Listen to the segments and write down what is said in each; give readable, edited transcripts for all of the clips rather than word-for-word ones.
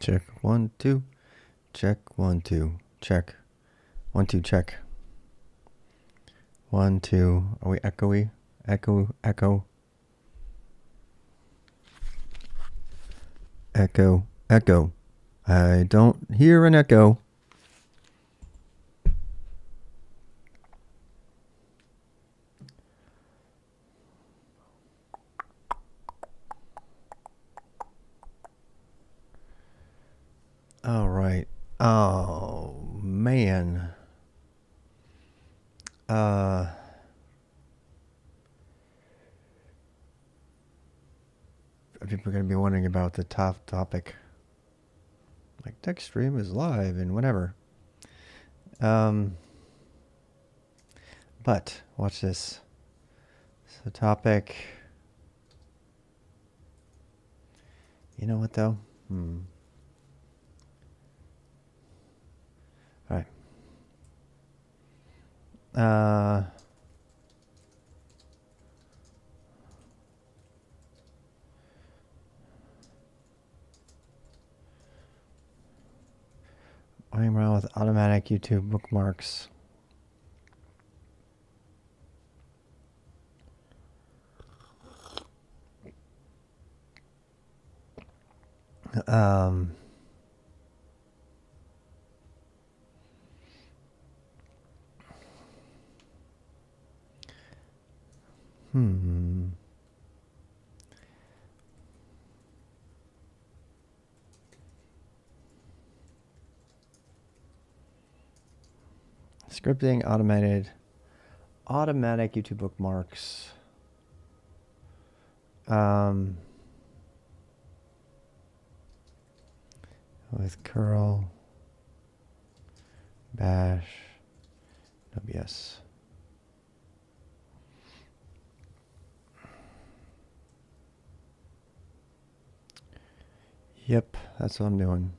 Check 1 2. Check 1 2. Check 1 2. Check 1 2. Are we echoey? Echo. Echo. Echo. Echo. I don't hear an echo. All right. Oh, man. People are going to be wondering about the top topic. Like, tech stream is live and whatever. But, watch this. So, topic. You know what, though? All right. Playing around with automatic YouTube bookmarks. Scripting automatic YouTube bookmarks. With curl, bash, WS. Yep, that's what I'm doing.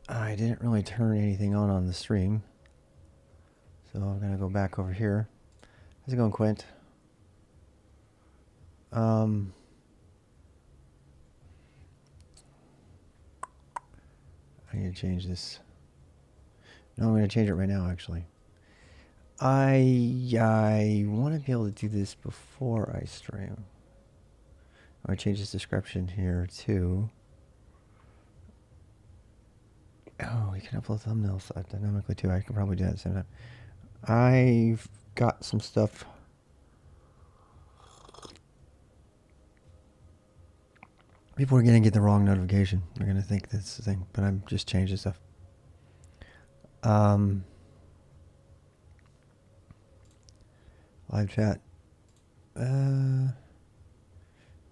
I didn't really turn anything on the stream. So I'm going to go back over here. How's it going, Quint? I need to change this. No, I'm going to change it right now, actually. I want to be able to do this before I stream. I'm going to change this description here, too. Oh, you can upload thumbnails dynamically, too. I can probably do that at the same time. I've got some stuff. People are going to get the wrong notification. They're going to think that's the thing, but I'm just changing stuff. Live chat.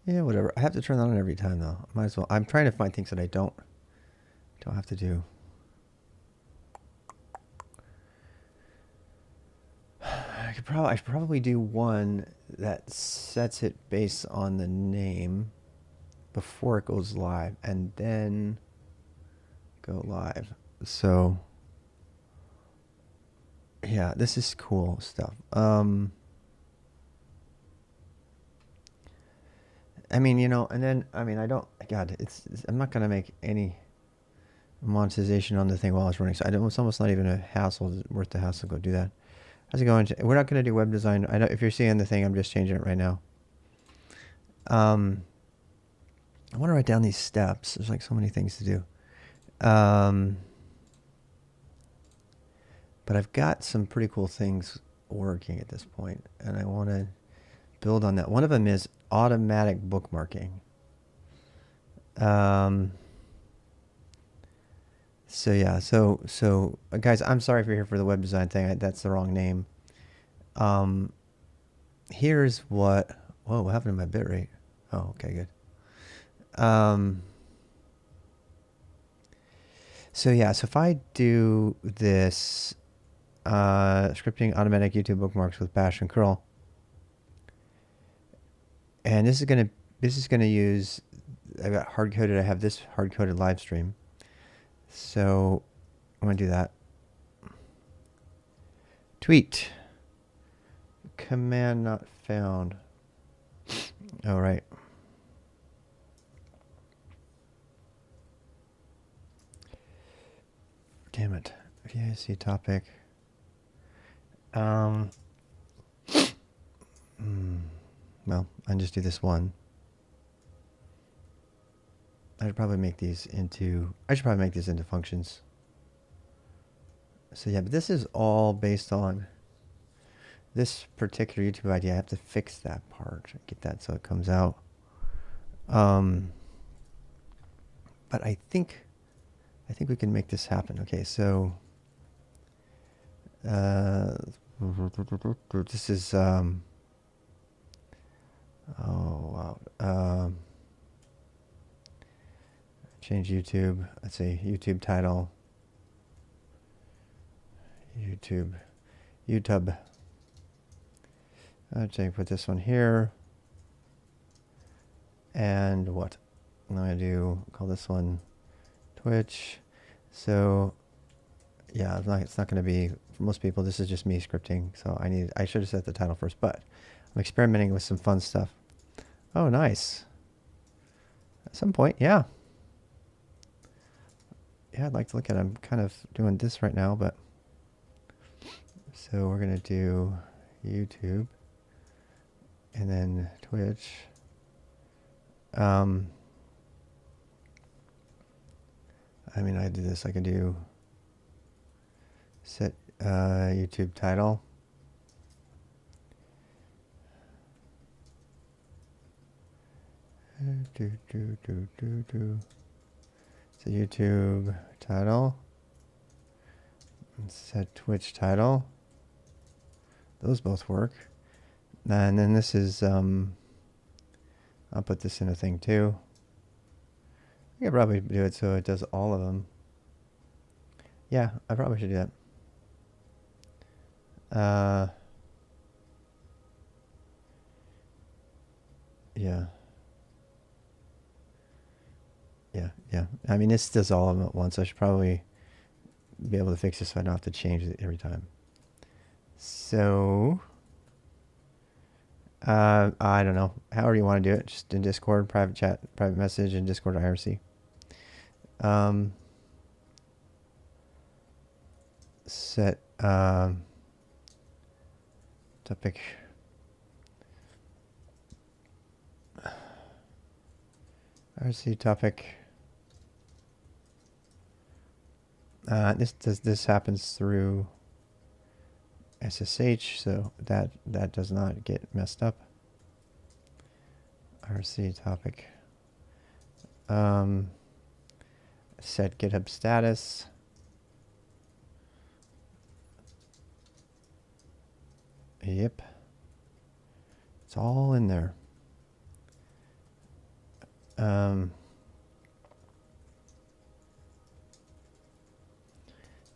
Yeah, whatever. I have to turn that on every time, though. Might as well. I'm trying to find things that I don't have to do. I should probably do one that sets it based on the name before it goes live, and then go live. So, yeah, this is cool stuff. I mean, you know, and then, I mean, I'm not going to make any monetization on the thing while it's running. So it's almost not even a hassle, worth the hassle to go do that. How's it going? We're not going to do web design. I know if you're seeing the thing, I'm just changing it right now. I want to write down these steps. There's like so many things to do. But I've got some pretty cool things working at this point, and I want to build on that. One of them is automatic bookmarking. So yeah, so guys, I'm sorry if you're here for the web design thing. That's the wrong name. Here's what. Whoa, what happened to my bitrate? Oh, okay, good. So yeah, so if I do this scripting automatic YouTube bookmarks with bash and curl, and this is gonna use. I got hard coded. I have this hard coded live stream. So I'm gonna do that. Tweet. Command not found. All right. Damn it. VIC topic. Well, I just do this one. I should probably make these into functions. So yeah, but this is all based on this particular YouTube idea. I have to fix that part, get that so it comes out. But I think we can make this happen. Okay, so this is oh wow. Change YouTube. Let's say YouTube title. YouTube. I'd say put this one here. And what? I'm going to call this one Twitch. So yeah, it's not going to be, for most people, this is just me scripting. So I should have set the title first, but I'm experimenting with some fun stuff. Oh, nice. At some point, yeah. Yeah, I'd like to look at it. I'm kind of doing this right now, but so we're going to do YouTube and then Twitch. I mean, I do this. I can do set YouTube title. So YouTube title. Set Twitch title. Those both work. And then this is, I'll put this in a thing too. I could probably do it so it does all of them. Yeah, I probably should do that. Yeah. Yeah. I mean, this does all of them at once. I should probably be able to fix this so I don't have to change it every time. So, I don't know. However you want to do it. Just in Discord, private chat, private message, and Discord IRC. Set topic. IRC topic. This happens through SSH, so that does not get messed up. IRC topic. Set GitHub status. Yep. It's all in there.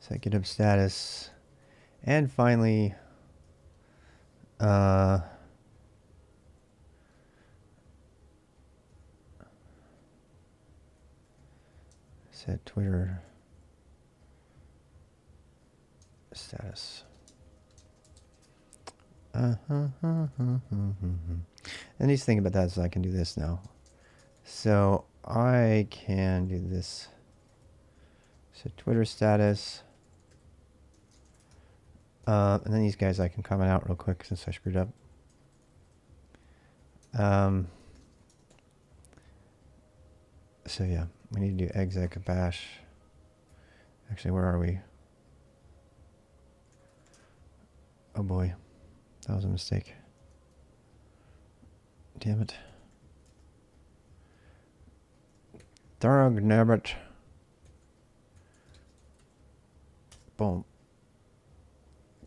Set GitHub status. And finally, set Twitter status. And these thing about that is I can do this now. So I can do this. Set Twitter status. And then these guys I can comment out real quick since I screwed up. So yeah, we need to do exec bash. Actually, where are we? Oh boy, that was a mistake. Damn it. Darg nabbit. Boom.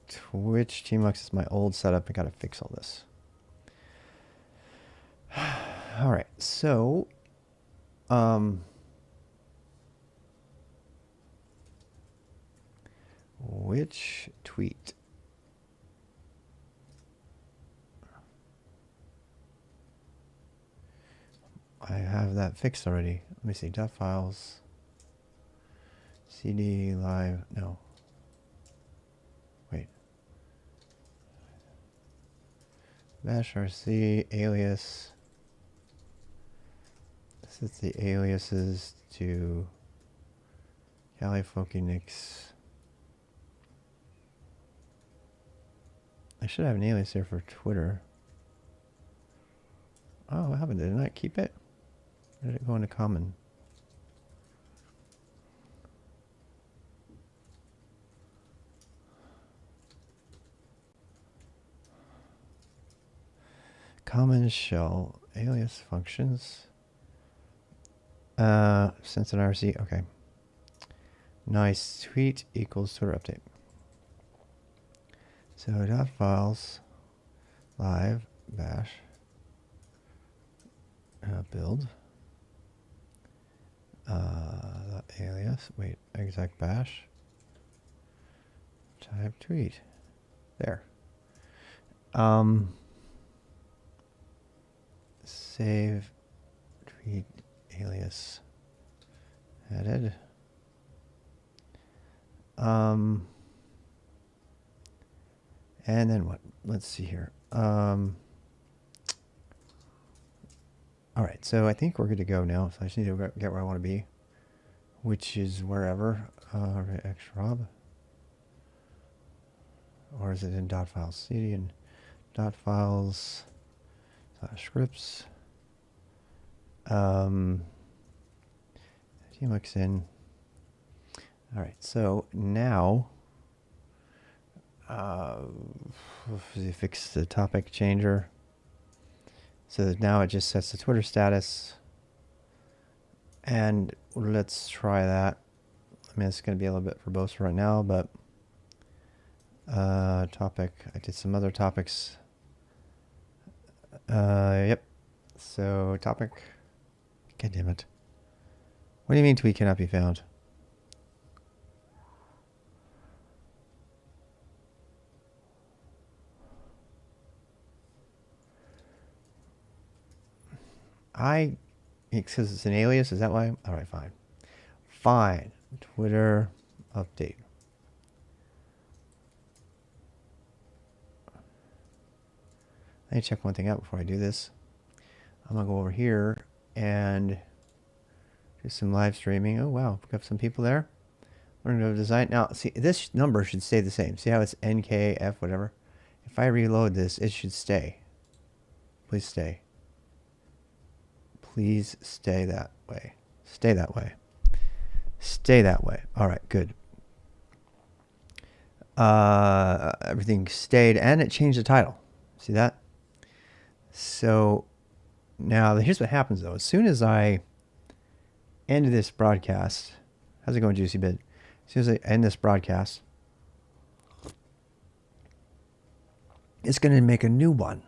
Twitch Tmux is my old setup. I gotta fix all this. All right, so which tweet? I have that fixed already. Let me see. Dot files. CD live. No. Wait. Bash RC alias. This is the aliases to Califokinix. I should have an alias here for Twitter. Oh, what happened? Did I not keep it? Or did it go into common? Common shell alias functions. Since an RC, okay. Nice. Tweet equals Twitter update. So dot files live bash build alias wait exec bash type tweet there. Save tweet alias added. And then what? Let's see here. All right, so I think we're good to go now. So I just need to get where I want to be, which is wherever. Xrob. Or is it in dot files? CD and dot files / scripts. TMX in. All right, so now fix the topic changer. So that now it just sets the Twitter status. And let's try that. I mean, it's going to be a little bit verbose right now, but topic. I did some other topics. Yep. So topic. God damn it. What do you mean tweet cannot be found? Because it's an alias, is that why? All right, fine. Fine. Twitter update. Let me check one thing out before I do this. I'm going to go over here and do some live streaming. Oh, wow. We got some people there. Learning to design. Now, see, this number should stay the same. See how it's NKF, whatever? If I reload this, it should stay. Please stay. Please stay that way. Stay that way. Stay that way. All right, good. Everything stayed, and it changed the title. See that? So now here's what happens, though. As soon as I end this broadcast, how's it going, Juicy Bit? As soon as I end this broadcast, it's going to make a new one.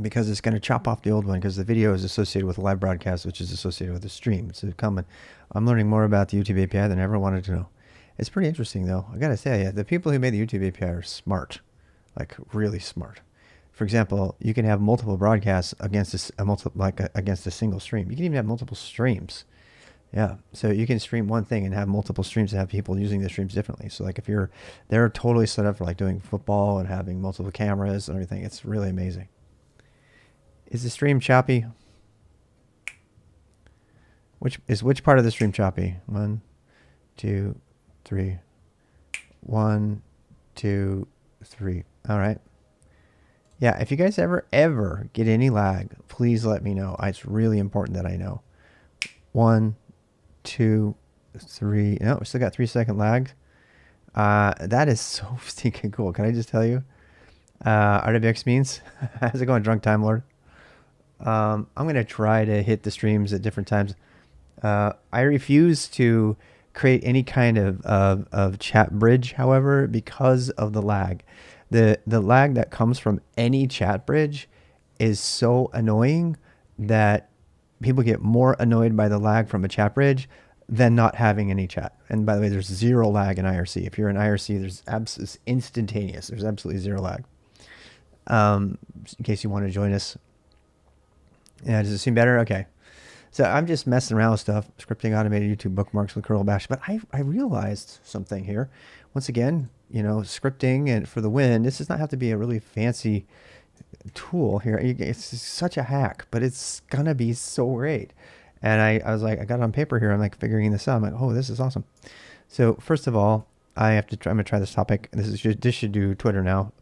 Because it's going to chop off the old one because the video is associated with a live broadcast, which is associated with the stream. It's coming. I'm learning more about the YouTube API than I ever wanted to know. It's pretty interesting, though. I got to say, the people who made the YouTube API are smart, like really smart. For example, you can have multiple broadcasts against against a single stream. You can even have multiple streams. Yeah, so you can stream one thing and have multiple streams and have people using the streams differently. So like if they're totally set up for like doing football and having multiple cameras and everything. It's really amazing. Is the stream choppy? Which part of the stream choppy? 1, 2, 3. 1, 2, 3. All right. Yeah, if you guys ever get any lag, please let me know. It's really important that I know. 1, 2, 3. No, we still got 3-second lag. That is so stinking cool. Can I just tell you? RWX means, how's it going, Drunk Time Lord? I'm going to try to hit the streams at different times. I refuse to create any kind of chat bridge, however, because of the lag. The lag that comes from any chat bridge is so annoying that people get more annoyed by the lag from a chat bridge than not having any chat. And by the way, there's zero lag in IRC. If you're in IRC, it's instantaneous. There's absolutely zero lag. In case you want to join us. Yeah, does it seem better? Okay. So I'm just messing around with stuff, scripting automated YouTube bookmarks with curl bash. But I realized something here. Once again, scripting and for the win. This does not have to be a really fancy tool here. It's such a hack, but it's gonna be so great. And I was like, I got it on paper here. I'm like figuring this out. I'm like, oh, this is awesome. So first of all, I'm gonna try this topic. This should do Twitter now.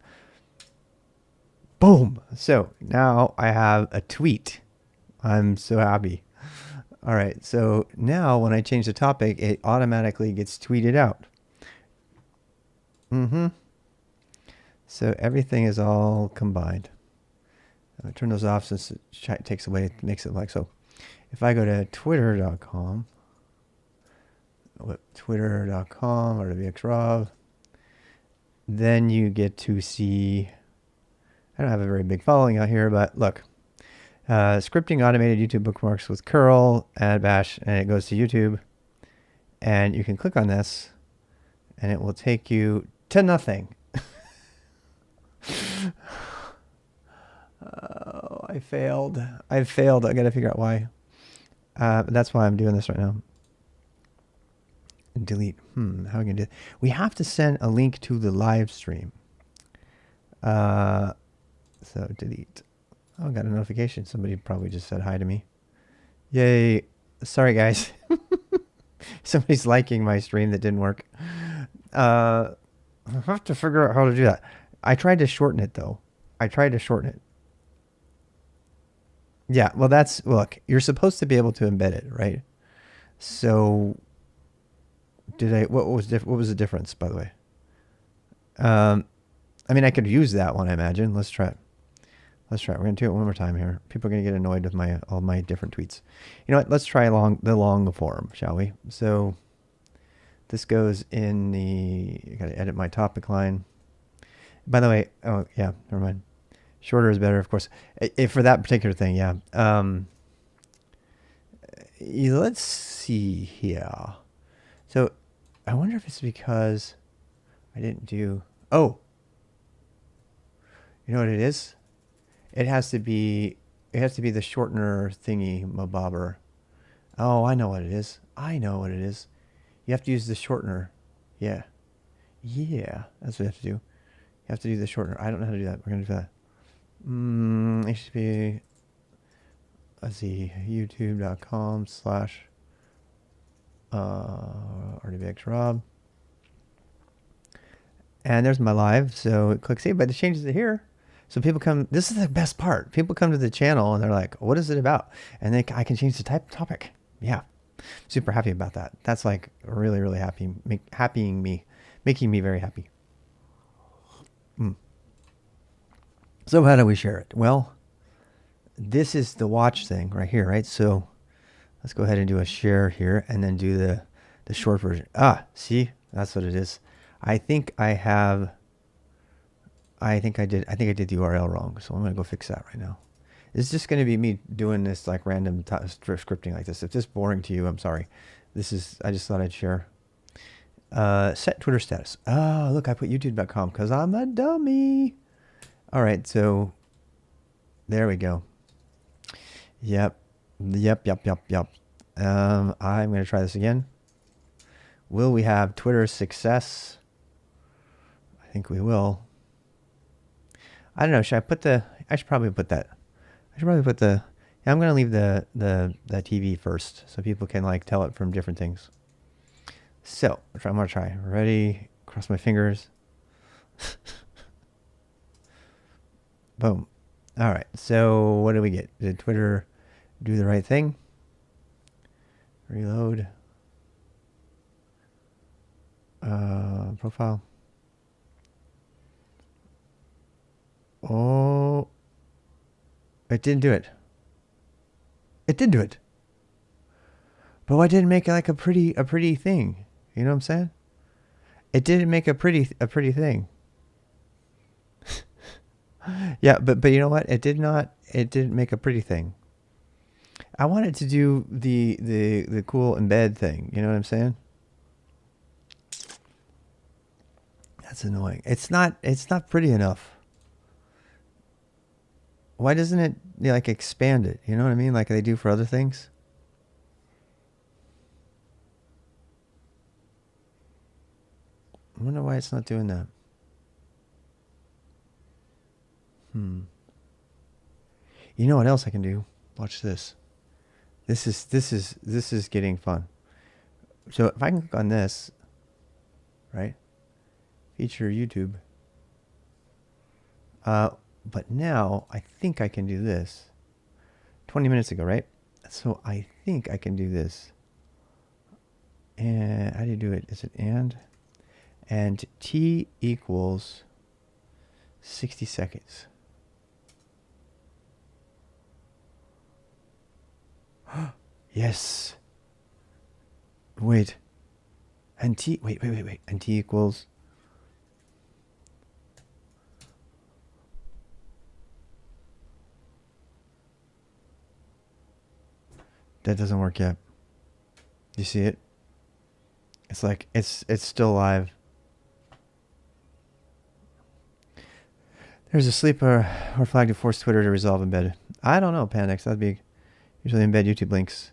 Boom. So now I have a tweet. I'm so happy. All right. So now when I change the topic, it automatically gets tweeted out. So everything is all combined. I'll turn those off since it takes away, it makes it like so. If I go to twitter.com, or WXRob, then you get to see, I don't have a very big following out here, but look, scripting automated YouTube bookmarks with curl, add bash, and it goes to YouTube. And you can click on this, and it will take you to nothing. Oh, I failed. I got to figure out why. That's why I'm doing this right now. Delete. How are we going to do it? We have to send a link to the live stream. So delete. Oh, I got a notification. Somebody probably just said hi to me. Yay. Sorry, guys. Somebody's liking my stream that didn't work. I have to figure out how to do that. I tried to shorten it, though. Yeah, well, look, you're supposed to be able to embed it, right? So, what was the difference, by the way? I mean, I could use that one, I imagine. Let's try it. We're going to do it one more time here. People are going to get annoyed with all my different tweets. You know what? Let's try the long form, shall we? So this goes in you got to edit my topic line. By the way, oh, yeah, never mind. Shorter is better, of course. If for that particular thing, yeah. Let's see here. So I wonder if it's because I didn't do... Oh. You know what it is? It has to be the shortener thingy mabobber. Oh, I know what it is. You have to use the shortener. Yeah. That's what you have to do. You have to do the shortener. I don't know how to do that. We're going to do that. It should be, let's see, youtube.com/RDBXRob. And there's my live. So click save, but it changes it here. So people come, this is the best part. People come to the channel and they're like, what is it about? And then I can change the topic. Yeah. Super happy about that. That's like really, really happy, making me very happy. So how do we share it? Well, this is the watch thing right here, right? So let's go ahead and do a share here and then do the short version. See, that's what it is. I think I did the URL wrong. So I'm going to go fix that right now. It's just going to be me doing this like random scripting like this. If this is boring to you, I'm sorry. I just thought I'd share. Set Twitter status. Oh, look, I put youtube.com because I'm a dummy. All right, so there we go. Yep. I'm going to try this again. Will we have Twitter success? I think we will. I don't know. I should probably put that. I'm going to leave the TV first so people can like tell it from different things. So I'm going to try. Ready? Cross my fingers. Boom. All right. So what do we get? Did Twitter do the right thing? Reload. Profile. Oh, it didn't do it. It did do it. But why didn't it make it like a pretty thing? You know what I'm saying? It didn't make a pretty thing. Yeah, but you know what? It didn't make a pretty thing. I wanted to do the cool embed thing. You know what I'm saying? That's annoying. It's not pretty enough. Why doesn't it like expand it? You know what I mean? Like they do for other things. I wonder why it's not doing that. You know what else I can do? Watch this. This is getting fun. So if I can click on this, right? Feature YouTube. But now I think I can do this. 20 minutes ago, right? So I think I can do this. And how do you do it? Is it and? And T equals 60 seconds. Yes. Wait. And T, wait. And T equals. That doesn't work yet. You see it? It's like, it's still live. There's a sleeper or flag to force Twitter to resolve embed. I don't know, Panics. That'd be usually embed YouTube links.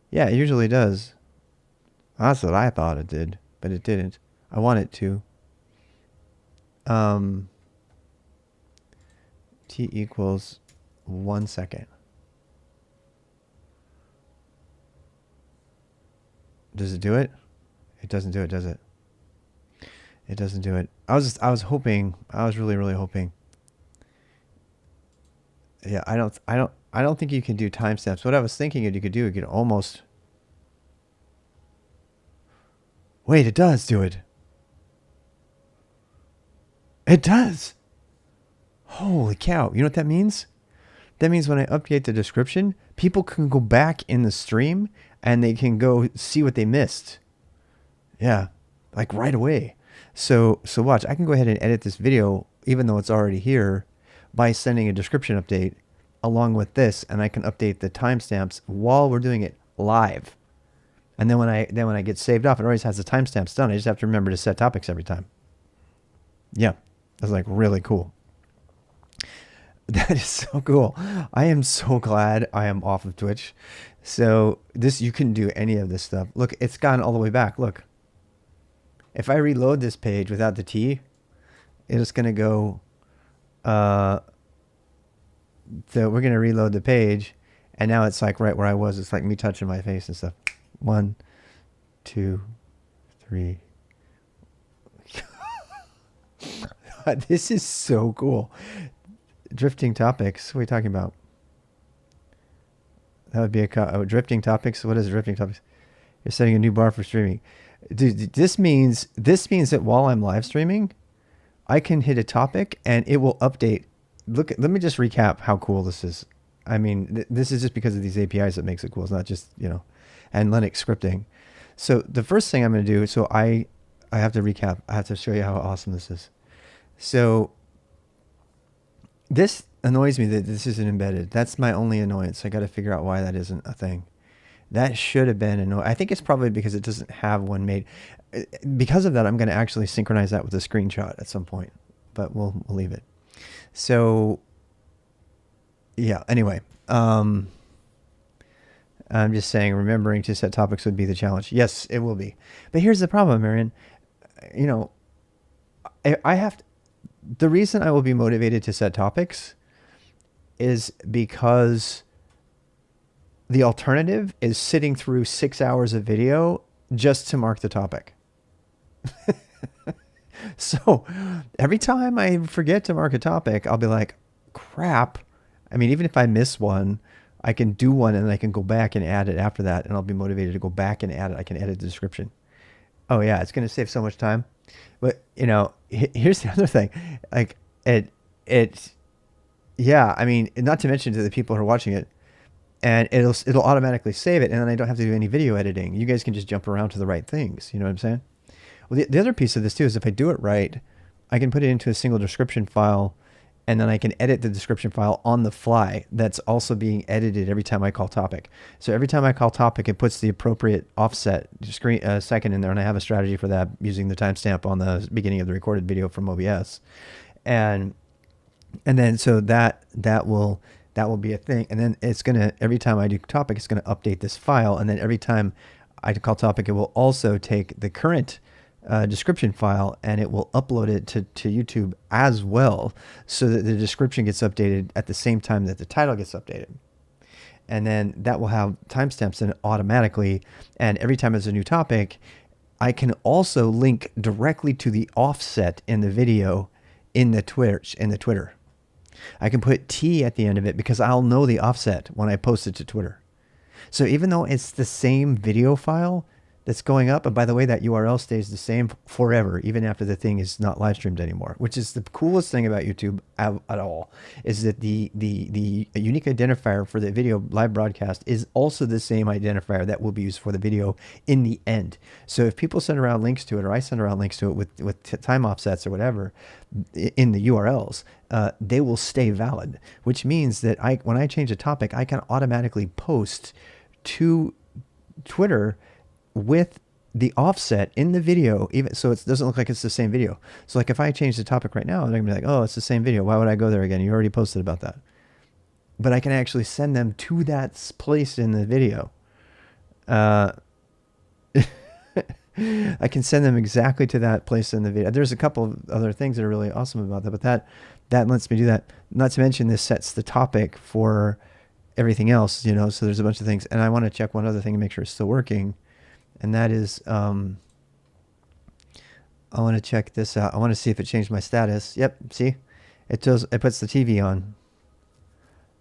Yeah, it usually does. That's what I thought it did, but it didn't. I want it to. T equals 1 second. Does it do it? It doesn't do it, does it? It doesn't do it. I was hoping. I was really hoping. Yeah, I don't think you can do timestamps. What I was thinking you could do, you could almost. Wait, it does do it. It does. Holy cow. You know what that means? That means when I update the description, people can go back in the stream and they can go see what they missed. Yeah, like right away. So watch, I can go ahead and edit this video, even though it's already here, by sending a description update along with this, and I can update the timestamps while we're doing it live. And then when I get saved off, it always has the timestamps done. I just have to remember to set topics every time. Yeah, that's like really cool. That is so cool. I am so glad I am off of Twitch. So this, you can do any of this stuff. Look, it's gone all the way back. Look, if I reload this page without the T, it's going to go, so we're going to reload the page, and now it's like right where I was. It's like me touching my face and stuff. 1, 2, 3. This is so cool. Drifting topics. What are you talking about? That would be a drifting topics. What is drifting topics? You're setting a new bar for streaming. Dude, this means that while I'm live streaming, I can hit a topic and it will update. Let me just recap how cool this is. I mean, this is just because of these APIs that makes it cool. It's not just, and Linux scripting. So the first thing I'm going to do, so I have to recap. I have to show you how awesome this is. So this annoys me that this isn't embedded. That's my only annoyance. I got to figure out why that isn't a thing. That should have been annoying. I think it's probably because it doesn't have one made. Because of that, I'm going to actually synchronize that with a screenshot at some point, but we'll leave it. So yeah, anyway, I'm just saying, remembering to set topics would be the challenge. Yes, it will be. But here's the problem, Marion. I have to, the reason I will be motivated to set topics is because the alternative is sitting through 6 hours of video just to mark the topic. So every time I forget to mark a topic, I'll be like, crap. I mean, even if I miss one, I can do one and I can go back and add it after that, and I'll be motivated to go back and add it. I can edit the description. Oh yeah, it's going to save so much time. But here's the other thing. Like yeah, I mean, not to mention to the people who are watching it, and it'll automatically save it, and then I don't have to do any video editing. You guys can just jump around to the right things. You know what I'm saying? Well, the other piece of this too is if I do it right, I can put it into a single description file, and then I can edit the description file on the fly. That's also being edited every time I call topic. So every time I call topic, it puts the appropriate offset second in there, and I have a strategy for that using the timestamp on the beginning of the recorded video from OBS, and then so that will be a thing. And then it's gonna, every time I do topic, it's gonna update this file, and then every time I call topic, it will also take the current description file and it will upload it to YouTube as well, so that the description gets updated at the same time that the title gets updated. and then that will have timestamps in it automatically. And every time there's a new topic, I can also link directly to the offset in the video in the Twitter. I can put T at the end of it because I'll know the offset when I post it to Twitter. So even though it's the same video file that's going up, and by the way, that URL stays the same forever, even after the thing is not live streamed anymore, which is the coolest thing about YouTube at all, is that the unique identifier for the video live broadcast is also the same identifier that will be used for the video in the end. So if people send around links to it, or I send around links to it with time offsets or whatever in the URLs, they will stay valid, which means that when I change a topic, I can automatically post to Twitter with the offset in the video, even so it doesn't look like it's the same video. So like if I change the topic right now, they're gonna be like, oh, it's the same video. Why would I go there again? You already posted about that. But I can actually send them to that place in the video. I can send them exactly to that place in the video. There's a couple of other things that are really awesome about that, but that lets me do that. Not to mention this sets the topic for everything else, you know, so there's a bunch of things. And I want to check one other thing to make sure it's still working. And that is, I want to check this out. I want to see if it changed my status. Yep, see? It puts the TV on.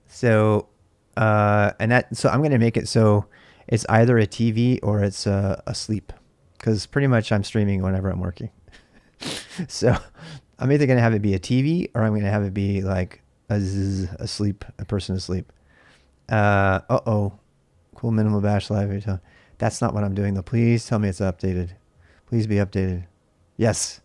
So, so I'm going to make it so it's either a TV or it's asleep. Because pretty much I'm streaming whenever I'm working. So I'm either going to have it be a TV or I'm going to have it be like a person asleep. Cool minimal bash live. That's not what I'm doing though. Please tell me it's updated. Please be updated. Yes.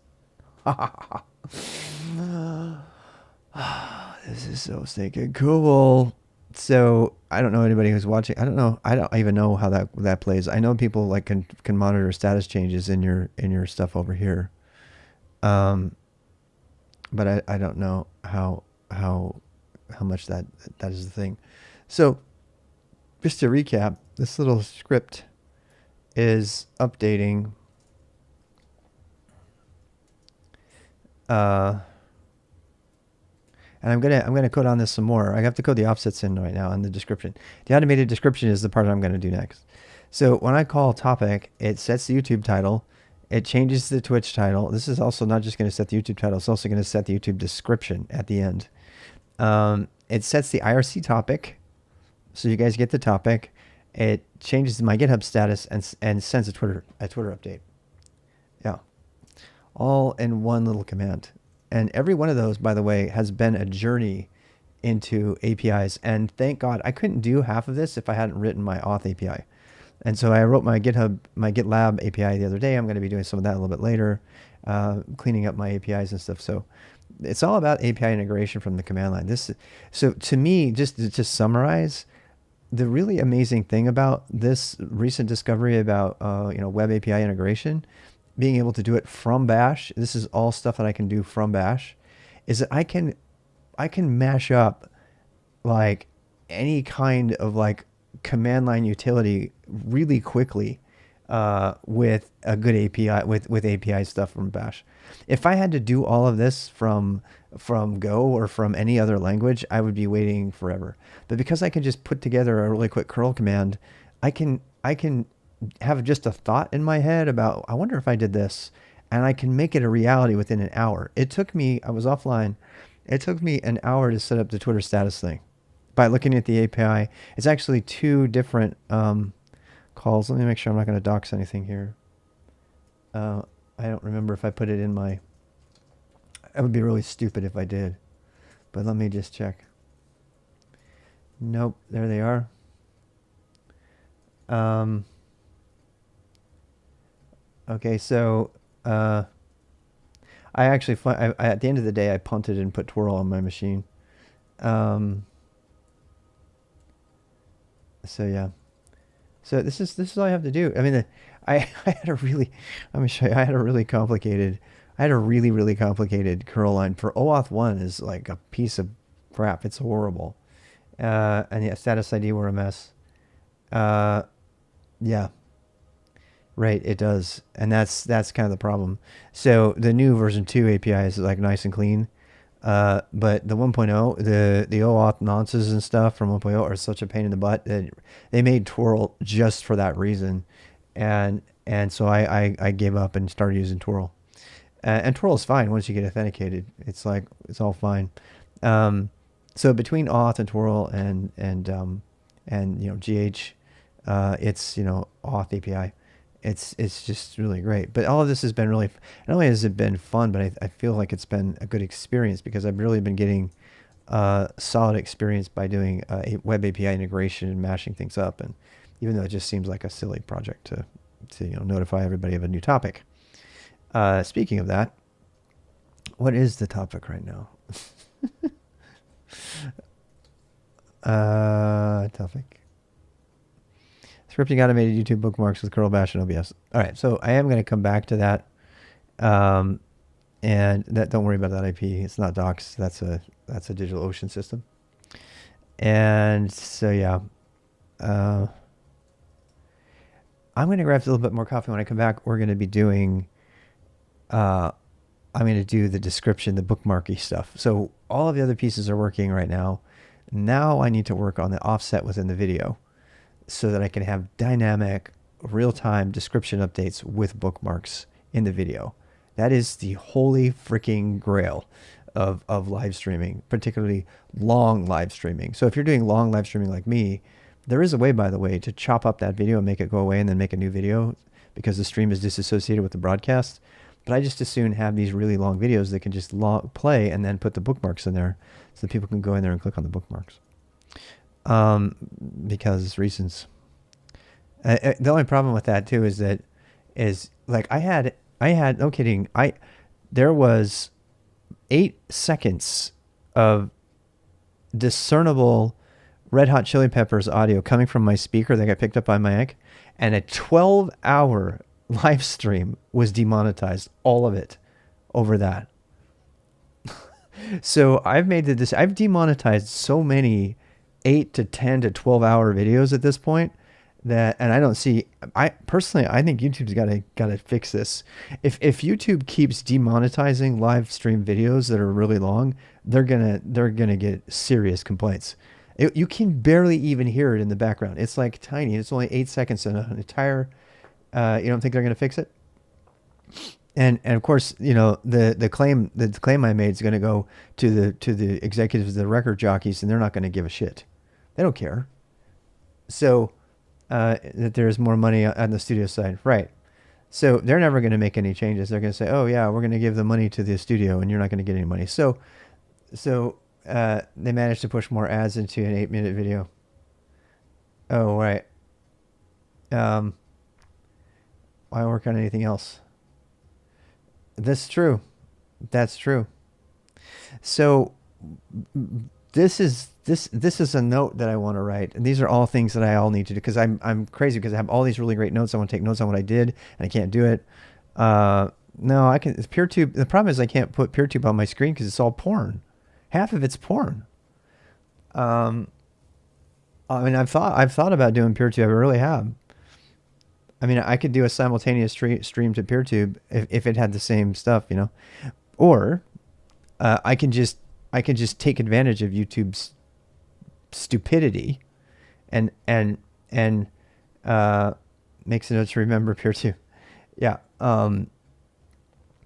This is so stinking cool. So I don't know anybody who's watching. I don't know. I don't even know how that plays. I know people like can monitor status changes in your stuff over here. But I don't know how much that is the thing. So just to recap, this little script is updating and I'm gonna code on this some more. I have to code the offsets in right now in the description. The automated description is the part I'm gonna do next. So when I call topic, it sets the YouTube title, it changes the Twitch title. This is also not just gonna set the YouTube title, it's also gonna set the YouTube description at the end. It sets the IRC topic, so you guys get the topic. It changes my GitHub status and sends a Twitter update. Yeah, all in one little command. And every one of those, by the way, has been a journey into APIs. And thank God I couldn't do half of this if I hadn't written my auth API. And so I wrote my GitLab API the other day. I'm going to be doing some of that a little bit later, cleaning up my APIs and stuff. So it's all about API integration from the command line. So to me, just to summarize, the really amazing thing about this recent discovery about web API integration, being able to do it from Bash, this is all stuff that I can do from Bash, is that I can mash up like any kind of like command line utility really quickly with a good API with API stuff from Bash. If I had to do all of this from Go or from any other language, I would be waiting forever. But because I can just put together a really quick curl command, I can have just a thought in my head about, I wonder if I did this, and I can make it a reality within an hour. It took me, I was offline, it took me an hour to set up the Twitter status thing by looking at the API. It's actually two different calls. Let me make sure I'm not going to dox anything here. I don't remember if I put it in my... It would be really stupid if I did. But let me just check. Nope, there they are. Okay, so I actually at the end of the day I punted and put twirl on my machine. So yeah. So this is all I have to do. I mean, I had a really, let me show you. I had a really complicated curl line for OAuth 1 is like a piece of crap. It's horrible. And yeah, status ID were a mess. Yeah. Right, it does. And that's kind of the problem. So the new version 2 API is like nice and clean. But the 1.0, the OAuth nonsense and stuff from 1.0 are such a pain in the butt that they made Twirl just for that reason, and so I gave up and started using Twirl. And Twirl is fine once you get authenticated. It's like it's all fine. So between auth and Twirl and GH, it's auth API. It's just really great. But all of this has been really, not only has it been fun, but I feel like it's been a good experience because I've really been getting solid experience by doing a web API integration and mashing things up. And even though it just seems like a silly project to notify everybody of a new topic. Speaking of that, what is the topic right now? Topic. Scripting automated YouTube bookmarks with curl bash and OBS. All right, so I am going to come back to that. And that, don't worry about that IP. It's not docs. That's a DigitalOcean system. And so yeah, I'm going to grab a little bit more coffee when I come back. We're going to be doing. I'm going to do the description, the bookmarky stuff. So all of the other pieces are working right now. Now I need to work on the offset within the video, so that I can have dynamic, real-time description updates with bookmarks in the video. That is the holy freaking grail of live streaming, particularly long live streaming. So if you're doing long live streaming like me, there is a way, by the way, to chop up that video and make it go away and then make a new video because the stream is disassociated with the broadcast. But I just as soon have these really long videos that can just play and then put the bookmarks in there so that people can go in there and click on the bookmarks. Because reasons. The only problem with that too is like I had no kidding, there was 8 seconds of discernible Red Hot Chili Peppers audio coming from my speaker that got picked up by my mic, and a 12-hour live stream was demonetized, all of it, over that. So I've demonetized so many 8 to 10 to 12-hour videos at this point that, and I don't see, I think YouTube's got to fix this. If YouTube keeps demonetizing live stream videos that are really long, they're gonna get serious complaints. You can barely even hear it in the background. It's like tiny. It's only 8 seconds in an entire. You don't think they're gonna fix it? And of course, the claim I made is going to go to the executives, the record jockeys, and they're not going to give a shit. They don't care. So that there's more money on the studio side, right? So they're never going to make any changes. They're going to say, "Oh yeah, we're going to give the money to the studio, and you're not going to get any money." So they managed to push more ads into an 8-minute video. Oh right. Why work on anything else? That's true. That's true. So this is a note that I want to write, and these are all things that I all need to do because I'm crazy because I have all these really great notes. I want to take notes on what I did, and I can't do it. No, I can. It's PeerTube. The problem is I can't put PeerTube on my screen because it's all porn. Half of it's porn. I mean, I've thought about doing PeerTube. I really have. I mean, I could do a simultaneous stream to PeerTube if it had the same stuff, or I can just take advantage of YouTube's stupidity, and makes a note to remember PeerTube. Yeah,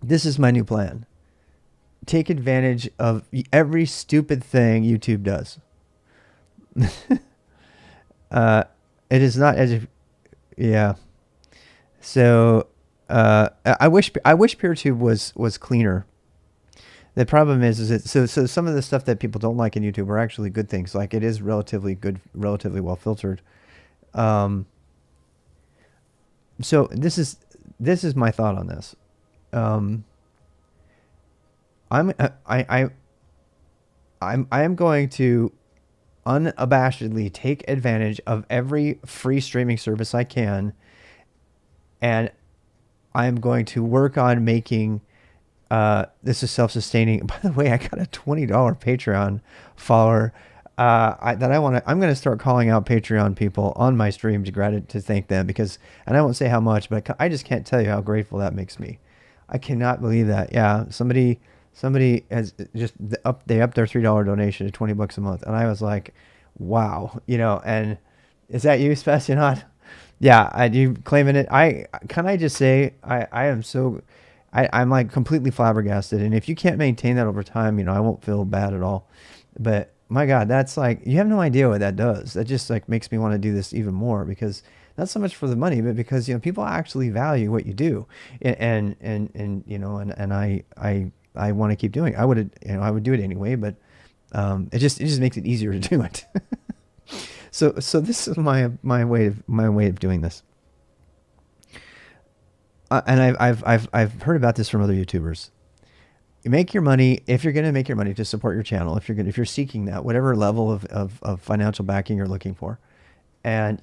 this is my new plan. Take advantage of every stupid thing YouTube does. It is not as if, yeah. So I wish PeerTube was cleaner. The problem is it so some of the stuff that people don't like in YouTube are actually good things. Like it is relatively good, relatively well filtered. So this is my thought on this. I am going to unabashedly take advantage of every free streaming service I can. And I'm going to work on making this is self-sustaining. By the way, I got a $20 Patreon follower I'm going to start calling out Patreon people on my stream to thank them and I won't say how much, but I just can't tell you how grateful that makes me. I cannot believe that. Yeah, somebody Somebody has just they upped their $3 donation to $20 a month, and I was like, wow, And is that you, Spacionot? Yeah, I do claiming it. I just say I am so I'm like completely flabbergasted, and if you can't maintain that over time, I won't feel bad at all. But my God, that's like you have no idea what that does. That just like makes me want to do this even more because not so much for the money, but because people actually value what you do, and I want to keep doing it. I would do it anyway, but it just makes it easier to do it. So this is my way of doing this. And I've heard about this from other YouTubers. You make your money if you're going to make your money to support your channel. If you're seeking that, whatever level of financial backing you're looking for, and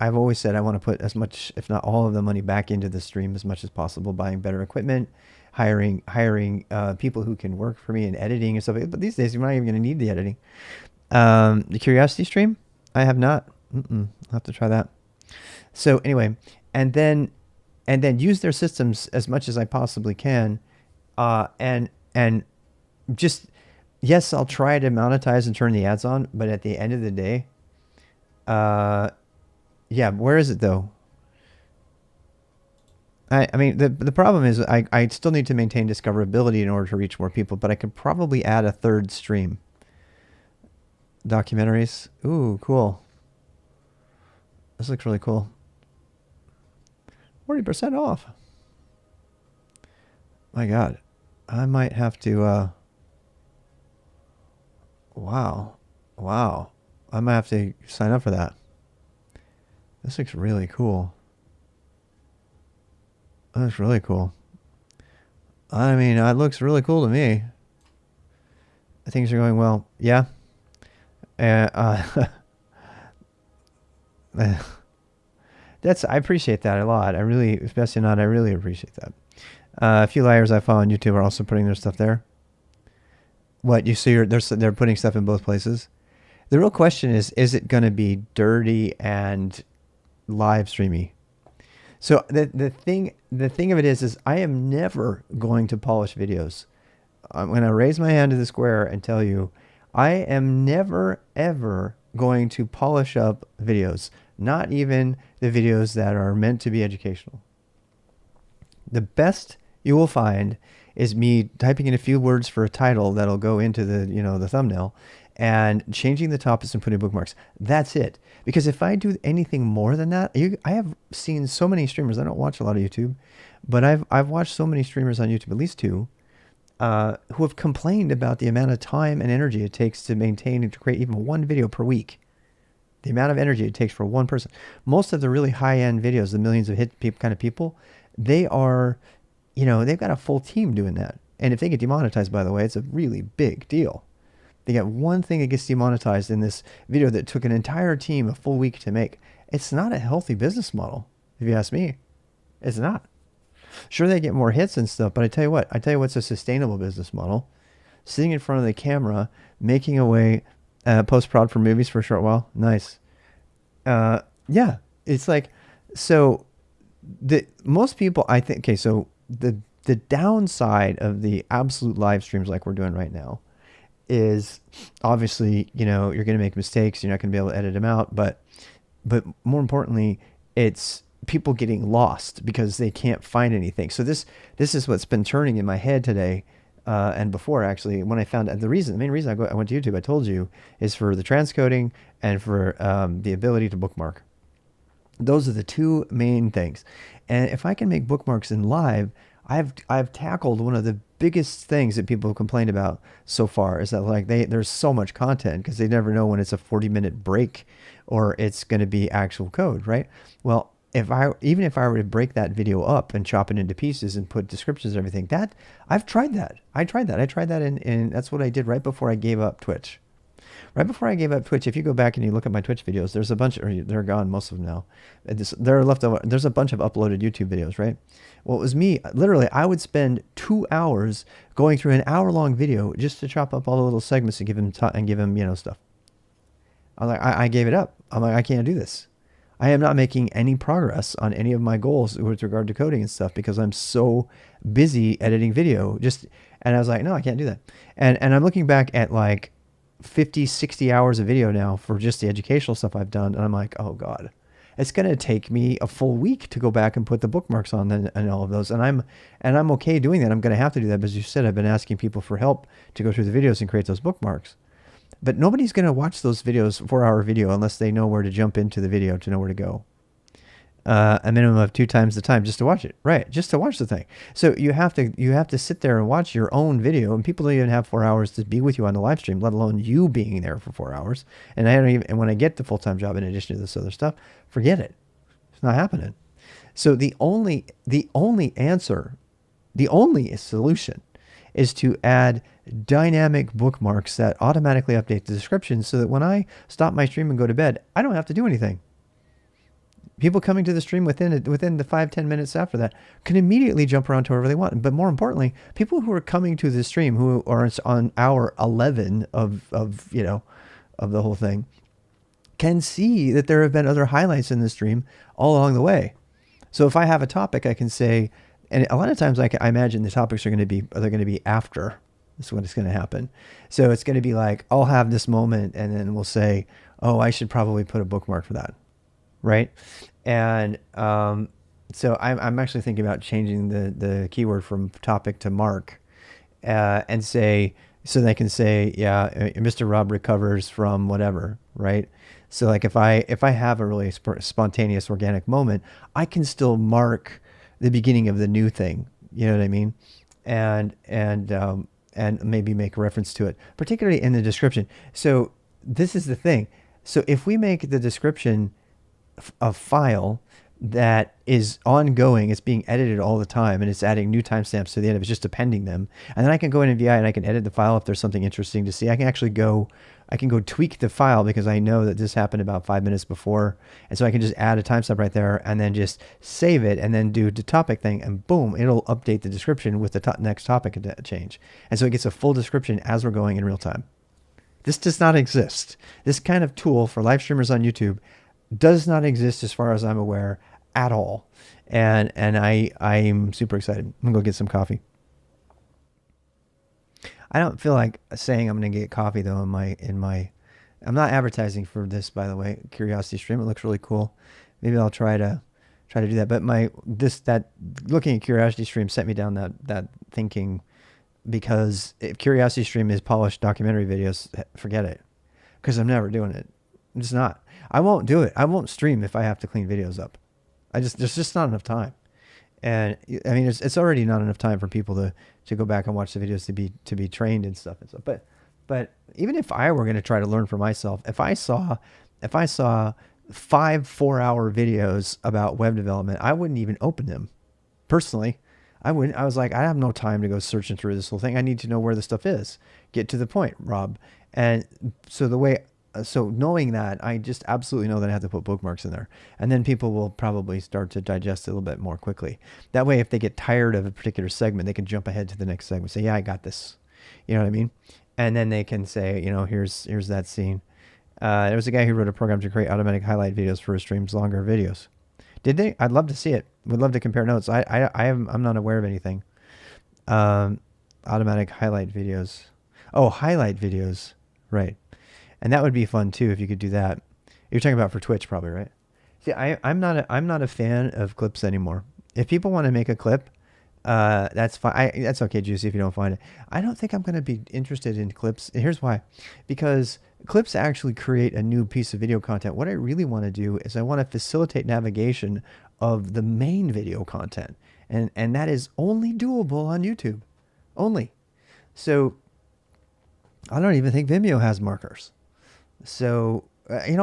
I've always said I want to put as much, if not all of the money back into the stream as much as possible, buying better equipment, hiring people who can work for me in editing and stuff. But these days you're not even going to need the editing. The Curiosity stream, I have not. I'll have to try that. So anyway, and then use their systems as much as I possibly can, and just yes, I'll try to monetize and turn the ads on, but at the end of the day, yeah, where is it though? I mean, the problem is I still need to maintain discoverability in order to reach more people, but I could probably add a third stream. Documentaries. Ooh, cool. This looks really cool. 40% off. My God. I might have to, wow. I might have to sign up for that. This looks really cool. That's really cool. I mean, it looks really cool to me. Things are going well. Yeah. I appreciate that a lot. I really appreciate that. A few liars I follow on YouTube are also putting their stuff there. What you see? They're putting stuff in both places. The real question is it going to be dirty and live streamy? So the thing of it is I am never going to polish videos. I'm going to raise my hand to the square and tell you, I am never ever going to polish up videos. Not even the videos that are meant to be educational. The best you will find is me typing in a few words for a title that'll go into the thumbnail and changing the topics and putting bookmarks. That's it. Because if I do anything more than that, I have seen so many streamers. I don't watch a lot of YouTube, but I've watched so many streamers on YouTube, at least two, who have complained about the amount of time and energy it takes to maintain and to create even one video per week. The amount of energy it takes for one person. Most of the really high-end videos, the millions of hit kind of people, they are, they've got a full team doing that. And if they get demonetized, by the way, it's a really big deal. They get one thing that gets demonetized in this video that took an entire team a full week to make. It's not a healthy business model, if you ask me. It's not. Sure, they get more hits and stuff, but I tell you what's a sustainable business model. Sitting in front of the camera, making away post-prod for movies for a short while. Nice. Yeah, it's like, so most people, I think, okay, so the downside of the absolute live streams like we're doing right now is obviously, you're going to make mistakes. You're not going to be able to edit them out. But more importantly, it's people getting lost because they can't find anything. So this is what's been turning in my head today. And before, actually, when I found out the main reason I went to YouTube, I told you, is for the transcoding and for the ability to bookmark. Those are the two main things. And if I can make bookmarks in live, I've tackled one of the biggest things that people have complained about so far, is that like there's so much content because they never know when it's a 40-minute break or it's going to be actual code, right? Well, even if I were to break that video up and chop it into pieces and put descriptions and everything, I've tried that. I tried that in that's what I did right before I gave up Twitch. Right before I gave up Twitch, if you go back and you look at my Twitch videos, there's a bunch, or they're gone, most of them now. They're left over. There's a bunch of uploaded YouTube videos, right? Well, it was me. Literally, I would spend 2 hours going through an hour-long video just to chop up all the little segments and give him stuff. I'm like, I gave it up. I'm like, I can't do this. I am not making any progress on any of my goals with regard to coding and stuff because I'm so busy editing video. And I was like, no, I can't do that. And I'm looking back at like 50, 60 hours of video now for just the educational stuff I've done. And I'm like, oh God, it's going to take me a full week to go back and put the bookmarks on and all of those. And I'm okay doing that. I'm going to have to do that. But as you said, I've been asking people for help to go through the videos and create those bookmarks. But nobody's going to watch those videos, 4-hour video, unless they know where to jump into the video to know where to go. A minimum of 2 times the time just to watch it, right? Just to watch the thing. So you have to sit there and watch your own video, and people don't even have 4 hours to be with you on the live stream, let alone you being there for 4 hours. And I don't even. And when I get the full-time job in addition to this other stuff, forget it. It's not happening. So the only answer, the only solution, is to add dynamic bookmarks that automatically update the description, so that when I stop my stream and go to bed, I don't have to do anything. People coming to the stream within the 5-10 minutes after that can immediately jump around to wherever they want. But more importantly, people who are coming to the stream who are on hour 11 of the whole thing can see that there have been other highlights in the stream all along the way. So if I have a topic, I can say, and a lot of times I imagine the topics are going to be after. This is when it's going to happen. So it's going to be like, I'll have this moment, and then we'll say, oh, I should probably put a bookmark for that. Right. And so I'm actually thinking about changing the keyword from topic to mark, and say, so they can say, yeah, Mr. Rob recovers from whatever. Right. So like if I have a really spontaneous organic moment, I can still mark the beginning of the new thing. You know what I mean? And maybe make a reference to it, particularly in the description. So this is the thing. So if we make the description a file that is ongoing, it's being edited all the time, and it's adding new timestamps to the end of it, it's just appending them, and then I can go in VI and I can edit the file if there's something interesting to see. I can go tweak the file because I know that this happened about 5 minutes before, and so I can just add a timestamp right there and then just save it and then do the topic thing, and boom, it'll update the description with the next topic change, and so it gets a full description as we're going in real time. This does not exist. This kind of tool for live streamers on YouTube does not exist as far as I'm aware at all. And I'm super excited. I'm gonna go get some coffee. I don't feel like saying I'm gonna get coffee though I'm not advertising for this, by the way, Curiosity Stream. It looks really cool. Maybe I'll try to do that. But looking at Curiosity Stream sent me down that thinking, because if Curiosity Stream is polished documentary videos, forget it. Because I'm never doing it. I'm just not. I won't do it. I won't stream if I have to clean videos up. There's just not enough time. And I mean, it's already not enough time for people to go back and watch the videos to be trained and stuff and stuff. But even if I were going to try to learn for myself, if I saw 5 4-hour videos about web development, I wouldn't even open them. Personally, I wouldn't. I was like, I have no time to go searching through this whole thing. I need to know where the stuff is. Get to the point, Rob. And so knowing that, I just absolutely know that I have to put bookmarks in there. And then people will probably start to digest it a little bit more quickly. That way, if they get tired of a particular segment, they can jump ahead to the next segment. Say, yeah, I got this. You know what I mean? And then they can say, here's that scene. There was a guy who wrote a program to create automatic highlight videos for his streams, longer videos. Did they? I'd love to see it. Would love to compare notes. I'm not aware of anything. Automatic highlight videos. Oh, highlight videos. Right. And that would be fun too if you could do that. You're talking about for Twitch, probably, right? See, I'm not a fan of clips anymore. If people want to make a clip, that's fine. That's okay, Juicy, if you don't find it. I don't think I'm going to be interested in clips. And here's why: because clips actually create a new piece of video content. What I really want to do is I want to facilitate navigation of the main video content, and that is only doable on YouTube, only. So I don't even think Vimeo has markers. So, I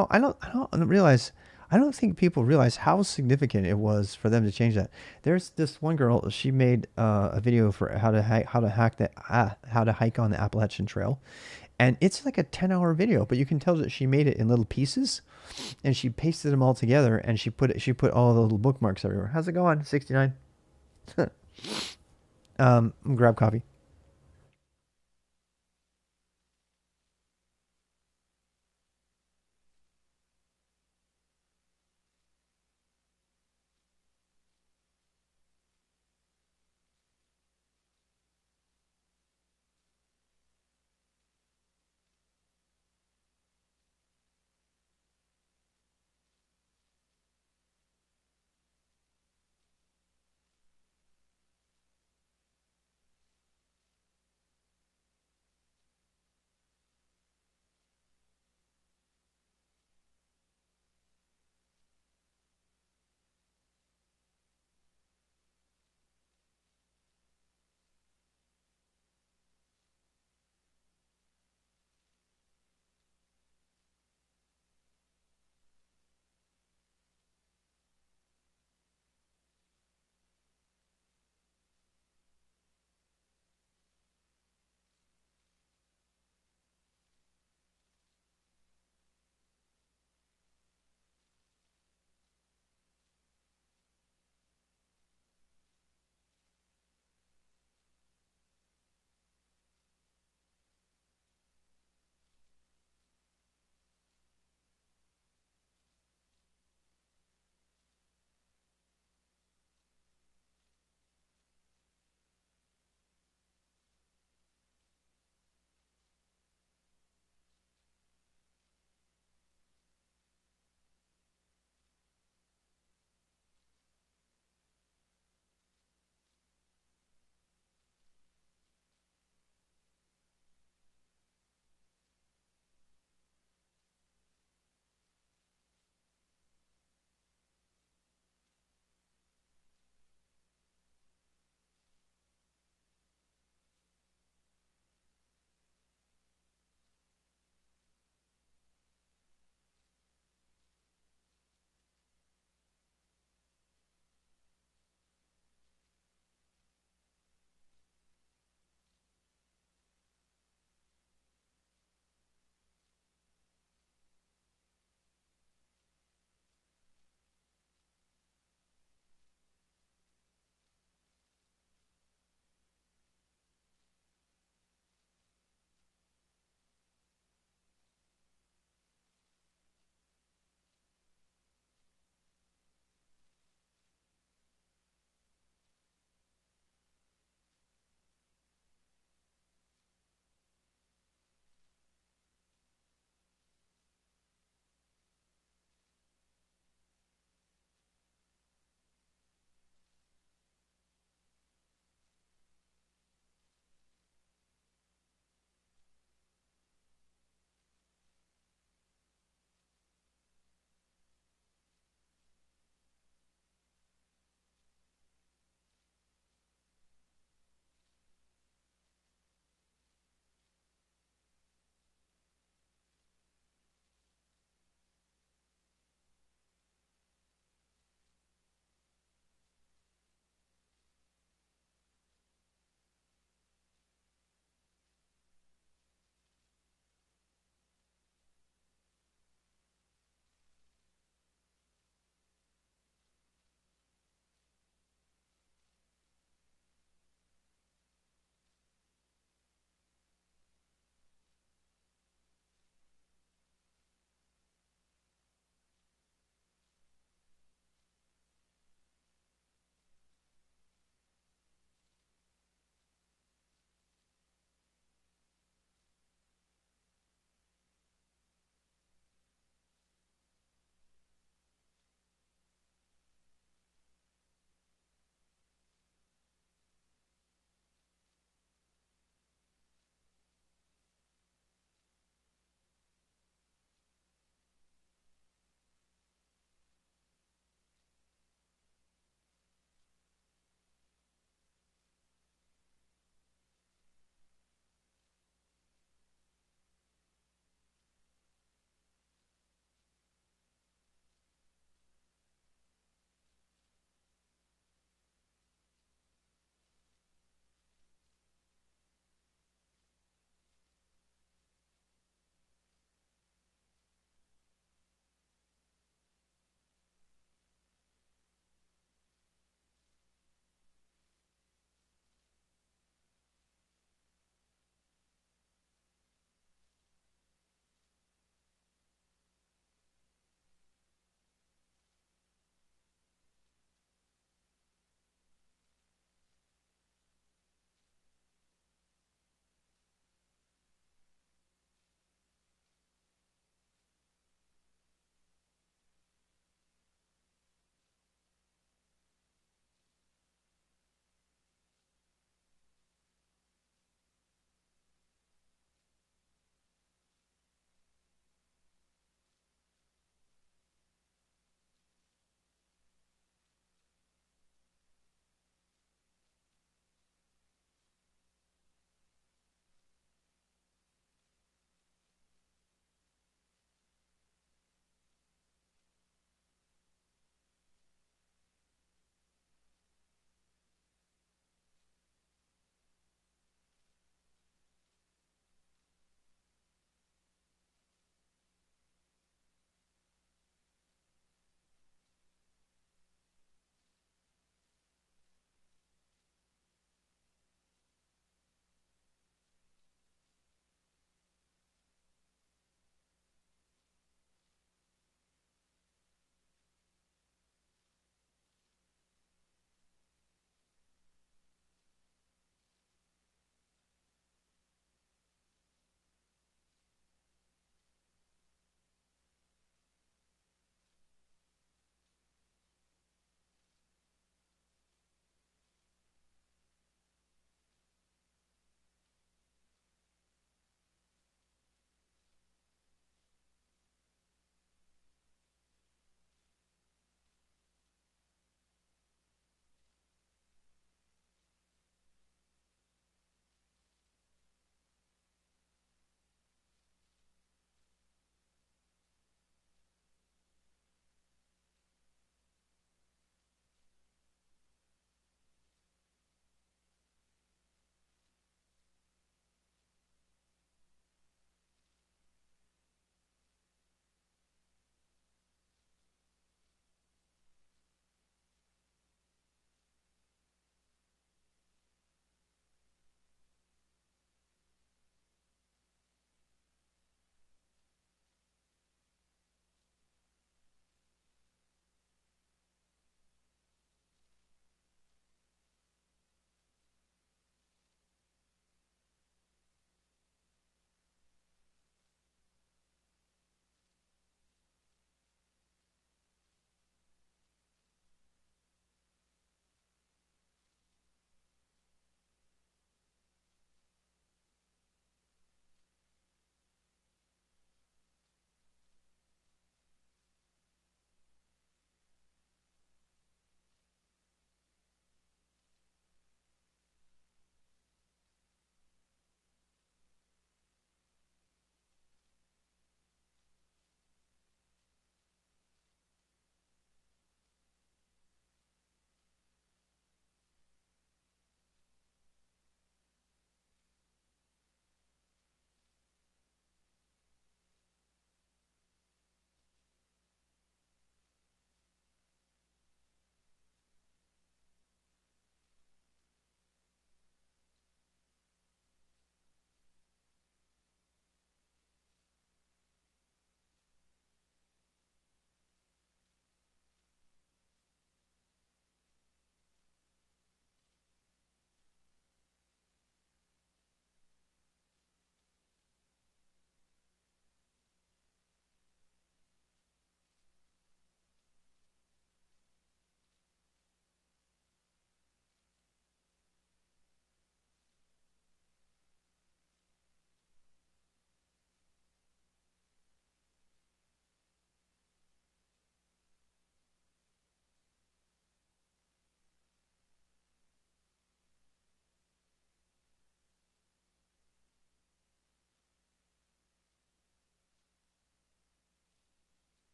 don't think people realize how significant it was for them to change that. There's this one girl, she made a video for how to hike on the Appalachian Trail. And it's like a 10-hour video, but you can tell that she made it in little pieces, and she pasted them all together, and she put all the little bookmarks everywhere. How's it going? 69. Grab coffee.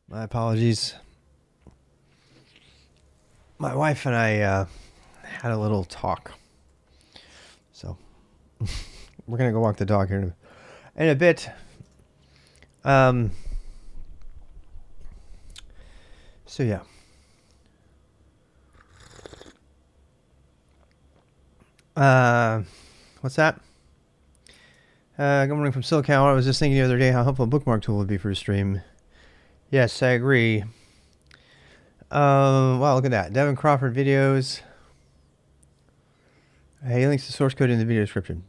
My apologies. My wife and I had a little talk. So we're going to go walk the dog here in a bit. So yeah. What's that? Good morning from SoCal. I was just thinking the other day how helpful a bookmark tool would be for a stream. Yes, I agree. Wow, look at that. Devin Crawford videos. Hey, links to source code in the video description.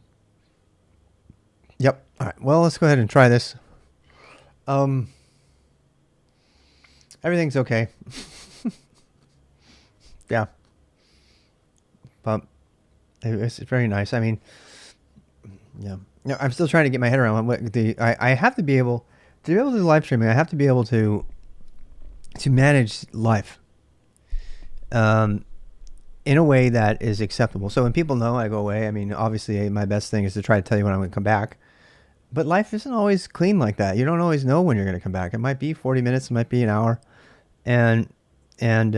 Yep. All right. Well, let's go ahead and try this. Everything's okay. Yeah. But it's very nice. I mean, yeah. No, I'm still trying to get my head around what I have to be able to do live streaming. I have to be able to manage life in a way that is acceptable. So when people know I go away, I mean, obviously my best thing is to try to tell you when I'm going to come back. But life isn't always clean like that. You don't always know when you're going to come back. It might be 40 minutes, it might be an hour. And I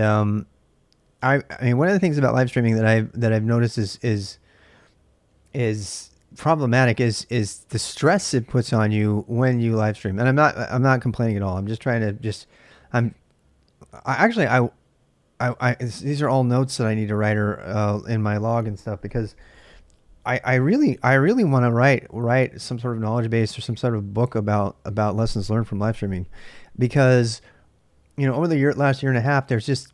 mean, one of the things about live streaming that I've noticed is problematic is the stress it puts on you when you live stream. And I'm not complaining at all. I'm just trying to these are all notes that I need to write in my log and stuff, because I really want to write some sort of knowledge base or some sort of book about lessons learned from live streaming, because over the last year and a half, there's just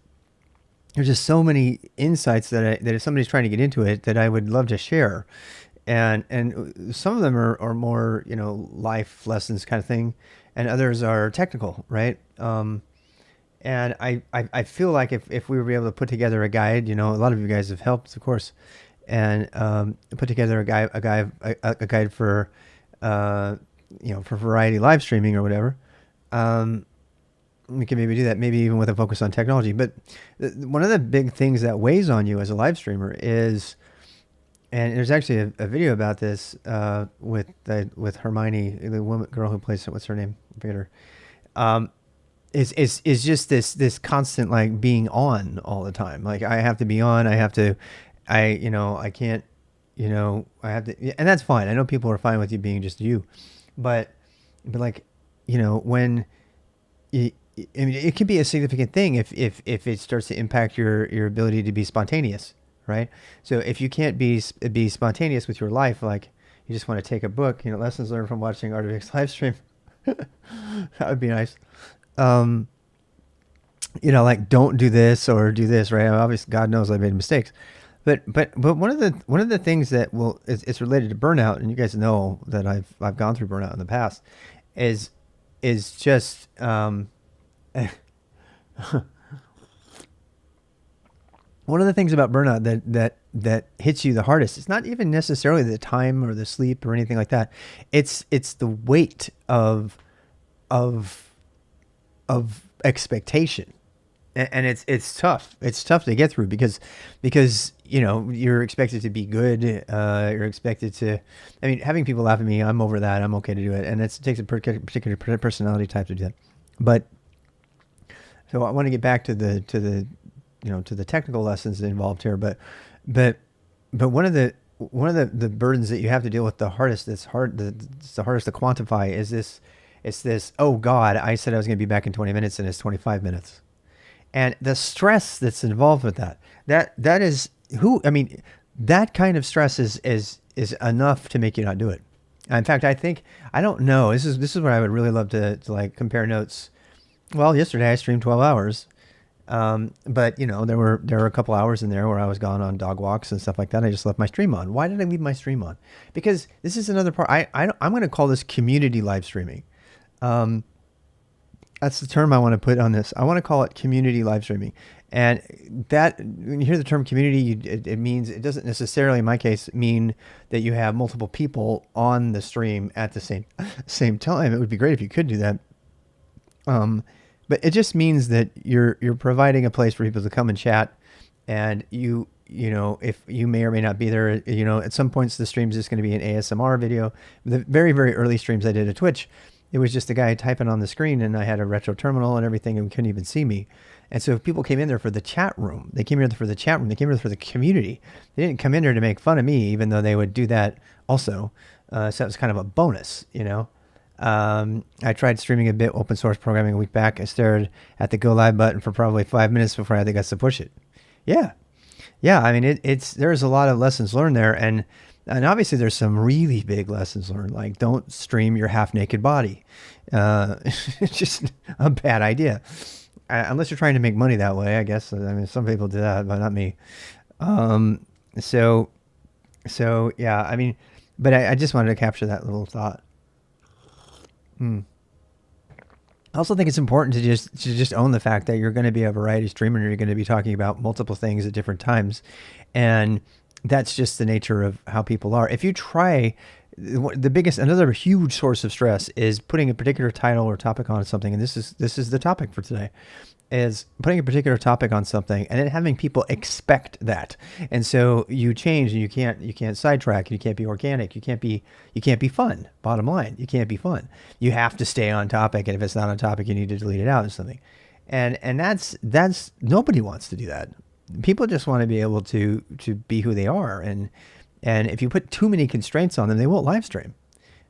so many insights that if somebody's trying to get into it, that I would love to share. And some of them are more, life lessons kind of thing, and others are technical, right? And I feel like if we were able to put together a guide, a lot of you guys have helped, of course, and put together a guide for for variety live streaming or whatever. We can maybe do that, maybe even with a focus on technology. But one of the big things that weighs on you as a live streamer is, and there's actually a video about this with Hermione, the girl who plays it. What's her name? I forget her. Is just this constant like being on all the time. Like I have to be on. I have to. I can't. I have to, and that's fine. I know people are fine with you being just you, but like, when. I mean, it can be a significant thing if it starts to impact your ability to be spontaneous, right? So if you can't be spontaneous with your life, like you just want to take a book, lessons learned from watching Artivix live stream, that would be nice. Like don't do this or do this, right? Obviously, God knows I made mistakes, but one of the things that it's related to burnout, and you guys know that I've gone through burnout in the past, is just one of the things about burnout that hits you the hardest, it's not even necessarily the time or the sleep or anything like that. It's the weight of expectation. And it's tough. It's tough to get through because you're expected to be good. You're expected to. I mean, having people laugh at me, I'm over that. I'm okay to do it, and it takes a particular personality type to do that. But so I want to get back to the technical lessons involved here. But one of the burdens that you have to deal with, the hardest. It's the hardest to quantify. Is this? It's this. Oh God! I said I was going to be back in 20 minutes, and it's 25 minutes. And the stress that's involved with that is that kind of stress is enough to make you not do it. In fact, I don't know. This is where I would really love to like compare notes. Well, yesterday I streamed 12 hours. But there were a couple hours in there where I was gone on dog walks and stuff like that. I just left my stream on. Why did I leave my stream on? Because this is another part. I'm going to call this community live streaming. That's the term I want to put on this. I want to call it community live streaming. And that, when you hear the term community, it means, it doesn't necessarily, in my case, mean that you have multiple people on the stream at the same time. It would be great if you could do that. But it just means that you're providing a place for people to come and chat, and if you may or may not be there, at some points the stream's just going to be an ASMR video. The very, very early streams I did at Twitch, It was just a guy typing on the screen, and I had a retro terminal and everything, and we couldn't even see me. And so if people came in there for the chat room, they came here for the chat room, they came here for the community. They didn't come in there to make fun of me, even though they would do that also. So that was kind of a bonus, you know. I tried streaming a bit open source programming a week back. I stared at the go live button for probably 5 minutes before I had the guts to push it. Yeah. Yeah. I mean, there's a lot of lessons learned there. And obviously there's some really big lessons learned, like don't stream your half naked body. It's just a bad idea. Unless you're trying to make money that way, I guess. I mean, some people do that, but not me. So yeah, I mean, but I just wanted to capture that little thought. I also think it's important to just own the fact that you're going to be a variety streamer and you're going to be talking about multiple things at different times. And that's just the nature of how people are. If you try, another huge source of stress is putting a particular title or topic on something. And this is the topic for today, is putting a particular topic on something and then having people expect that. And so you change and you can't sidetrack, you can't be organic, you can't be fun. Bottom line, you can't be fun. You have to stay on topic. And if it's not on topic, you need to delete it out or something. And that's nobody wants to do that. People just want to be able to be who they are. And if you put too many constraints on them, they won't live stream.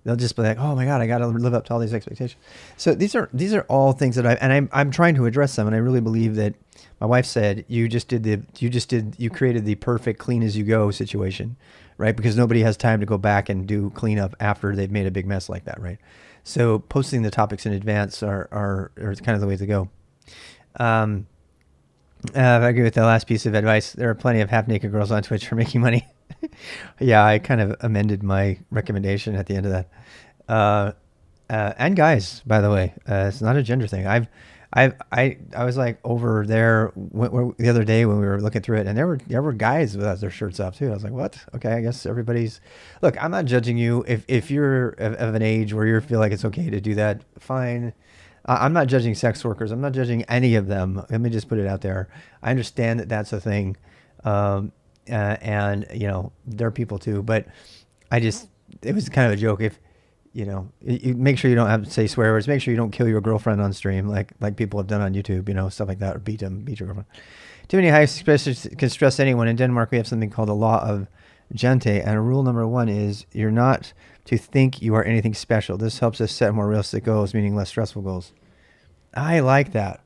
They'll just be like, oh my God, I got to live up to all these expectations. So these are all things that I'm trying to address them. And I really believe that my wife said, you created the perfect clean as you go situation, right? Because nobody has time to go back and do cleanup after they've made a big mess like that, right? So posting the topics in advance are kind of the way to go. I agree with the last piece of advice. There are plenty of half-naked girls on Twitch for making money. Yeah, I kind of amended my recommendation at the end of that. And guys, by the way, it's not a gender thing. I was like over there the other day when we were looking through it, and there were guys without their shirts off too. I was like, what? Okay, I guess everybody's. Look, I'm not judging you. If you're of an age where you feel like it's okay to do that, fine. I'm not judging sex workers. I'm not judging any of them. Let me just put it out there. I understand that that's a thing. And you know, there are people too, but it was kind of a joke. If, you know, you make sure you don't have to say swear words, make sure you don't kill your girlfriend on stream, like people have done on YouTube, you know, stuff like that, or beat your girlfriend. Too many high expressions can stress anyone. In Denmark, we have something called the law of gente, and rule number 1 is you're not to think you are anything special. This helps us set more realistic goals, meaning less stressful goals. I like that.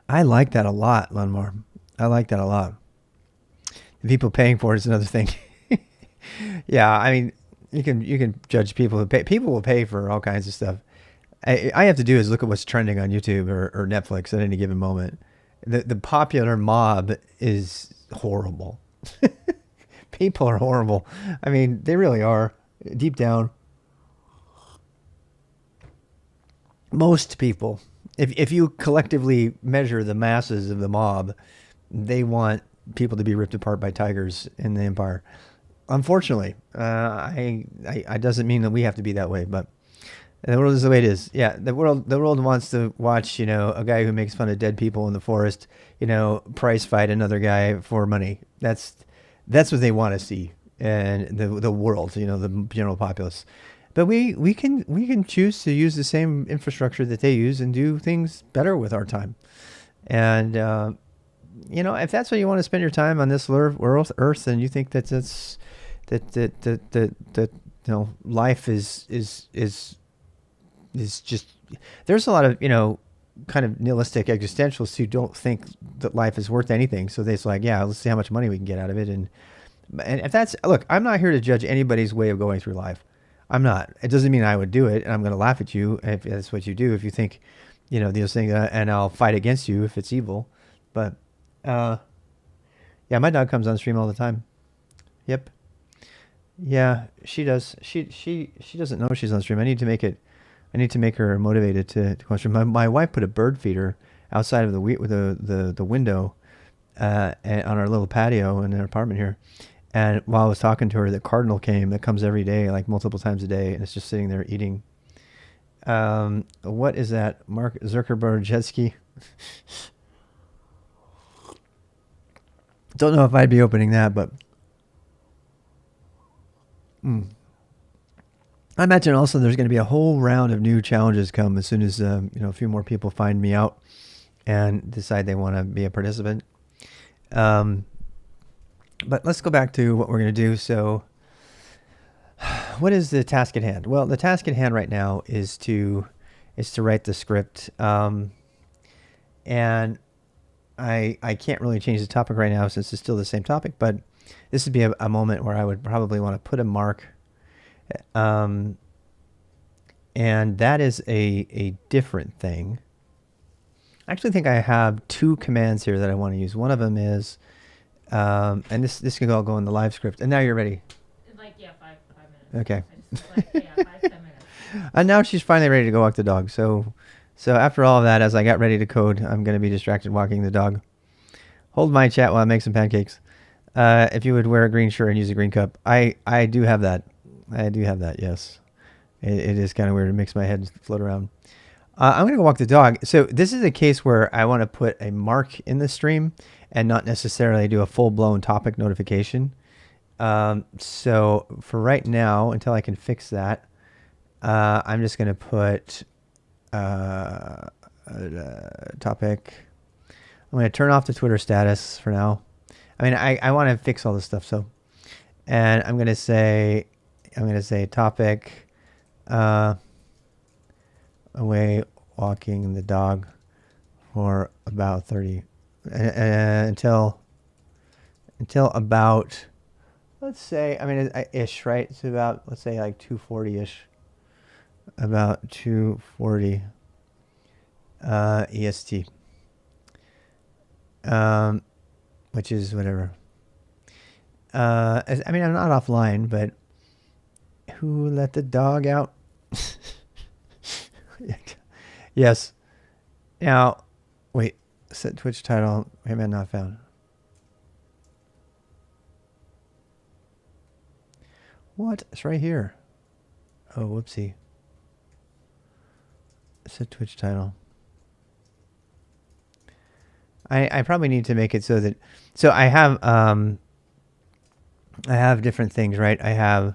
I like that a lot, Lunmar. I like that a lot. The people paying for it is another thing. Yeah, I mean, you can judge people who pay. People will pay for all kinds of stuff. I have to do is look at what's trending on YouTube or Netflix at any given moment. The popular mob is horrible. People are horrible. I mean, they really are. Deep down, most people, if you collectively measure the masses of the mob, they want people to be ripped apart by tigers in the empire. Unfortunately, I doesn't mean that we have to be that way, but the world is the way it is. Yeah, the world wants to watch, you know, a guy who makes fun of dead people in the forest, you know, prize fight another guy for money. That's what they want to see. And the world, you know, the general populace. But we can choose to use the same infrastructure that they use and do things better with our time. And you know, if that's what you want to spend your time on this Earth, and you think that you know, life is just, there's a lot of, you know, kind of nihilistic existentialists who don't think that life is worth anything. So they're like, yeah, let's see how much money we can get out of it. And if that's, look, I'm not here to judge anybody's way of going through life. I'm not. It doesn't mean I would do it, and I'm going to laugh at you if that's what you do. If you think, you know, those things, and I'll fight against you if it's evil. But yeah, my dog comes on stream all the time. Yep. Yeah, she does. She doesn't know she's on stream. I need to make her motivated to go on stream. My wife put a bird feeder outside of the window on our little patio in our apartment here. And while I was talking to her, the cardinal came. That comes every day, like multiple times a day, and it's just sitting there eating. What is that? Mark Zuckerberg jet ski? Don't know if I'd be opening that, but Mm. I imagine also there's going to be a whole round of new challenges come as soon as a few more people find me out and decide they want to be a participant. Um, but let's go back to what we're going to do. So, what is the task at hand? Well, the task at hand right now is to write the script, and I can't really change the topic right now since it's still the same topic. But this would be a moment where I would probably want to put a mark. And that is a different thing. I actually think I have two commands here that I want to use. One of them is, and this can all go in the live script. And now you're ready. Like, yeah, five minutes. Okay. I just like, yeah, 5, 10 minutes. And now she's finally ready to go walk the dog. So after all of that, as I got ready to code, I'm going to be distracted walking the dog. Hold my chat while I make some pancakes. If you would wear a green shirt and use a green cup, I do have that. I do have that. Yes, it is kind of weird. It makes my head float around. I'm going to go walk the dog. So this is a case where I want to put a mark in the stream and not necessarily do a full-blown topic notification. So for right now, until I can fix that, I'm just going to put topic. I'm going to turn off the Twitter status for now. I mean, I want to fix all this stuff. So, and I'm going to say topic, away walking the dog for about 30 until about, let's say, I mean, ish, right? It's about, let's say, like 2:40 ish, about 2:40 EST, which is whatever. I mean, I'm not offline, but who let the dog out? Yes. Now, wait. Set Twitch title. Heyman not found. What? It's right here. Oh, whoopsie. Set Twitch title. I probably need to make it so that, so I have different things, right? I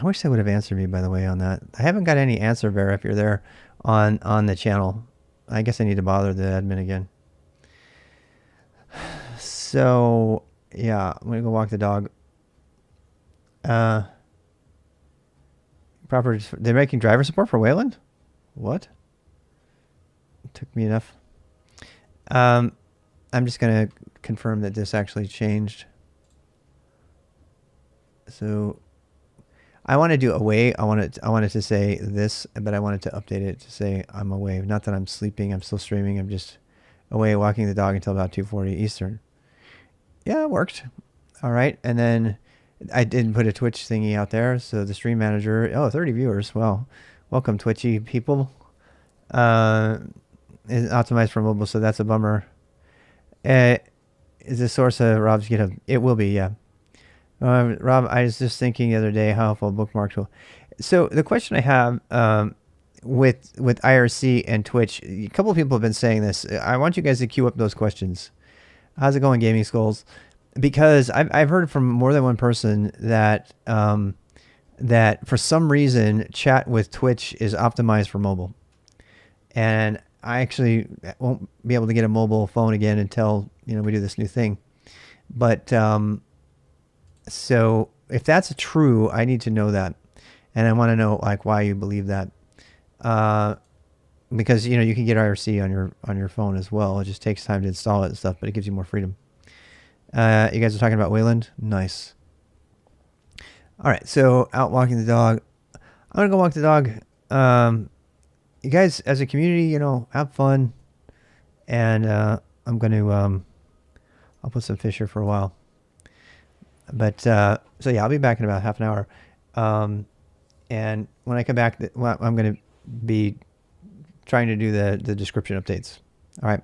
wish they would have answered me, by the way, on that. I haven't got any answer, Vera, if you're there on the channel. I guess I need to bother the admin again. So, yeah, I'm going to go walk the dog. They're making driver support for Wayland? What? It took me enough. I'm just going to confirm that this actually changed. So I want to do away. I wanted to say this, but I wanted to update it to say I'm away. Not that I'm sleeping. I'm still streaming. I'm just away walking the dog until about 2:40 Eastern. Yeah, it worked. All right. And then I did put a Twitch thingy out there. So the stream manager, 30 viewers. Well, welcome Twitchy people. Is optimized for mobile, so that's a bummer. Is the source of Rob's GitHub? It will be, yeah. Rob, I was just thinking the other day how helpful bookmark tool. So the question I have with IRC and Twitch, a couple of people have been saying this. I want you guys to queue up those questions. How's it going, Gaming Skulls? Because I've heard from more than one person that that for some reason chat with Twitch is optimized for mobile, and I actually won't be able to get a mobile phone again until we do this new thing. But so if that's true, I need to know that, and I want to know like why you believe that, because you can get IRC on your phone as well. It just takes time to install it and stuff, but it gives you more freedom. You guys are talking about Wayland? Nice. All right, so out walking the dog. I'm gonna go walk the dog. You guys, as a community, have fun, and I'm gonna I'll put some fish here for a while. But so yeah, I'll be back in about half an hour, and when I come back, I'm gonna be trying to do the description updates. All right.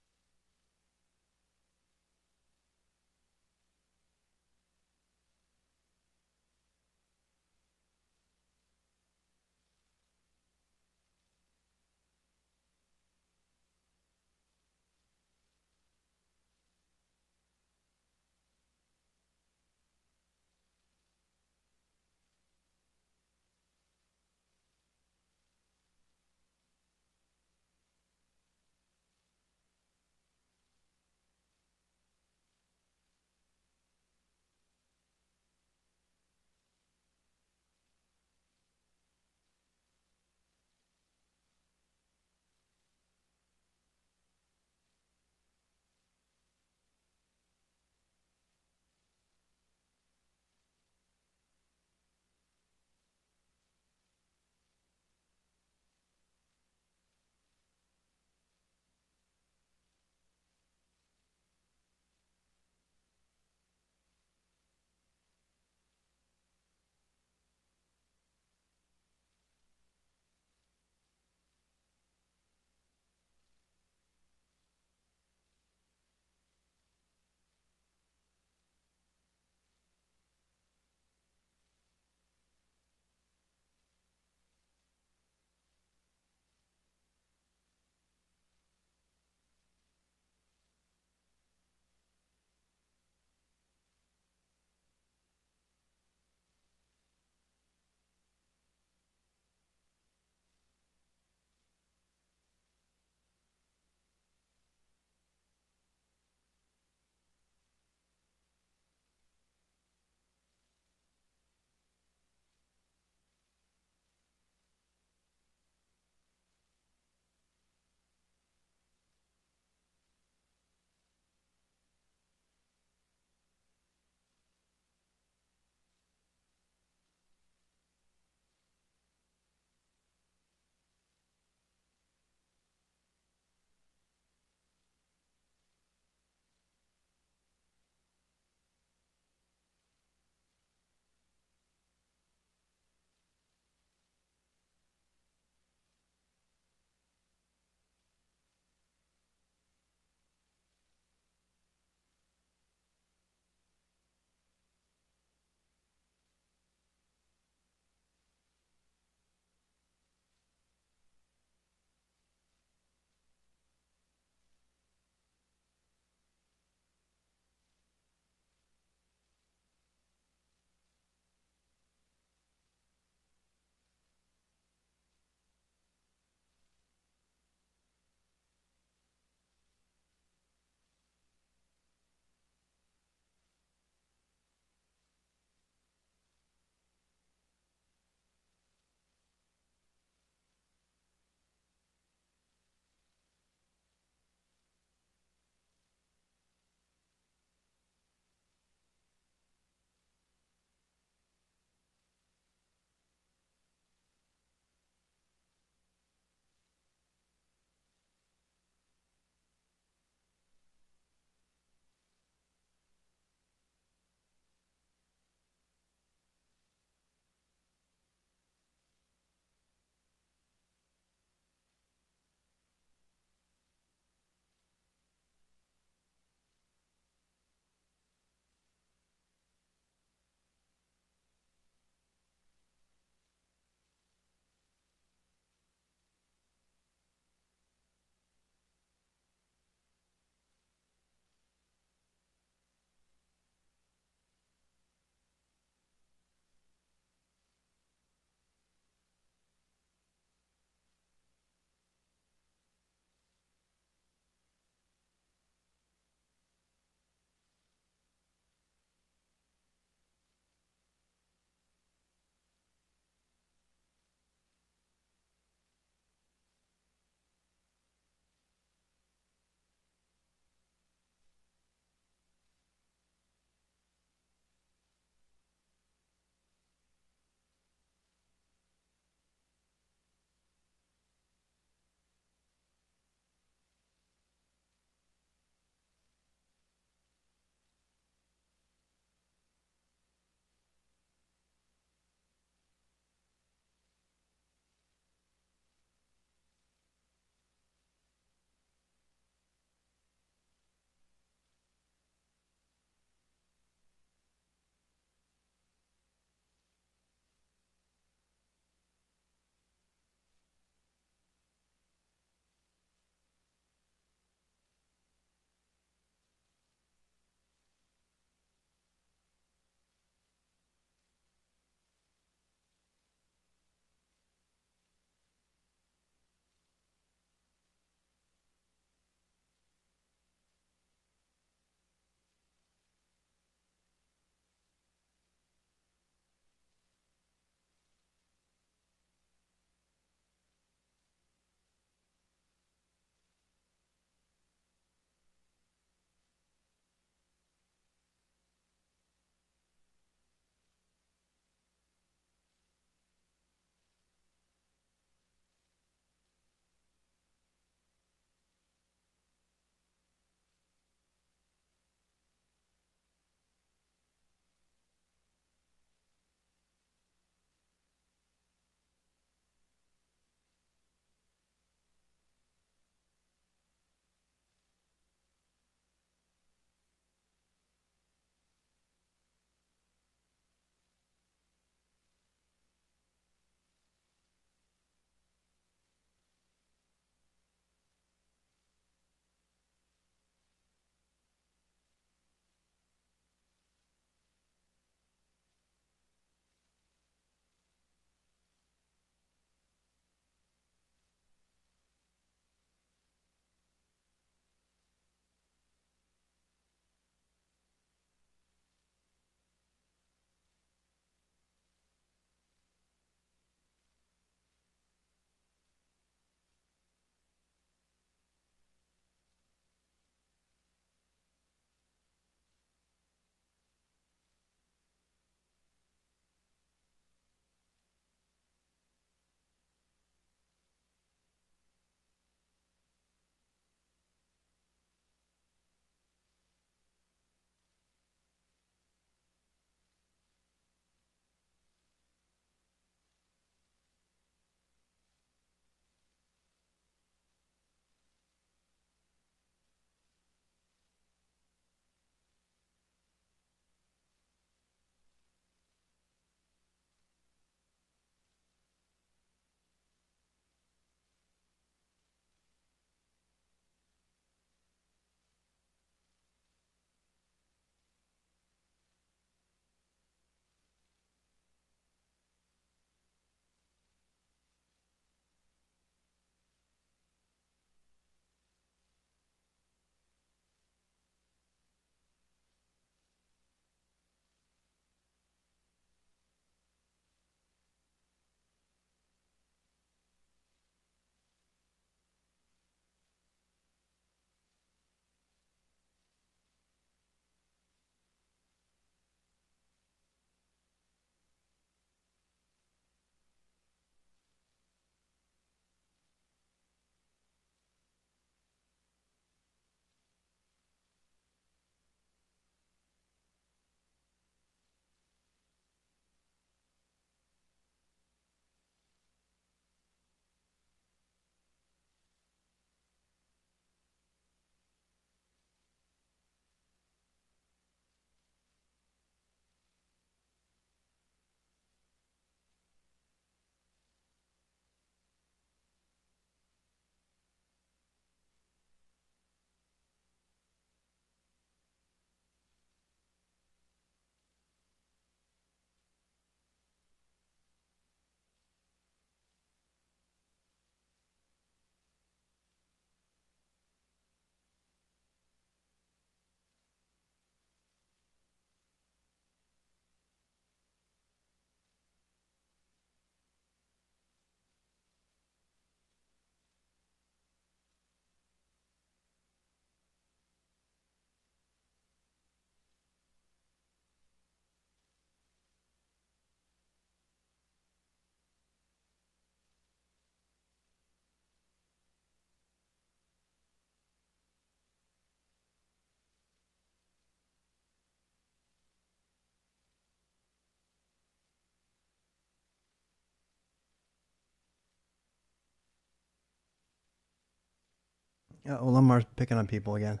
Oh, Lamar's picking on people again.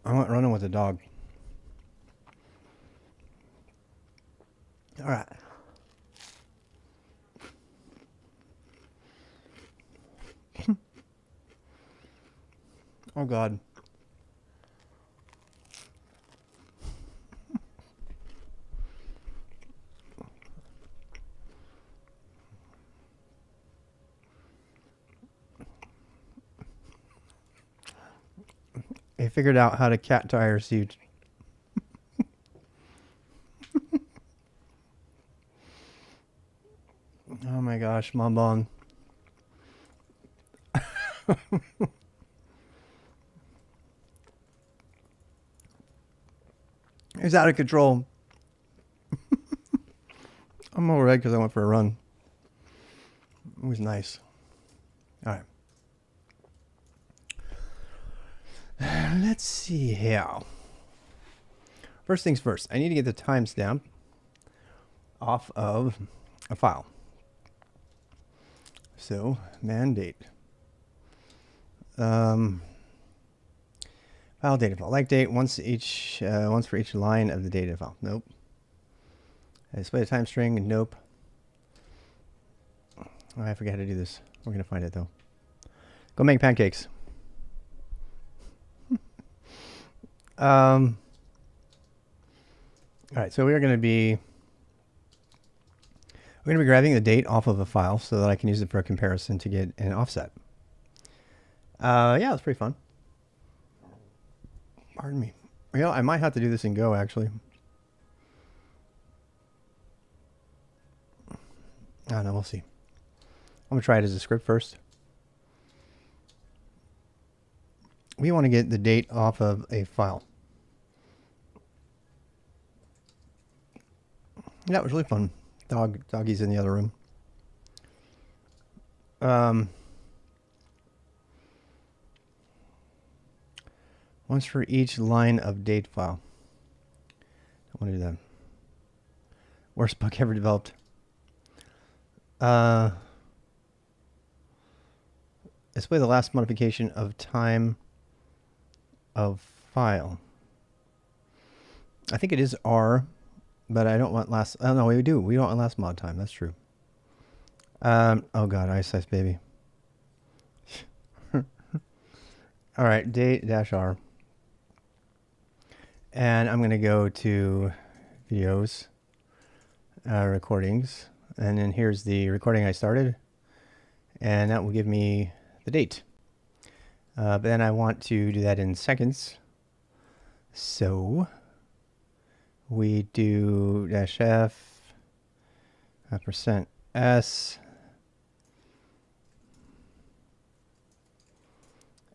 I went running with the dog. All right. Oh, God. They figured out how to cat tie her suit. Oh my gosh, Mom Bon. It's out of control. I'm all red because I went for a run. It was nice. All right. Let's see here. First things first, I need to get the timestamp off of a file. So, mandate. File data file. Like date once for each line of the data file. Nope. Display the time string. Nope. Oh, I forget how to do this. We're gonna find it though. Go make pancakes. All right, so we're gonna be grabbing the date off of a file so that I can use it for a comparison to get an offset. Yeah, it's pretty fun. Pardon me. You know, I might have to do this in Go actually. I don't know, we'll see. I'm gonna try it as a script first. We want to get the date off of a file. That was really fun. Doggy's in the other room. Once for each line of date file. I want to do that. Worst bug ever developed. Display the last modification of time of file. I think it is R, but I don't want last. Oh no, we do. We don't want last mod time. That's true. Oh god, Ice Ice Baby. All right, date dash R. And I'm going to go to videos, recordings. And then here's the recording I started. And that will give me the date. But then I want to do that in seconds. So we do dash F, %S.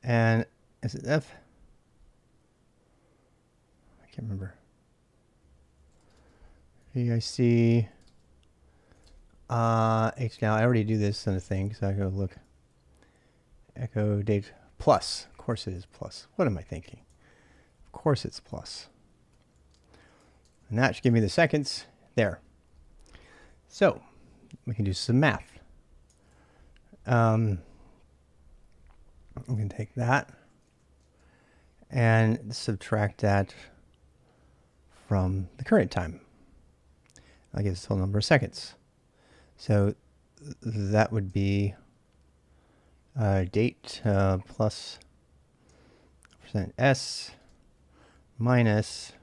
And is it F? I can't remember. VIC. H now. I already do this on a thing, so I go look. Echo date plus. Of course it is plus. What am I thinking? Of course it's plus. And that should give me the seconds there. So we can do some math. We can take that and subtract that from the current time. That gives us a total number of seconds. So that would be date plus %S minus,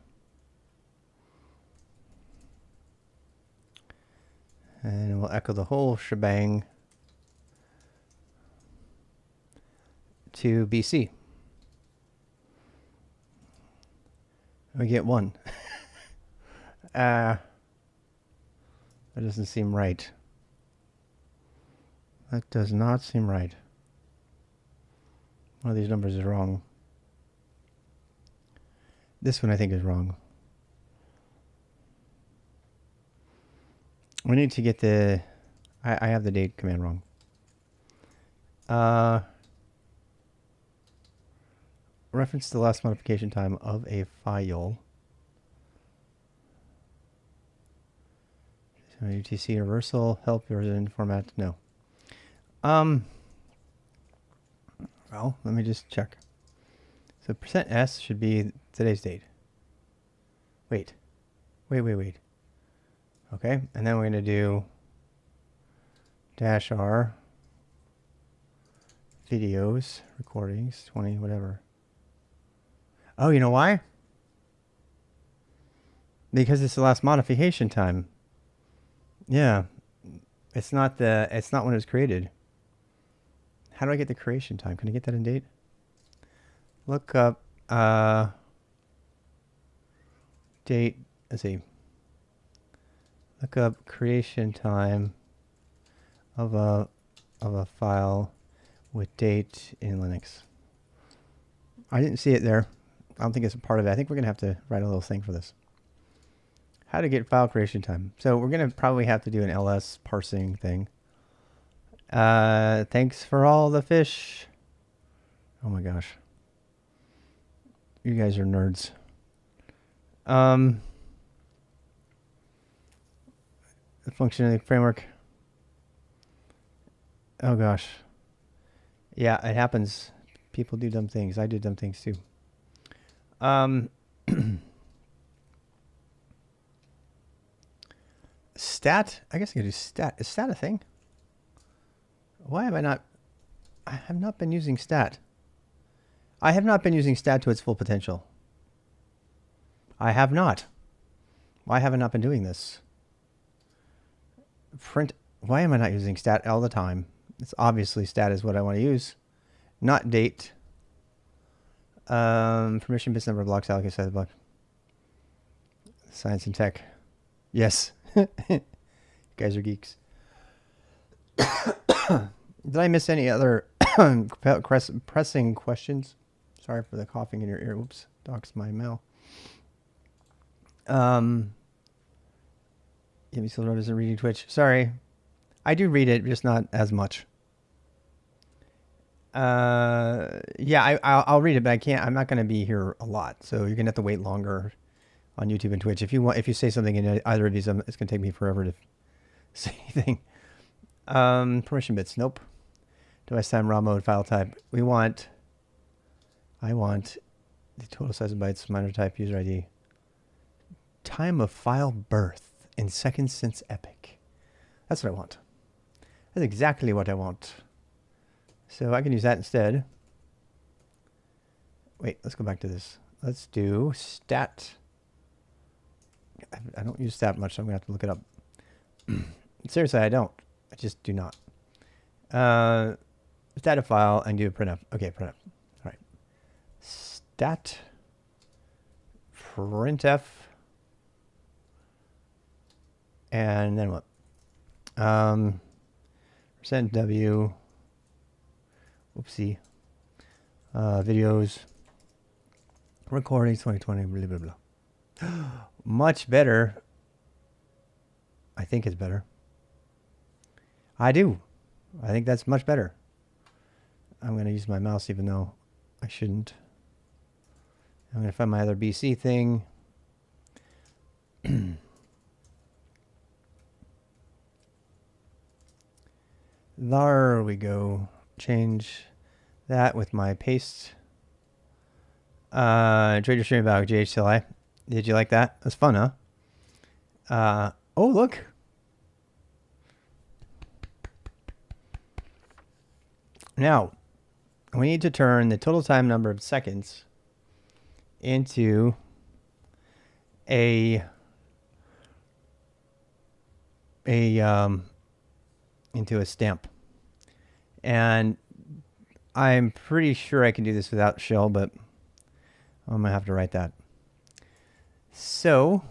and we'll echo the whole shebang to BC. We get 1. That doesn't seem right. That does not seem right. One of these numbers is wrong. This one I think is wrong. We need to get the... I have the date command wrong. reference the last modification time of a file. So UTC universal help yours in format. No. Well, let me just check. So %s should be today's date. Wait. Okay, and then we're going to do -r videos, recordings, 20, whatever. Oh, you know why? Because it's the last modification time. Yeah. It's not when it was created. How do I get the creation time? Can I get that in date? Look up date. Let's see. Look up creation time of a file with date in Linux. I didn't see it there. I don't think it's a part of it. I think we're gonna have to write a little thing for this. How to get file creation time. So we're gonna probably have to do an ls parsing thing. Thanks for all the fish. Oh my gosh. You guys are nerds. The functionality framework. Oh gosh. Yeah, it happens. People do dumb things. I do dumb things too. Stat? I guess I could do stat. Is stat a thing? Why have I not... I have not been using stat. I have not been using stat to its full potential. I have not. Why have I not been doing this? Print... Why am I not using stat all the time? It's obviously stat is what I want to use. Not date. Permission bits number of blocks allocated size of block. Science and tech. Yes. You guys are geeks. Did I miss any other pressing questions? Sorry for the coughing in your ear. Oops. Docs my mail. Give me still isn't reading Twitch. Sorry. I do read it, just not as much. Yeah, I'll read it, but I can't. I'm not going to be here a lot, so you're going to have to wait longer on YouTube and Twitch. If you say something in either of these, it's going to take me forever to say anything. Permission bits, nope. Device time, raw mode, file type. I want the total size of bytes, minor type, user ID. Time of file birth in seconds since epoch. That's what I want. That's exactly what I want. So I can use that instead. Wait, let's go back to this. Let's do stat. I don't use stat much, so I'm going to have to look it up. Seriously, I don't. I just do not. Stat a file and do a printf. Okay, printf. All right. Stat printf. And then what? Percent %w. Oopsie. Videos. Recordings 2020. Blah, blah, blah. Much better. I think it's better. I do. I think that's much better. I'm going to use my mouse even though I shouldn't. I'm going to find my other BC thing. There we go. Change that with my paste. Trader stream about GHCLI. Did you like that? That's fun, huh? Oh, look. Now, we need to turn the total time number of seconds into into a stamp. And I'm pretty sure I can do this without shell, but I'm going to have to write that. So,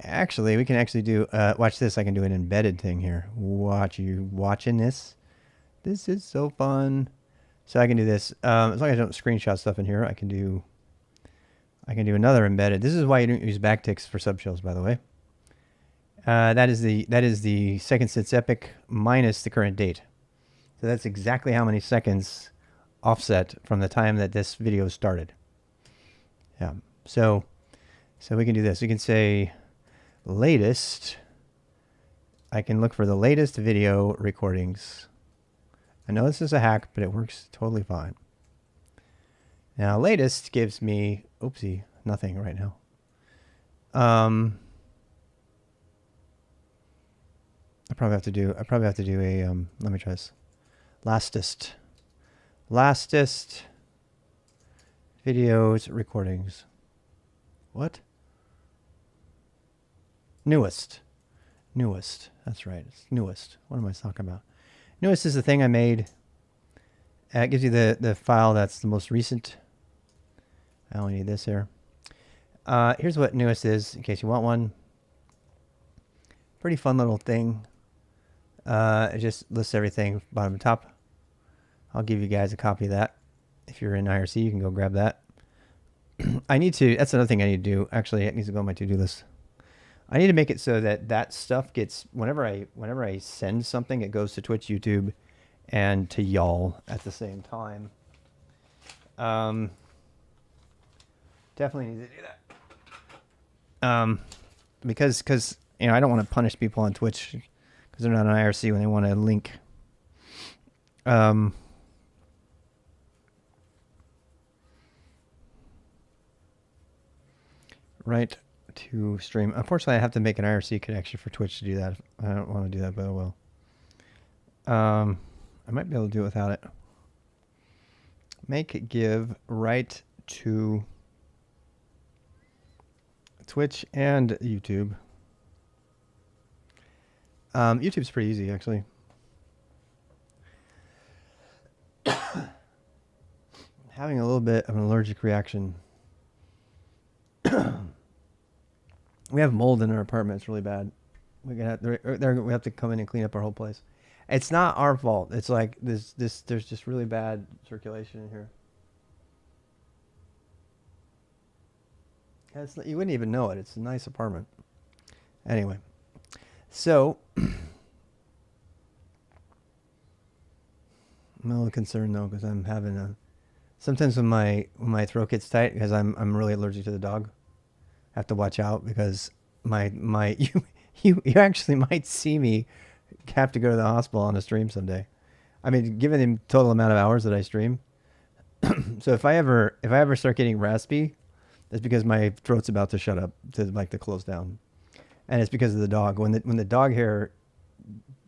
actually, we can actually do, watch this. I can do an embedded thing here. Watch you watching this. This is so fun. So I can do this. As long as I don't screenshot stuff in here, I can do another embedded. This is why you don't use backticks for subshells, by the way. That is the second since epoch minus the current date. So that's exactly how many seconds offset from the time that this video started. Yeah. So we can do this. We can say latest. I can look for the latest video recordings. I know this is a hack, but it works totally fine. Now, latest gives me, oopsie, nothing right now. I probably have to do a, let me try this. Lastest videos recordings. What? Newest. That's right. It's newest. What am I talking about? Newest is the thing I made. It gives you the file that's the most recent. I only need this here. Here's what newest is, in case you want one. Pretty fun little thing. It just lists everything bottom to top. I'll give you guys a copy of that. If you're in IRC, you can go grab that. That's another thing I need to do. Actually, it needs to go on my to-do list. I need to make it so that stuff gets, whenever I send something, it goes to Twitch, YouTube, and to y'all at the same time. Definitely need to do that. Because I don't want to punish people on Twitch because they're not on IRC when they want to link. Right to stream. Unfortunately, I have to make an IRC connection for Twitch to do that. I don't want to do that, but I will. I might be able to do it without it. Make give right to Twitch and YouTube. YouTube's pretty easy, actually. Having a little bit of an allergic reaction. We have mold in our apartment. It's really bad. We have to come in and clean up our whole place. It's not our fault. It's like there's just really bad circulation in here. You wouldn't even know it. It's a nice apartment. Anyway, so I'm a little concerned though because I'm having sometimes when my throat gets tight because I'm really allergic to the dog. I have to watch out because you actually might see me have to go to the hospital on a stream someday. I mean, given the total amount of hours that I stream. So if I ever start getting raspy, it's because my throat's about to shut up, to close down. And it's because of the dog. When the dog hair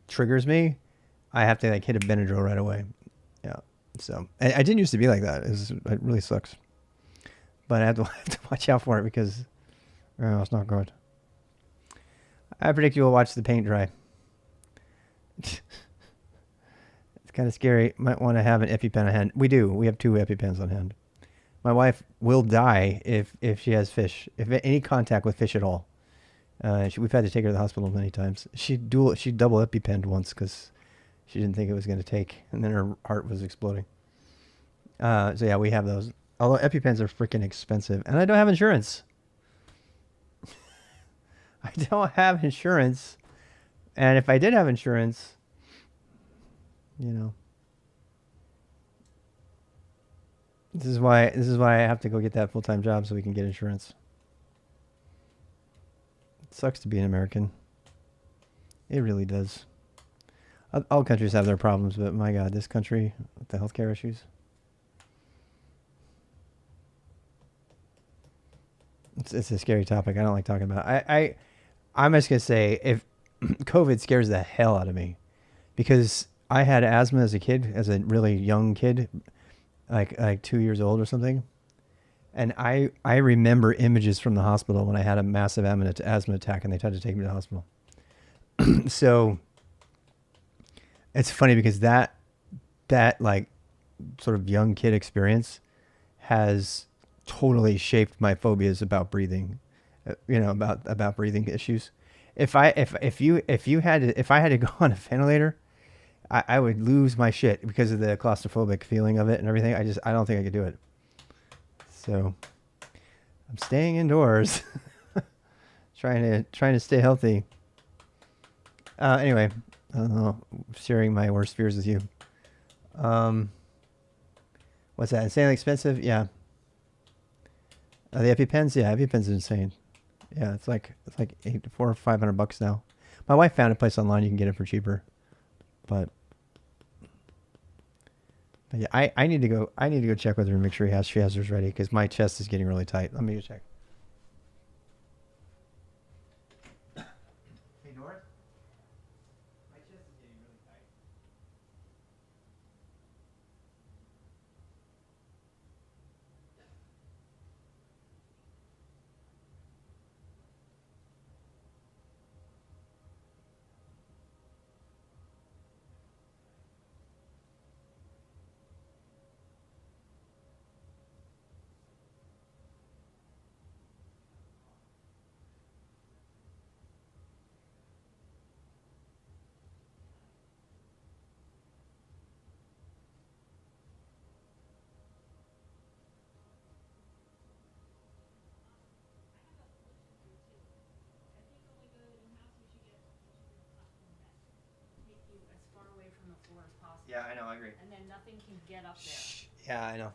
triggers me, I have to hit a Benadryl right away. Yeah. So I didn't used to be like that. It really sucks. But I have to watch out for it because it's not good. I predict you will watch the paint dry. It's kind of scary. Might want to have an EpiPen on hand. We do. We have 2 EpiPens on hand. My wife will die if she has fish, if any contact with fish at all. We've had to take her to the hospital many times. She double EpiPenned once because she didn't think it was going to take, and then her heart was exploding. So yeah, we have those. Although EpiPens are freaking expensive, and I don't have insurance. I don't have insurance, and if I did have insurance, this is why I have to go get that full-time job so we can get insurance. It sucks to be an American. It really does. All countries have their problems, but my God, this country with the healthcare issues. It's a scary topic. I don't like talking about it. I'm just going to say, if COVID scares the hell out of me, because I had asthma as a kid, as a really young kid, like 2 years old or something. And I remember images from the hospital when I had a massive asthma attack and they tried to take me to the hospital. So it's funny because that like sort of young kid experience has totally shaped my phobias about breathing, about breathing issues. If I had to go on a ventilator, I would lose my shit because of the claustrophobic feeling of it and everything. I don't think I could do it. So I'm staying indoors, trying to stay healthy. Anyway, I don't know, sharing my worst fears with you. What's that? Insanely expensive? Yeah. The EpiPens? Yeah, EpiPens is insane. Yeah, it's like $400 or $500 now. My wife found a place online you can get it for cheaper, but yeah, I need to go. I need to go check with her and make sure she has hers ready because my chest is getting really tight. Let me go check. Hey Doris, my chest is getting really tight. Take you as far away from the floor as possible. Yeah, I know. I agree. And then nothing can get up there. Yeah, I know.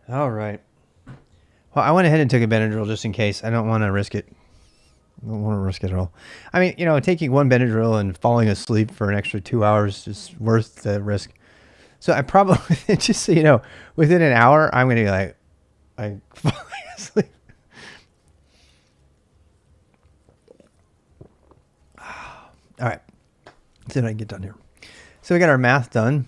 All right. Well, I went ahead and took a Benadryl just in case. I don't want to risk it. I don't want to risk it at all. I mean, taking one Benadryl and falling asleep for an extra 2 hours is worth the risk. So I probably, just so you know, within an hour, I'm going to be like falling asleep. All right. Let's see if I can get done here. So we got our math done.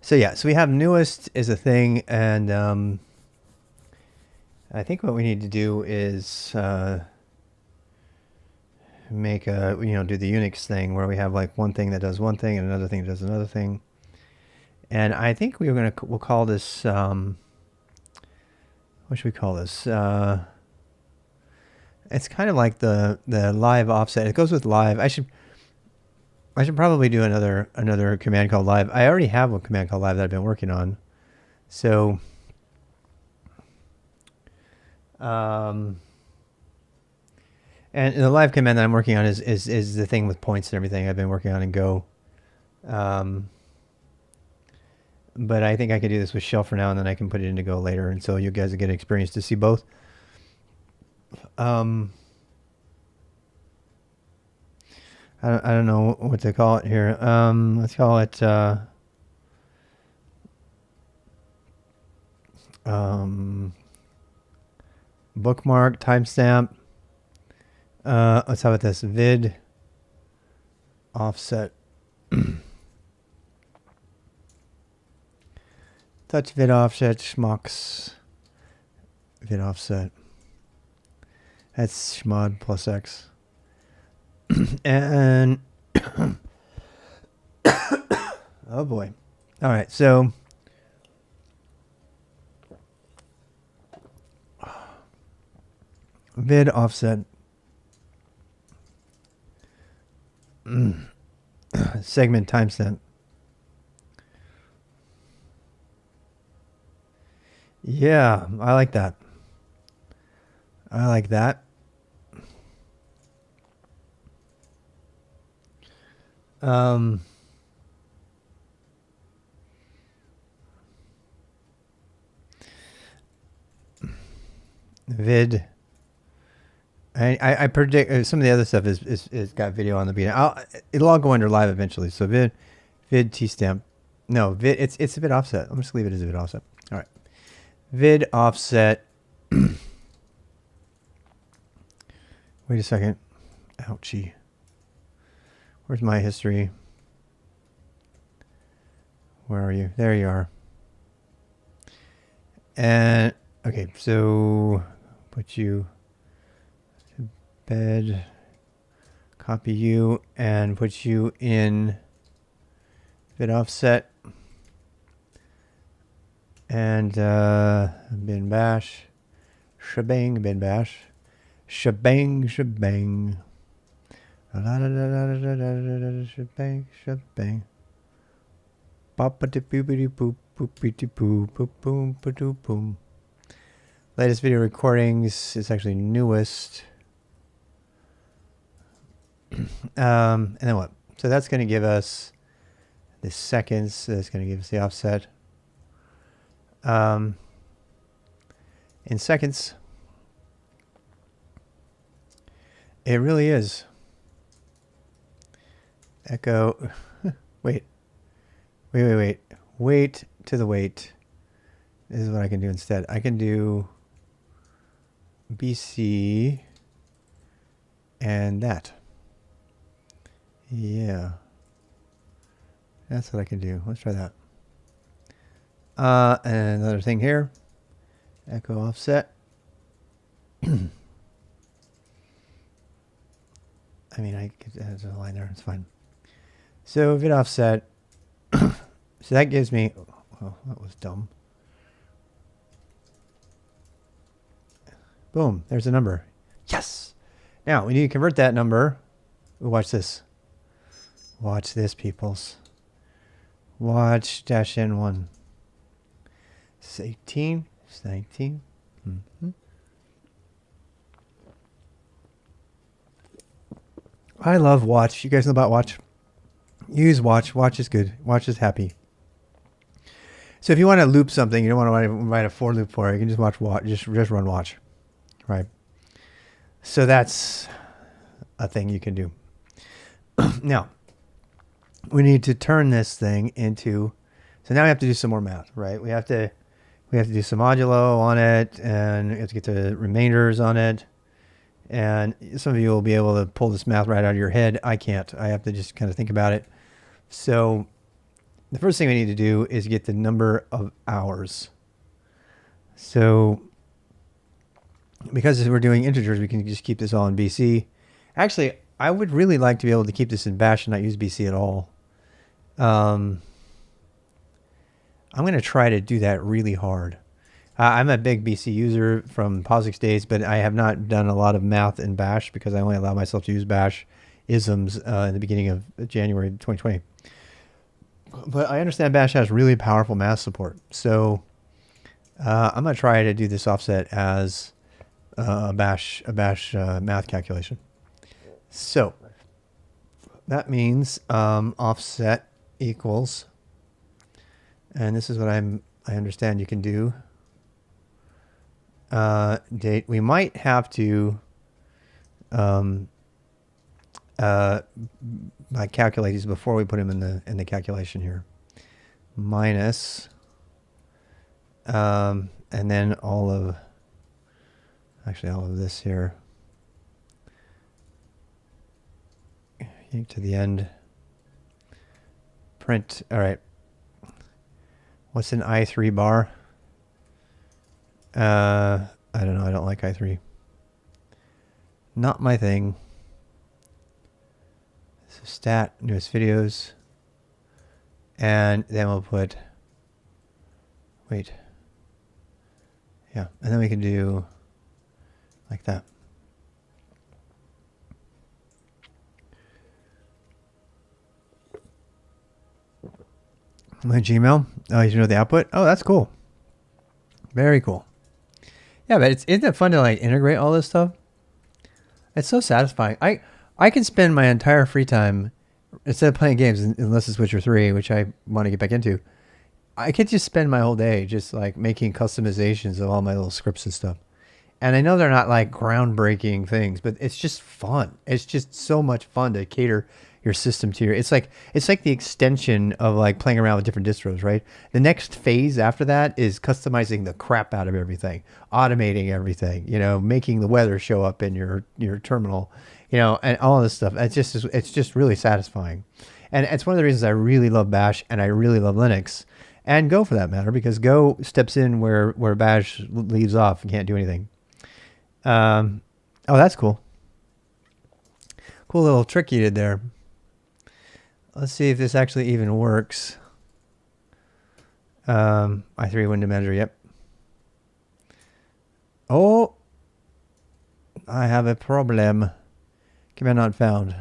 So yeah, so we have newest is a thing, and I think what we need to do is make a do the Unix thing where we have like one thing that does one thing and another thing that does another thing. And I think we'll call this what should we call this? It's kind of like the live offset. It goes with live. I should probably do another command called live. I already have a command called live that I've been working on. So and the live command that I'm working on is the thing with points and everything I've been working on in Go. But I think I could do this with shell for now, and then I can put it into Go later, and so you guys will get an experience to see both. I don't know what to call it here. Let's call it bookmark timestamp. Let's have it this vid offset. Touch vid offset schmucks vid offset. That's schmod plus x. And oh boy. All right, so vid offset segment timestamp. Yeah, I like that. I like that. vid. I predict some of the other stuff is got video on the beginning. It'll all go under live eventually. So vid T-stamp. No, vid, it's a bit offset. I'm just leave it as a bit offset. All right. Vid offset. Wait a second. Ouchie. Where's my history? Where are you? There you are. And okay, so put you to bed, copy you, and put you in vid offset. And bin bash, shebang, bin bash, shebang, shebang, shebang, shebang. Boom. Latest video recordings is actually newest. And then what? So that's going to give us the seconds. That's going to give us the offset. In seconds, it really is. Echo. Wait to the wait. This is what I can do instead. I can do BC and that. Yeah. That's what I can do. Let's try that. And another thing here. Echo offset. I mean, I could add a line there. It's fine. So vid offset. So that gives me, oh, that was dumb. Boom, there's a number. Yes! Now, we need to convert that number. Ooh, watch this. Watch this, peoples. Watch dash N1. It's 18. It's 19. Mm-hmm. I love watch. You guys know about watch? Use watch. Watch is good. Watch is happy. So if you want to loop something, you don't want to write a for loop for it. You can just watch. Just run watch, right? So that's a thing you can do. Now we need to turn this thing into. So now we have to do some more math, right? We have to do some modulo on it, and we have to get the remainders on it. And some of you will be able to pull this math right out of your head. I can't. I have to just kind of think about it. So the first thing we need to do is get the number of hours. So because we're doing integers, we can just keep this all in BC. Actually, I would really like to be able to keep this in bash and not use BC at all. I'm going to try to do that really hard. I'm a big BC user from POSIX days, but I have not done a lot of math in bash because I only allow myself to use bash isms in the beginning of January 2020. But I understand bash has really powerful math support. So I'm going to try to do this offset as a bash math calculation. So that means offset equals, and this is what I understand you can do. Date. We might have to calculate these before we put them in the calculation here. Minus, and then all of this here to the end. Print. All right. What's an I3 bar? I don't know. I don't like I3. Not my thing. So stat, newest videos. And then we'll put, wait. Yeah. And then we can do like that. My Gmail. Oh, you know the output? Oh, that's cool. Very cool. Yeah, but isn't it fun to like integrate all this stuff? It's so satisfying. I can spend my entire free time instead of playing games, unless it's Witcher 3, which I want to get back into. I could just spend my whole day just like making customizations of all my little scripts and stuff. And I know they're not like groundbreaking things, but it's just fun. It's just so much fun to cater your system to your. It's like the extension of like playing around with different distros, right? The next phase after that is customizing the crap out of everything, automating everything, making the weather show up in your terminal, and all of this stuff. It's just really satisfying. And it's one of the reasons I really love Bash and I really love Linux and Go for that matter, because Go steps in where Bash leaves off and can't do anything. Oh, that's cool. Cool little trick you did there. Let's see if this actually even works. i3 window manager, yep. Oh, I have a problem. Command not found.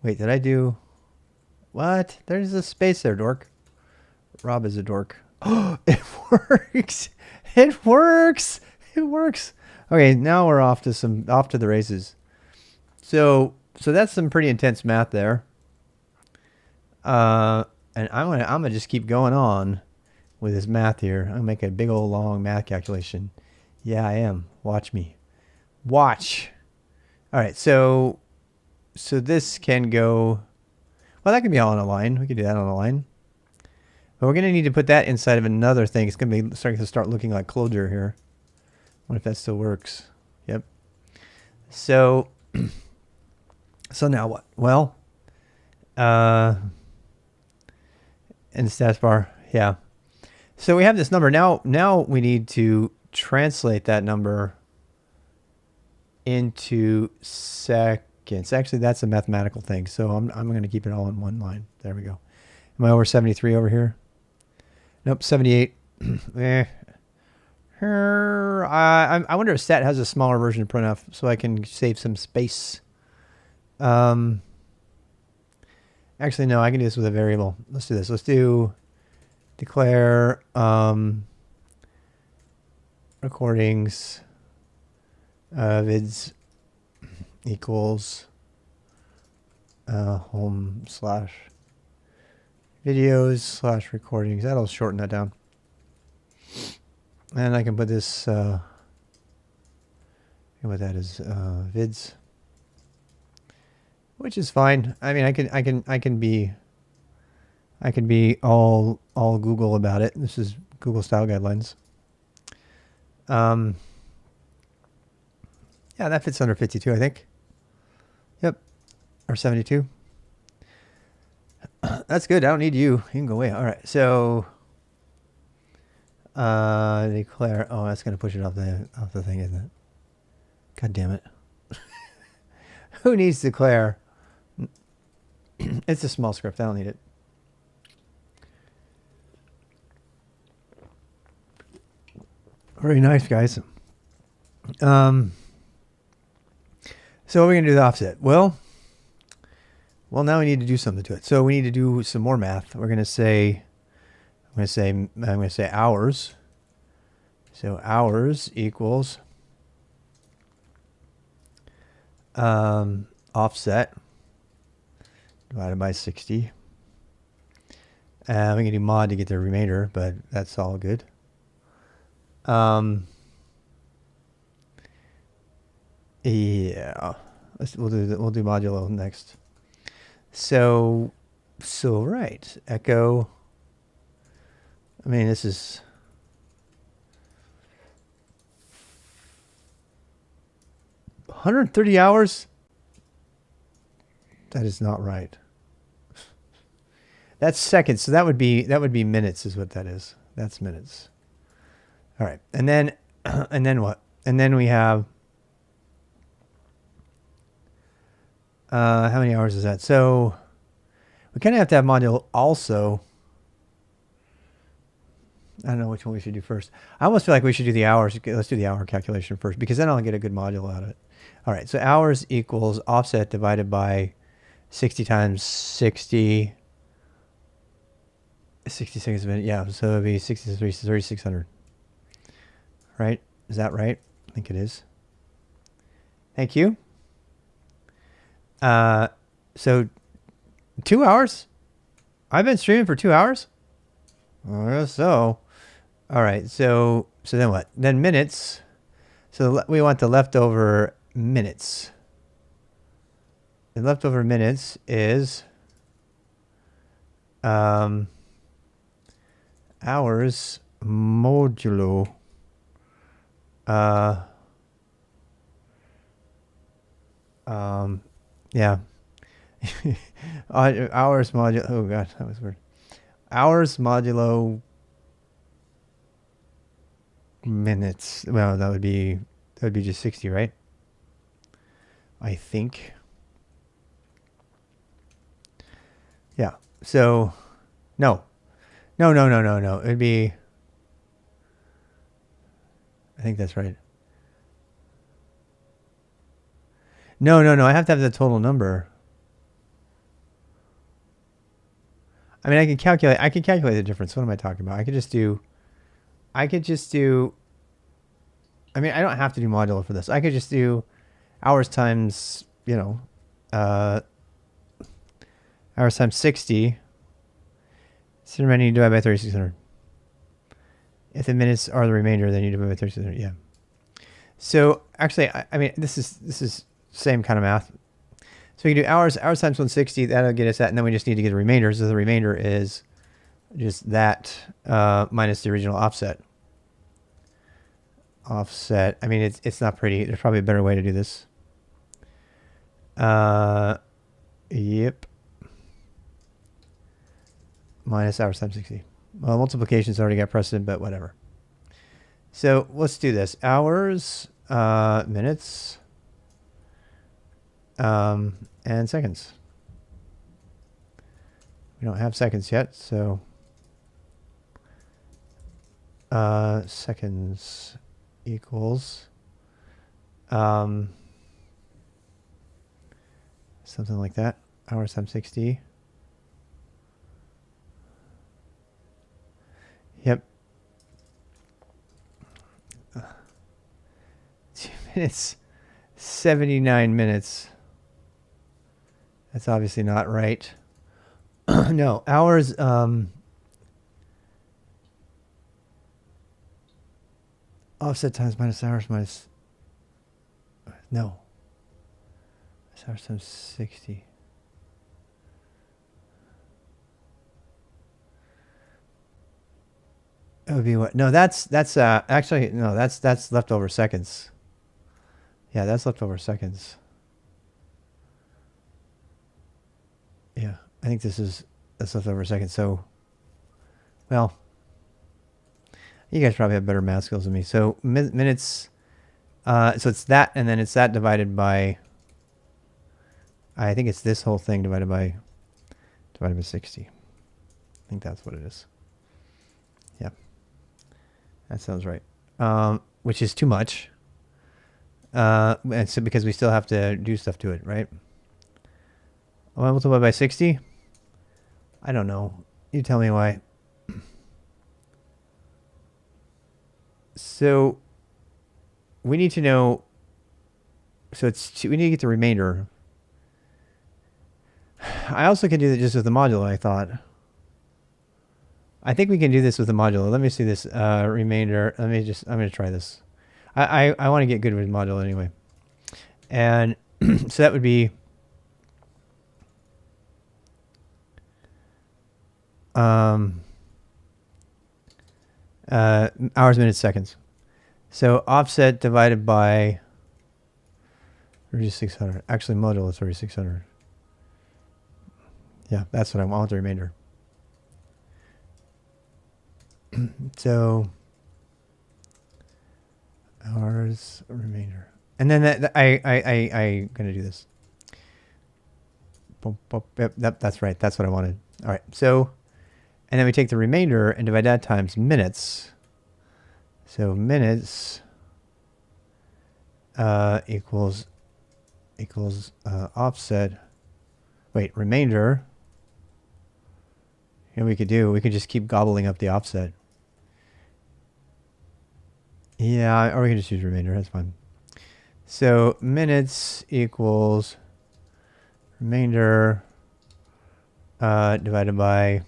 Wait, did I do... What? There's a space there, dork. Rob is a dork. Oh, it works. It works. It works. Okay, now we're off to the races. So that's some pretty intense math there. And I'm gonna just keep going on with this math here. I'm gonna make a big old long math calculation. Yeah, I am. Watch me. Watch. All right, so this can go. Well, that can be all on a line. We can do that on a line. But we're gonna need to put that inside of another thing. It's gonna be starting to start looking like Clojure here. I wonder if that still works. Yep. So now what? Well, in the status bar, yeah. So we have this number. Now we need to translate that number into seconds. Actually, that's a mathematical thing. So I'm going to keep it all in one line. There we go. Am I over 73 over here? Nope, 78. I wonder if stat has a smaller version of printf so I can save some space. Actually, no, I can do this with a variable. Let's do this. Let's do declare recordings vids equals home / videos / recordings. That'll shorten that down. And I can put this, what that is, vids, which is fine. I mean, I can be all Google about it. This is Google style guidelines. Yeah, that fits under 52, I think. Yep, or 72. That's good. I don't need you. You can go away. All right. So declare. Oh, that's gonna push it off the thing, isn't it? God damn it. Who needs declare? It's a small script. I don't need it. Very nice, guys. So what are we gonna do with the offset? Well, now we need to do something to it. So we need to do some more math. We're gonna say, I'm gonna say hours. So hours equals offset divided by 60. We can do mod to get the remainder, but that's all good. Yeah, we'll do modulo next. So right, echo. I mean, this is 130 hours. That is not right. That's seconds. So that would be minutes, is what that is. That's minutes. All right, and then what? And then we have how many hours is that? So we kind of have to have module also. I don't know which one we should do first. I almost feel like we should do the hours. Let's do the hour calculation first, because then I'll get a good module out of it. All right, so hours equals offset divided by 60 times 60. 60 seconds a minute. Yeah, so it'd be 3,600. Right? Is that right? I think it is. Thank you. So 2 hours? I've been streaming for 2 hours? So, all right. So then what? Then minutes. So we want the leftover minutes. The leftover minutes is hours modulo yeah. Hours modulo, oh god, that was weird. Hours modulo minutes. Well, that would be just 60, right? I think. Yeah. So no. It'd be, I think that's right. No. I have to have the total number. I mean, I can calculate the difference. What am I talking about? I could just do, I mean, I don't have to do modulo for this. I could just do hours times, hours times 60. So remaining, you divide by 3600. If the minutes are the remainder, then you divide by 3600. Yeah. So actually, I mean, this is same kind of math. So we can do hours times 160. That'll get us that, and then we just need to get the remainder. So the remainder is just that minus the original offset. Offset. I mean, it's not pretty. There's probably a better way to do this. Yep. Minus hours times 60. Well, multiplication's already got precedent, but whatever. So let's do this. Hours, minutes, and seconds. We don't have seconds yet, so seconds equals something like that. Hours times 60. Yep. 2 minutes, 79 minutes. That's obviously not right. No, hours, offset times minus hours minus, no. It's hours times 60. It would be what? No, that's actually, no, that's leftover seconds. Yeah, that's leftover seconds. Yeah, I think that's leftover seconds. So, well, you guys probably have better math skills than me. So minutes, so it's that, and then it's that divided by, I think it's this whole thing divided by 60. I think that's what it is. Yeah. That sounds right. Which is too much. And so because we still have to do stuff to it, right? Multiply by 60? I don't know. You tell me why. So we need to know. So we need to get the remainder. I also can do that just with the modulo, I thought. I think we can do this with the modulo. Let me see this remainder. I'm going to try this. I want to get good with modulo anyway. And so that would be hours, minutes, seconds. So offset divided by 3600. Actually, modulo is 3600. Yeah, that's what I want, the remainder. So hours remainder, and then I gonna do this. Yep, that's right. That's what I wanted. All right. So, and then we take the remainder and divide that times minutes. So minutes equals offset. Wait, remainder. And we could just keep gobbling up the offset. Yeah, or we can just use remainder. That's fine. So minutes equals remainder divided by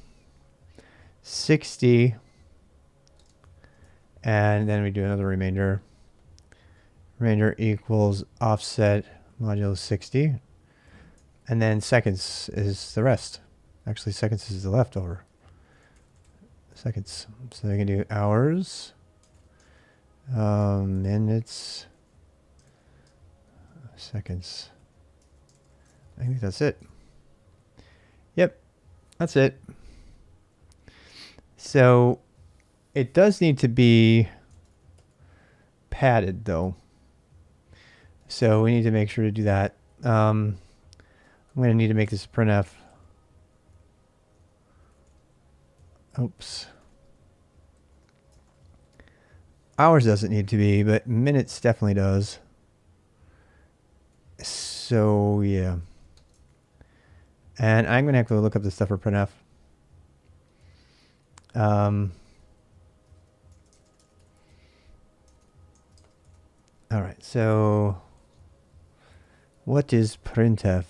60. And then we do another remainder. remainder equals offset modulo 60. And then seconds is the rest. Actually, seconds is the leftover. Seconds. So they can do hours, minutes, seconds. I think that's it. Yep, that's it. So it does need to be padded though. So we need to make sure to do that. I'm going to need to make this printf. Oops. Hours doesn't need to be, but minutes definitely does. So yeah. And I'm going to have to look up the stuff for printf. All right, so what is printf?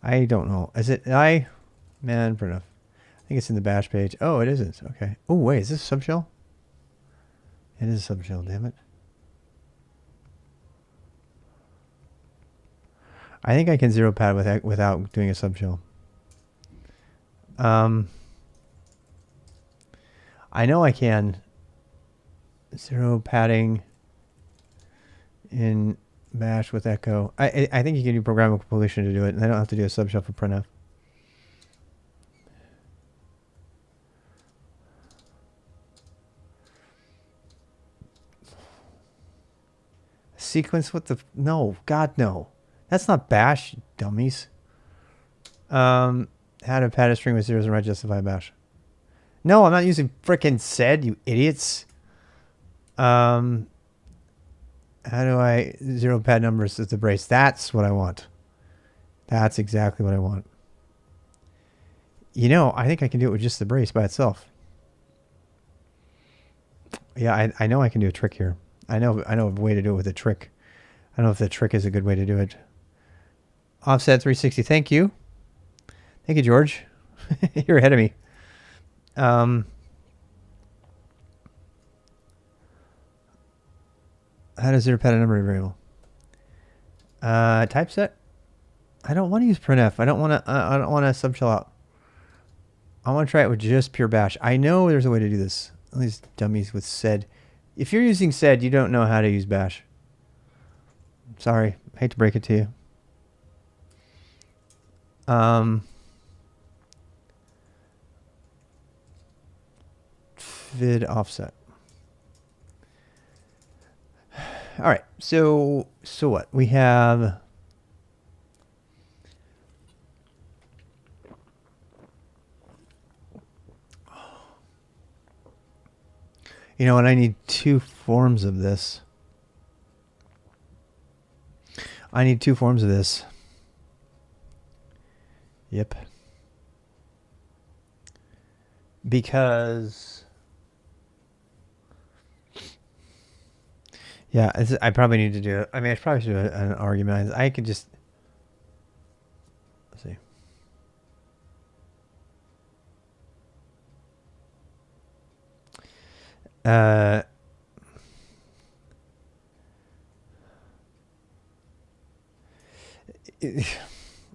I don't know. Is it printf? I think it's in the bash page. Oh, it isn't. Okay. Oh, wait, is this subshell? It is a subshell, damn it. I think I can zero pad without doing a subshell. I know I can zero padding in bash with echo. I think you can do programmable completion to do it, and I don't have to do a subshell for printf. Sequence what the no, God no. That's not bash, dummies. How to pad a string with zeros and right justify bash. No, I'm not using frickin' sed, you idiots. How do I zero pad numbers as the brace? That's what I want. That's exactly what I want. You know, I think I can do it with just the brace by itself. Yeah, I know I can do a trick here. I know a way to do it with a trick. I don't know if the trick is a good way to do it. Offset 360. Thank you. Thank you, George. You're ahead of me. How does zero pad a number variable? Typeset. I don't want to use printf. I don't want to subshell out. I want to try it with just pure bash. I know there's a way to do this. At least dummies with sed. If you're using sed, you don't know how to use bash. Sorry, I hate to break it to you. Vid offset. All right, so what? We have you know what? I need two forms of this. Yep. Because yeah, I probably need to do it. I mean, I probably should do an argument. I could just let's see.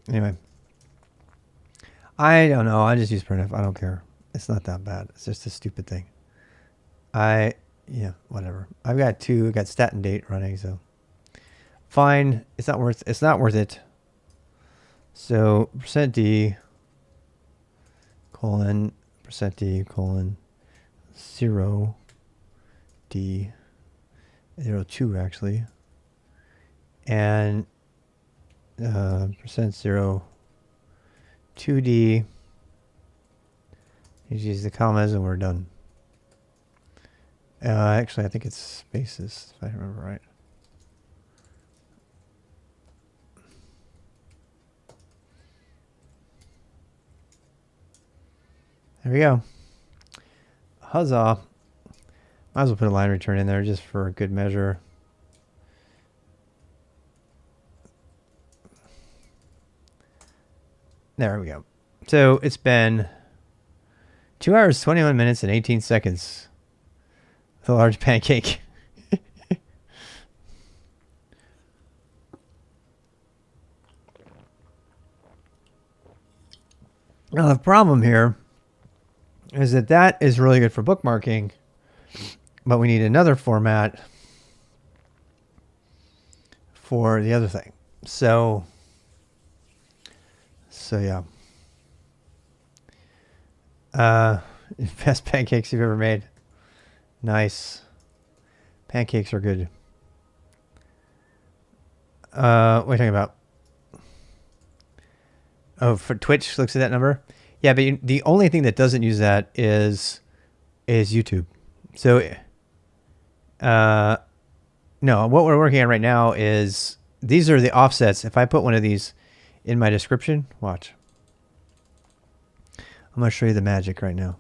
Anyway, I don't know. I just use printf. I don't care. It's not that bad. It's just a stupid thing. Yeah, whatever. I've got stat and date running, so fine. It's not worth it. So %d colon %d colon 0 d 02 actually, and %0 2d. You use the commas and we're done. Actually, I think it's spaces, if I remember right. There we go. Huzzah. Might as well put a line return in there just for good measure. There we go. So it's been 2 hours, 21 minutes, and 18 seconds. With a large pancake. Now the problem here is that that is really good for bookmarking, but we need another format for the other thing. So yeah. Best pancakes you've ever made. Nice. Pancakes are good. What are you talking about? Oh, for Twitch looks at that number. Yeah, but the only thing that doesn't use that is YouTube. So, no, what we're working on right now is these are the offsets. If I put one of these in my description, watch. I'm going to show you the magic right now.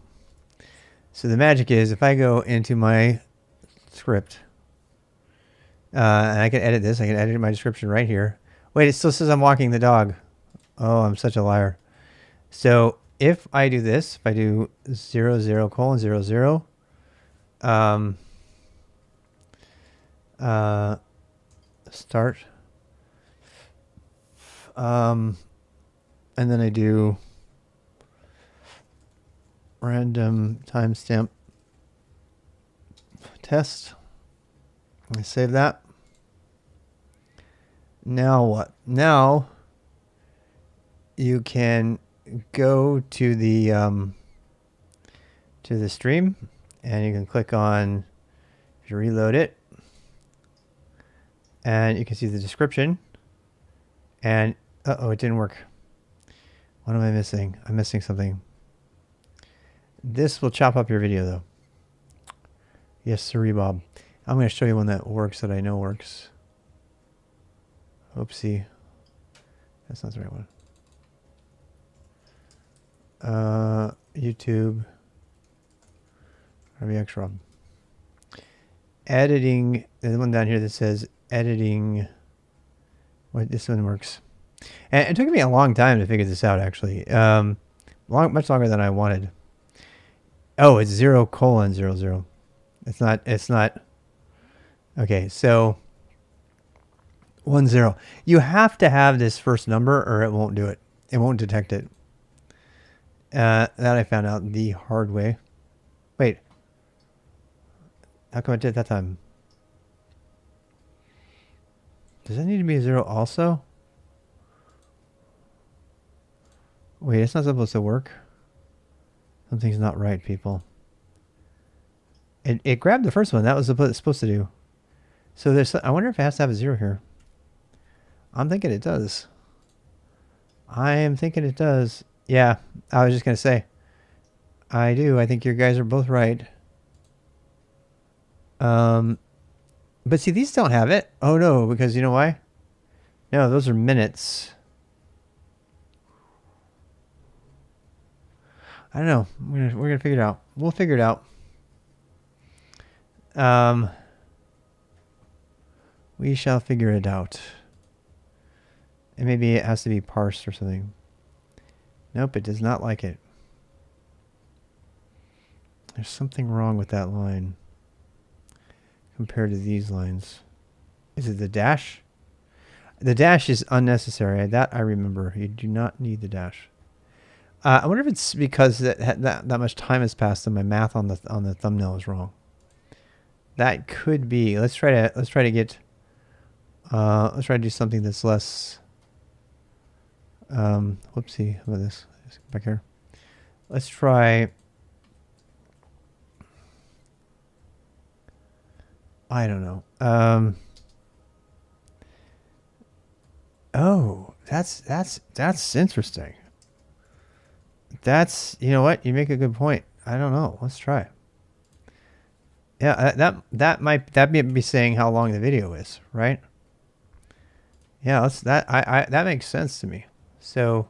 So the magic is if I go into my script, and I can edit this. I can edit my description right here. Wait, it still says I'm walking the dog. Oh, I'm such a liar. So if I do this, if I do 00:00, start, and then I do random timestamp test. I save that. Now what? Now you can go to the stream, and you can click on, if you reload it, and you can see the description. And uh-oh, it didn't work. What am I missing? I'm missing something. This will chop up your video though. Yes, sirree, Bob. I'm going to show you one that works, that I know works. Oopsie. That's not the right one. YouTube. RBX Rob. Editing. There's one down here that says editing. What, this one works. And it took me a long time to figure this out, actually. Much longer than I wanted. Oh, it's 0:00. It's not. Okay, so 10. You have to have this first number or it won't do it. It won't detect it. That I found out the hard way. Wait. How come it did that time? Does that need to be a 0 also? Wait, it's not supposed to work. Something's not right, people. It grabbed the first one. That was what it's supposed to do. So there's. I wonder if it has to have a 0 here. I'm thinking it does. I am thinking it does. Yeah, I was just going to say. I do. I think you guys are both right. But see, these don't have it. Oh, no, because you know why? No, those are minutes. I don't know. We're gonna figure it out. We'll figure it out. We shall figure it out. And maybe it has to be parsed or something. Nope, it does not like it. There's something wrong with that line compared to these lines. Is it the dash? The dash is unnecessary. That I remember. You do not need the dash. I wonder if it's because that much time has passed and my math on the thumbnail is wrong. That could be. Let's try to get. Let's try to do something that's less. Whoopsie. How about this? Just back here. Let's try. I don't know. Oh, that's interesting. That's, you know what? You make a good point. I don't know. Let's try. Yeah, that might be saying how long the video is, right? Yeah, that makes sense to me. So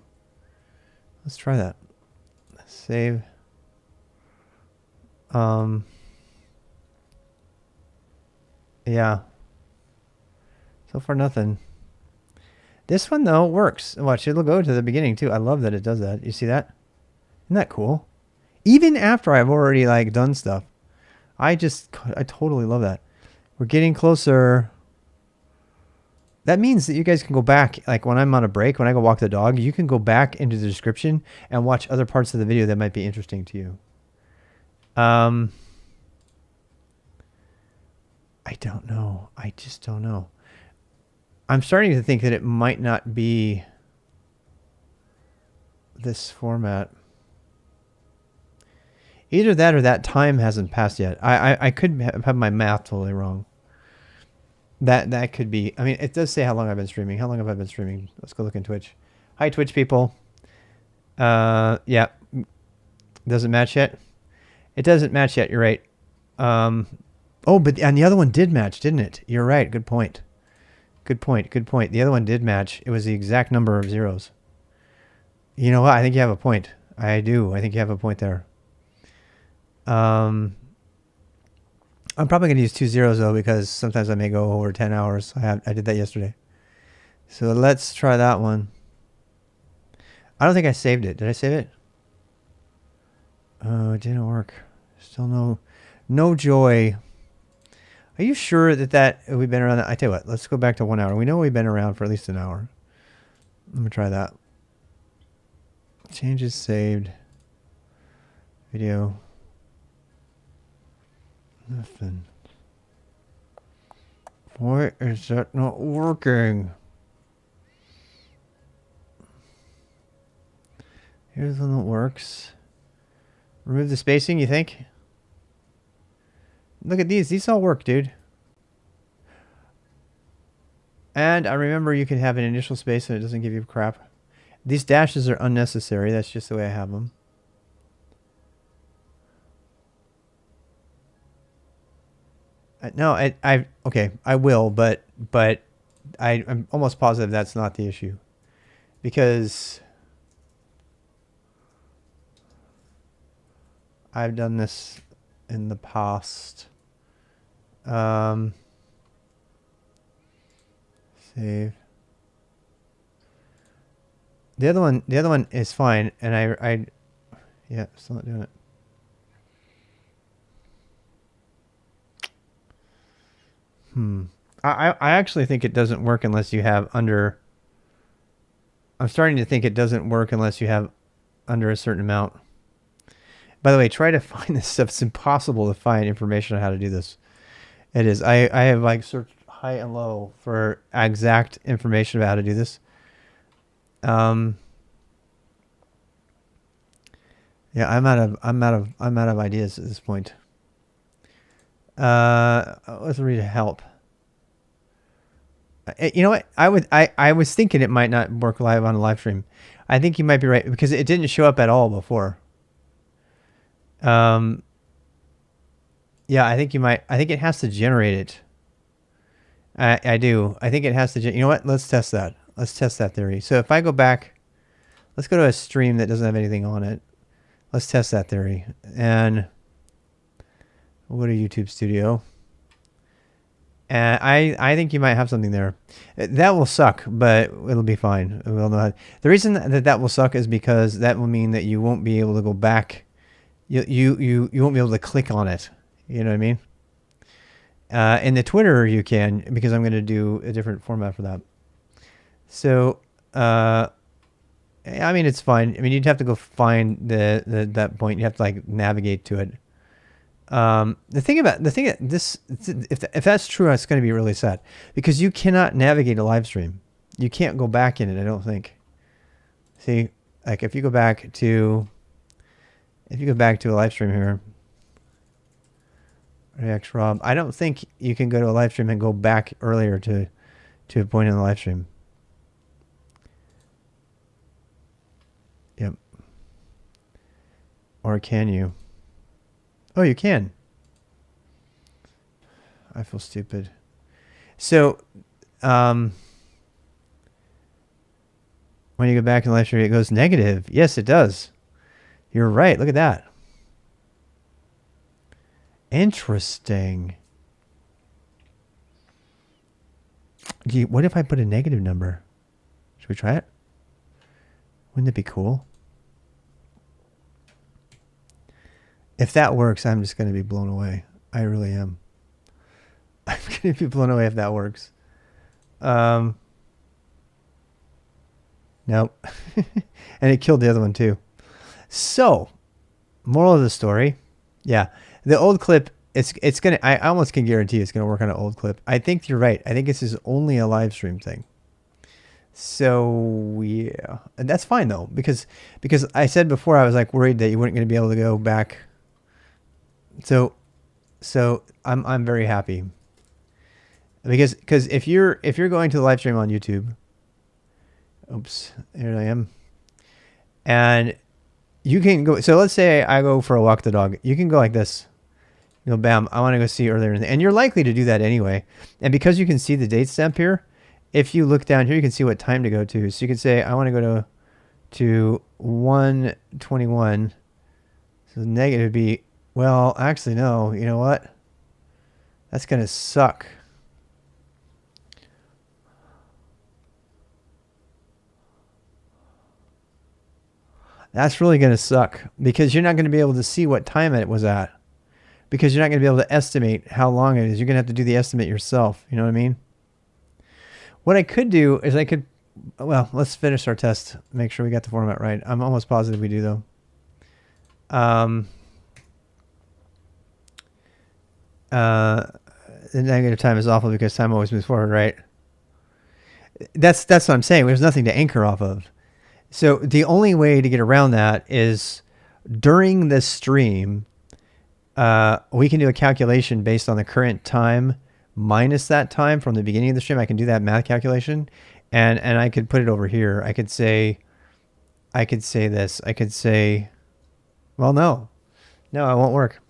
let's try that. Save. Yeah. So far nothing. This one though works. Watch, it'll go to the beginning too. I love that it does that. You see that? Isn't that cool? Even after I've already like done stuff. I totally love that. We're getting closer. That means that you guys can go back, like when I'm on a break, when I go walk the dog, you can go back into the description and watch other parts of the video that might be interesting to you. I don't know. I just don't know. I'm starting to think that it might not be this format. Either that or that time hasn't passed yet. I could have my math totally wrong. That could be. I mean, it does say how long I've been streaming. How long have I been streaming? Let's go look in Twitch. Hi, Twitch people. Yeah. Doesn't match yet? It doesn't match yet. You're right. Oh, but and the other one did match, didn't it? You're right. Good point. Good point. Good point. The other one did match. It was the exact number of zeros. You know what? I think you have a point. I do. I think you have a point there. I'm probably going to use 2 zeros though, because sometimes I may go over 10 hours. I did that yesterday. So let's try that one. I don't think I saved it. Did I save it? Oh, it didn't work. Still no joy. Are you sure that we've been around? I tell you what, let's go back to 1 hour. We know we've been around for at least an hour. Let me try that. Changes saved. Video. Nothing. Why is that not working? Here's one that works. Remove the spacing, you think? Look at these. These all work, dude. And I remember you can have an initial space and it doesn't give you crap. These dashes are unnecessary. That's just the way I have them. No, okay, I will, but I'm almost positive that's not the issue, because I've done this in the past. Save. The other one is fine, and yeah, still not doing it. I actually think it doesn't work unless you have under. I'm starting to think it doesn't work unless you have under a certain amount. By the way, try to find this stuff. It's impossible to find information on how to do this. It is. I have like searched high and low for exact information about how to do this. Yeah, I'm out of ideas at this point. Let's read help. You know what? I was thinking it might not work live on a live stream. I think you might be right, because it didn't show up at all before. Yeah, I think you might. I think it has to generate it. I do. I think it has to. You know what? Let's test that. Let's test that theory. So if I go back, let's go to a stream that doesn't have anything on it. Let's test that theory. And we'll go to YouTube Studio. And I think you might have something there. That will suck, but it'll be fine. We'll know how. The reason that will suck is because that will mean that you won't be able to go back. You won't be able to click on it. You know what I mean? In the Twitter you can, because I'm going to do a different format for that. So, I mean, it's fine. I mean, you'd have to go find that point. You have to like navigate to it. If that's true, it's going to be really sad, because you cannot navigate a live stream. You can't go back in it, I don't think. See, like if you go back to a live stream here, React Rob, I don't think you can go to a live stream and go back earlier to a point in the live stream. Yep. Or can you? Oh, you can. I feel stupid. So, when you go back in the live stream, it goes negative. Yes, it does. You're right. Look at that. Interesting. What if I put a negative number? Should we try it? Wouldn't it be cool? If that works, I'm just going to be blown away. I really am. I'm going to be blown away if that works. Nope. And it killed the other one too. So, moral of the story, yeah, the old clip. It's gonna. I almost can guarantee it's gonna work on an old clip. I think you're right. I think this is only a live stream thing. So yeah, and that's fine though because I said before I was like worried that you weren't going to be able to go back. So I'm very happy because if you're going to the live stream on YouTube, oops, here I am, and you can go. So let's say I go for a walk the dog. You can go like this. You know, bam. I want to go see earlier, and you're likely to do that anyway. And because you can see the date stamp here, if you look down here, you can see what time to go to. So you could say I want to go to 1:21. So negative would be, well, actually no. You know what? That's gonna suck. That's really going to suck because you're not going to be able to see what time it was at because you're not going to be able to estimate how long it is. You're going to have to do the estimate yourself. You know what I mean? What I could do is well, let's finish our test. Make sure we got the format right. I'm almost positive we do though. The negative time is awful because time always moves forward, right? That's what I'm saying. There's nothing to anchor off of. So the only way to get around that is during this stream, we can do a calculation based on the current time minus that time from the beginning of the stream. I can do that math calculation, and I could put it over here. I could say this. I could say, well, no, it won't work.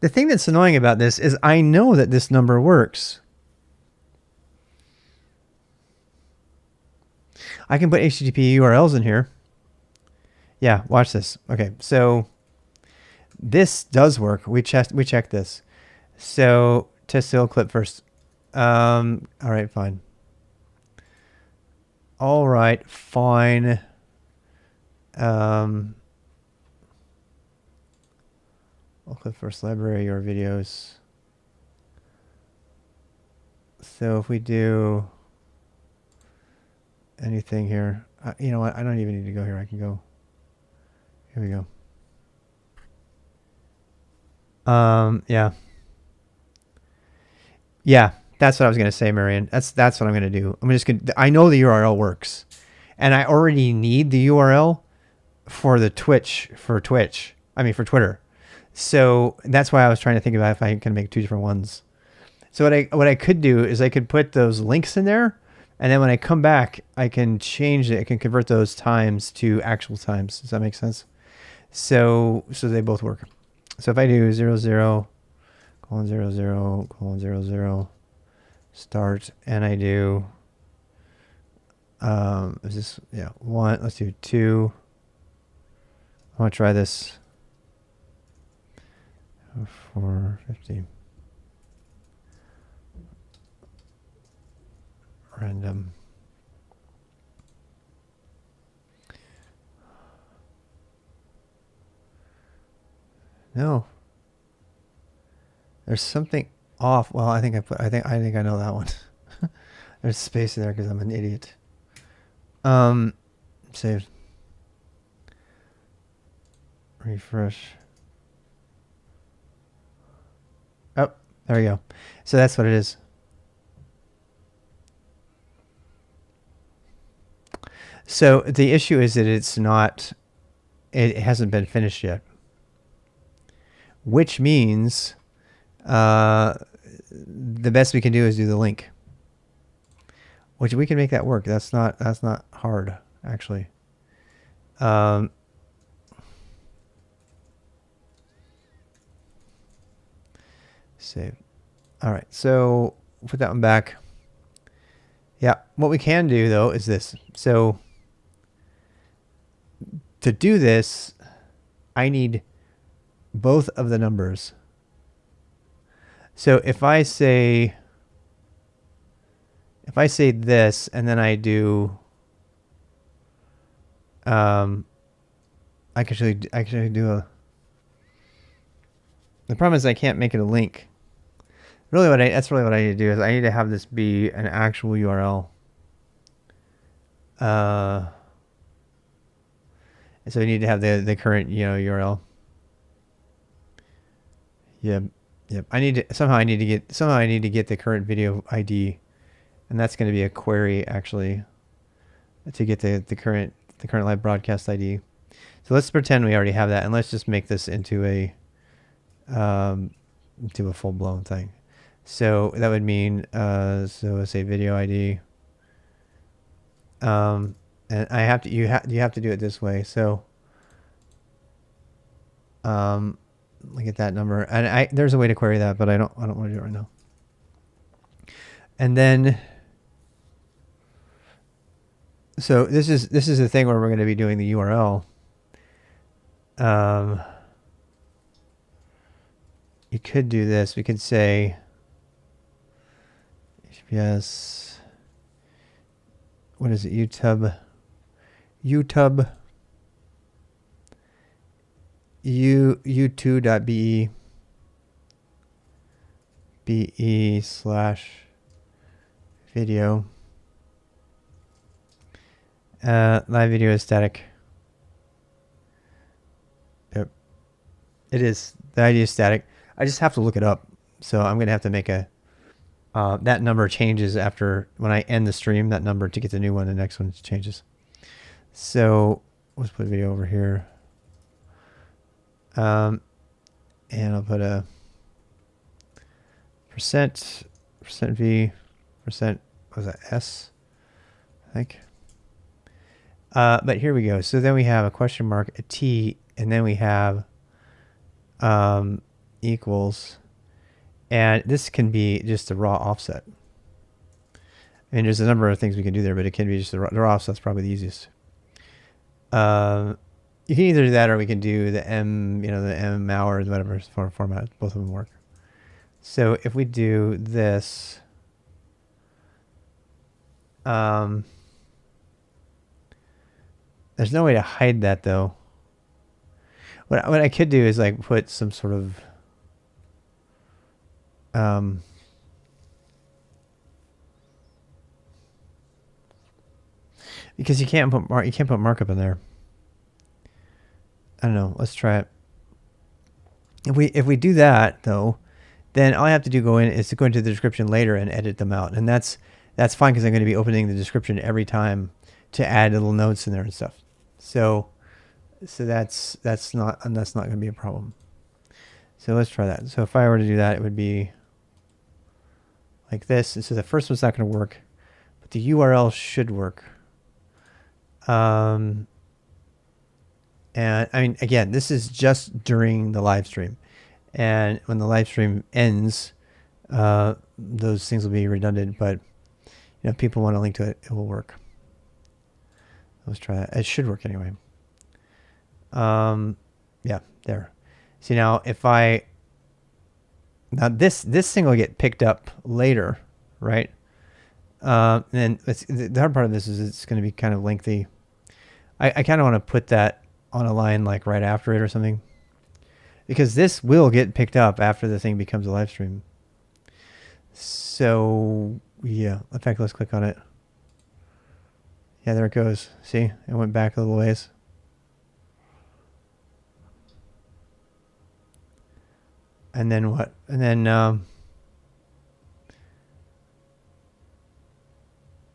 The thing that's annoying about this is I know that this number works. I can put HTTP URLs in here. Yeah, watch this. Okay, so this does work. We checked this. So test the old clip first. All right, fine. All right, fine. Old clip first, library or videos. So if we do anything here, you know what? I don't even need to go here. I can go. Here we go. Yeah, that's what I was gonna say, Marion. That's what I'm gonna do. I know the URL works, and I already need the URL for the Twitch for Twitter. So that's why I was trying to think about if I can make two different ones. So what I could do is I could put those links in there, and then when I come back, I can change it. I can convert those times to actual times. Does that make sense? So they both work. So if I do 00:00:00:00 start, and I do is this, yeah, 1, let's do 2. I want to try this. 450 random. No, there's something off. Well, I think I know that one. There's space in there because I'm an idiot. Save. Refresh. Oh, there we go. So that's what it is. So the issue is that it hasn't been finished yet, which means the best we can do is do the link, which we can make that work. That's not hard, actually. Save. All right, so put that one back. Yeah, what we can do though is this. So to do this, I need both of the numbers. So if I say this, and then I do, I can actually do The problem is I can't make it a link. Really, that's really what I need to do is I need to have this be an actual URL. So we need to have the current URL. Yep. I need to somehow I need to get the current video ID, and that's going to be a query actually to get the current live broadcast ID. So let's pretend we already have that, and let's just make this into a full blown thing. So that would mean so let's say video ID. And I have to you have to do it this way. So look at that number, and there's a way to query that, but I don't want to do it right now. And then so this is the thing where we're going to be doing the URL. You could do this. We could say HTTPS. What is it? YouTube u2.be /video. Live video is static. Yep. It is. The ID is static. I just have to look it up. So I'm going to have to make a, that number changes after, when I end the stream, that number to get the new one, the next one changes. So let's put video over here. And I'll put a percent %v, what was that, S, I think. But here we go. So then we have a question mark, a T, and then we have equals, and this can be just a raw offset. I mean, there's a number of things we can do there, but it can be just the raw offset's probably the easiest. You can either do that, or we can do the M, the M hours, whatever format. Both of them work. So if we do this, there's no way to hide that though. What I could do is like put some sort of because you can't put markup in there. I don't know. Let's try it. If we do that though, then all I have to do is to go into the description later and edit them out, and that's fine because I'm going to be opening the description every time to add little notes in there and stuff. So that's not going to be a problem. So let's try that. So if I were to do that, it would be like this. So the first one's not going to work, but the URL should work. And I mean, again, this is just during the live stream, and when the live stream ends, those things will be redundant, but if people want to link to it, it will work. Let's try that. It should work anyway. Yeah, there. See, now if this thing will get picked up later, right? And then the hard part of this is it's going to be kind of lengthy. I kind of want to put that on a line like right after it or something, because this will get picked up after the thing becomes a live stream. So yeah, in fact, let's click on it. Yeah, there it goes. See, it went back a little ways. And then what? And then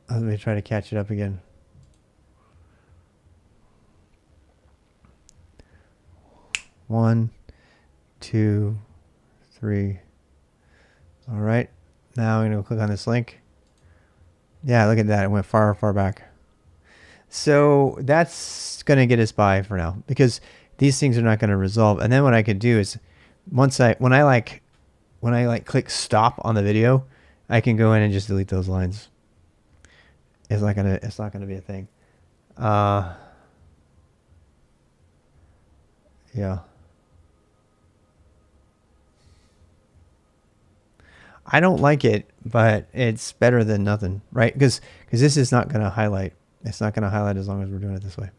let me try to catch it up again. One, two, three. All right. Now I'm going to click on this link. Yeah, look at that. It went far, far back. So that's going to get us by for now, because these things are not going to resolve. And then what I could do is when I click stop on the video, I can go in and just delete those lines. It's not gonna be a thing. Yeah. I don't like it, but it's better than nothing, right? Because this is not going to highlight. It's not going to highlight as long as we're doing it this way.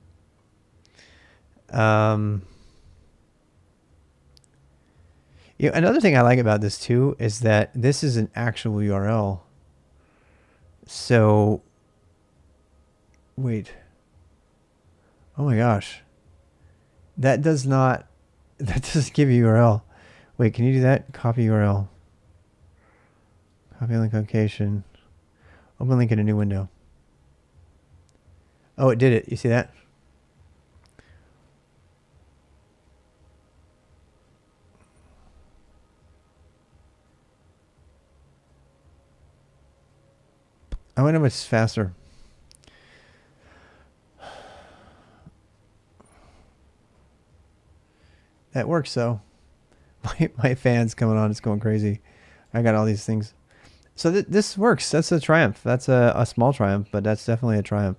Another thing I like about this too is that this is an actual URL. So, wait. Oh my gosh. That does not, that doesn't give you URL. Wait, can you do that? Copy URL. Copy link location. Open link in a new window. Oh, it did it. You see that? I wonder much faster. That works though. My fan's coming on. It's going crazy. I got all these things. So this works. That's a triumph. That's a small triumph, but that's definitely a triumph.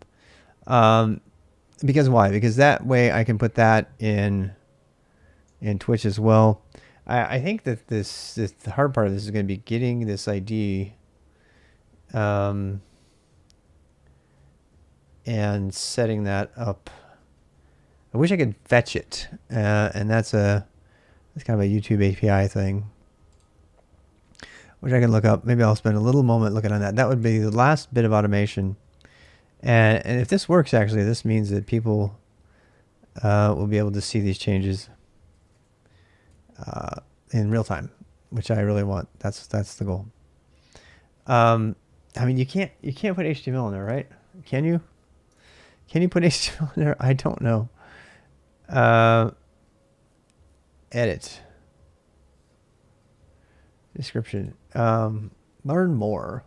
Because why? Because that way I can put that in Twitch as well. I think that the hard part of this is going to be getting this ID and setting that up. I wish I could fetch it, and that's kind of a YouTube API thing, which I can look up. Maybe I'll spend a little moment looking on that. That would be the last bit of automation. And if this works, actually, this means that people will be able to see these changes in real time, which I really want. That's the goal. I mean, you can't put HTML in there, right? Can you? Can you put HTML in there? I don't know. Edit. Description. Learn more.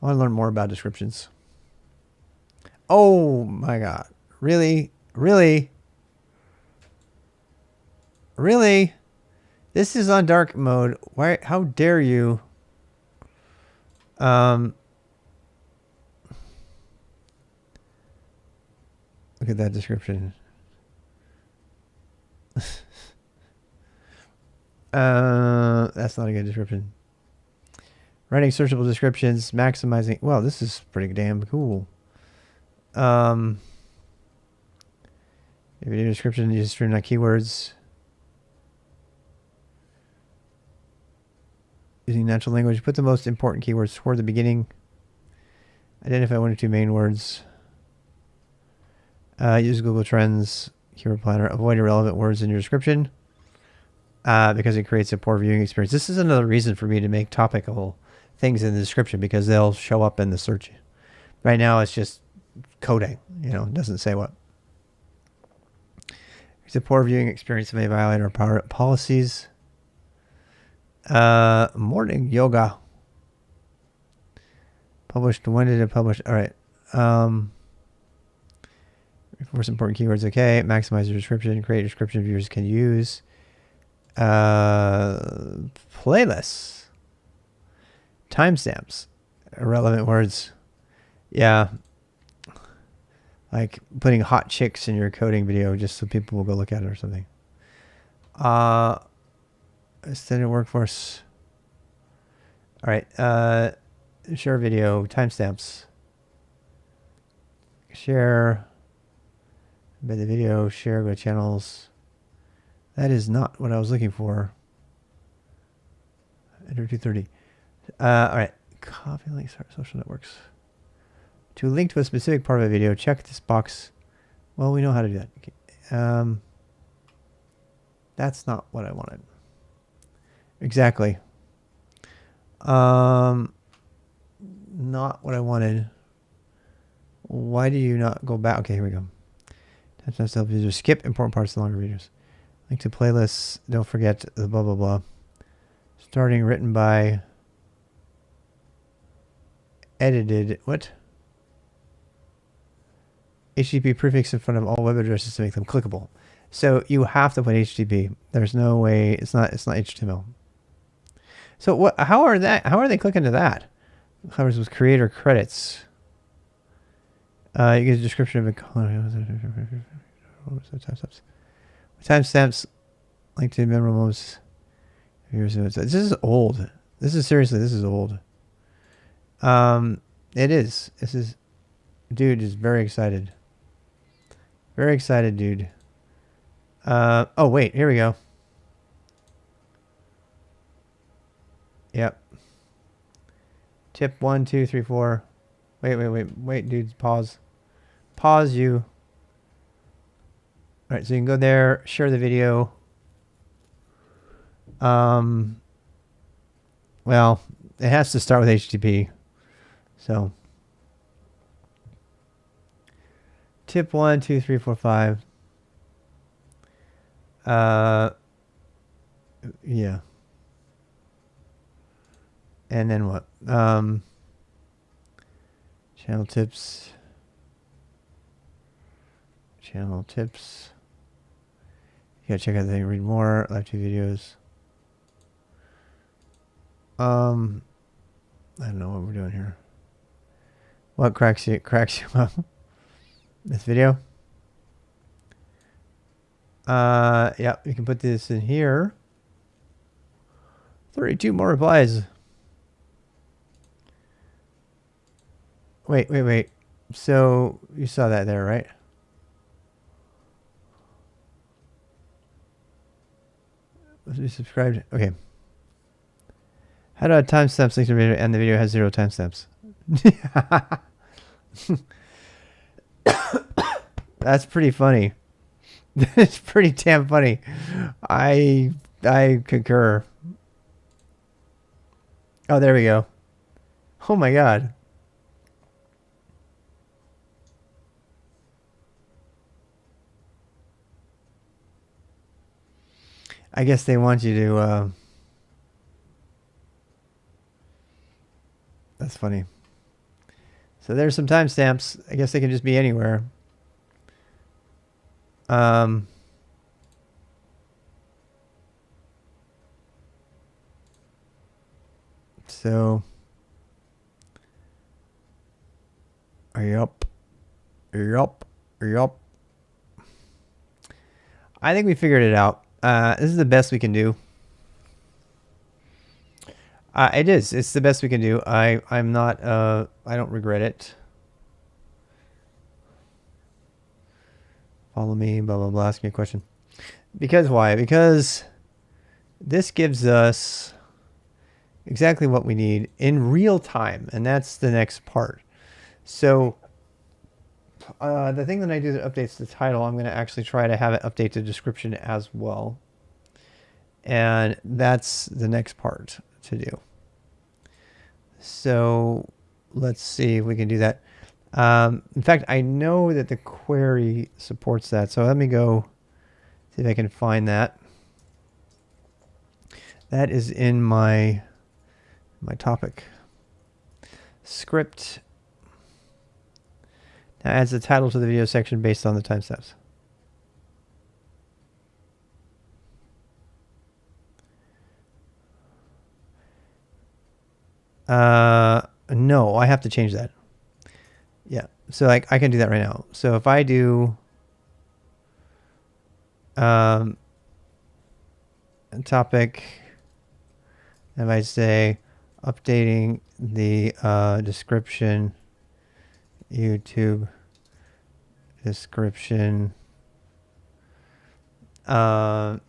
I want to learn more about descriptions. Oh my God. Really? Really? Really? This is on dark mode. Why? How dare you? Look at that description. That's not a good description. Writing searchable descriptions, maximizing. Well, this is pretty damn cool. Video description, use stream on keywords. Using natural language, put the most important keywords toward the beginning. Identify one or two main words. Use Google Trends, keyword planner. Avoid irrelevant words in your description because it creates a poor viewing experience. This is another reason for me to make topical things in the description because they'll show up in the search. Right now, it's just coding. You know, it doesn't say what. It's a poor viewing experience that may violate our policies. Morning yoga. Published. When did it publish? All right. Reinforce important keywords. Okay. Maximize your description. Create a description viewers can use. Playlists. Timestamps. Irrelevant words. Yeah. Like putting hot chicks in your coding video just so people will go look at it or something. Extended workforce. All right. Share video. Timestamps. Share. Embed the video. Share. Go to channels. That is not what I was looking for. Enter 230. All right. Copy links. Social networks. To link to a specific part of a video, check this box. Well, we know how to do that. Okay. That's not what I wanted. Exactly. Not what I wanted. Why do you not go back? Okay, here we go. Skip important parts of the longer videos. Link to playlists. Don't forget the blah, blah, blah. Starting written by. Edited. What? HTTP prefix in front of all web addresses to make them clickable. So you have to put HTTP. There's no way. It's not HTML. So what? How are they clicking to that? Covers with creator credits. You get a description of a timestamps. Link to memorable moments. This is old. This is old. It is. This is. Dude is very excited. Very excited, dude. Oh wait, here we go. Yep. Tip 1, 2, 3, 4. Wait, dude, pause. Pause you. All right, so you can go there, share the video. Well, it has to start with HTTP. So, tip 1, 2, 3, 4, 5. Yeah. And then what? Channel tips. Channel tips. You gotta check out the thing, read more, live 2 videos. I don't know what we're doing here. What cracks you up? This video? Yeah, you can put this in here. 32 more replies. Wait. So you saw that there, right? You subscribed. Okay. How do I timestamp links to video and the video has 0 timestamps? That's pretty funny. It's pretty damn funny. I concur. Oh, there we go. Oh my god. I guess they want you to that's funny. So there's some timestamps. I guess they can just be anywhere. So yup. I think we figured it out. This is the best we can do. It is. It's the best we can do. I'm not. I don't regret it. Follow me. Blah blah blah. Ask me a question. Because why? Because this gives us exactly what we need in real time, and that's the next part. So the thing that I do that updates the title, I'm going to actually try to have it update the description as well. And that's the next part to do. So let's see if we can do that. In fact, I know that the query supports that. So let me go see if I can find that. That is in my topic. Script. Now adds the title to the video section based on the timestamps. No, I have to change that. Yeah, so like I can do that right now. So if I do topic, if I say updating the description, YouTube description of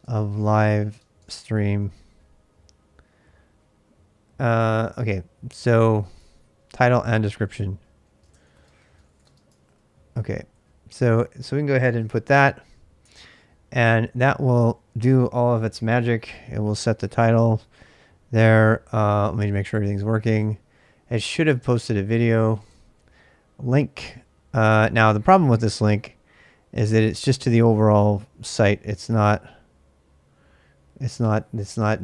live stream. Okay, so title and description. Okay, so we can go ahead and put that, and that will do all of its magic. It will set the title there. Let me make sure everything's working. It should have posted a video link. Now the problem with this link is that it's just to the overall site. It's not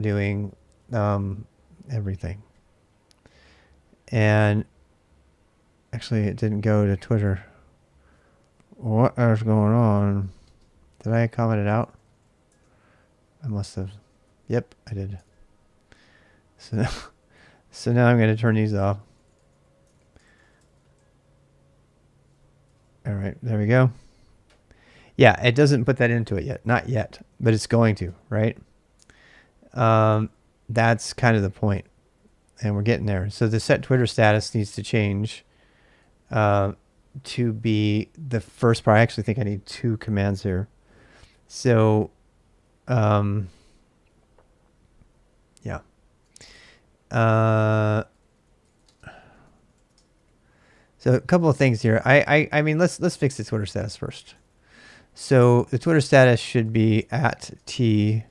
doing everything. And actually it didn't go to Twitter. What is going on? Did I comment it out? I must have. Yep, I did. So now I'm going to turn these off. All right, there we go. Yeah, it doesn't put that into it yet. Not yet, but it's going to, right? That's kind of the point. And we're getting there. So the set Twitter status needs to change to be the first part. I actually think I need 2 commands here. So So a couple of things here. I mean, let's fix the Twitter status first. So the Twitter status should be @T.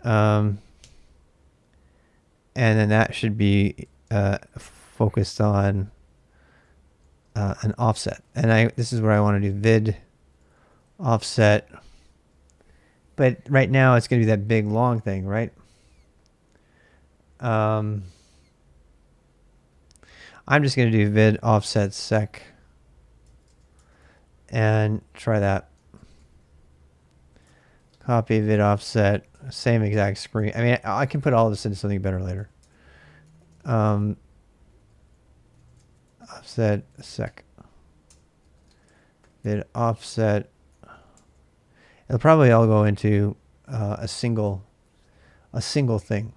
And then that should be focused on an offset. And this is where I want to do vid offset. But right now it's going to be that big long thing, right? I'm just going to do vid offset sec and try that. Copy vid offset, same exact screen. I mean, I can put all this into something better later. Offset sec. Vid offset. It'll probably all go into a single thing.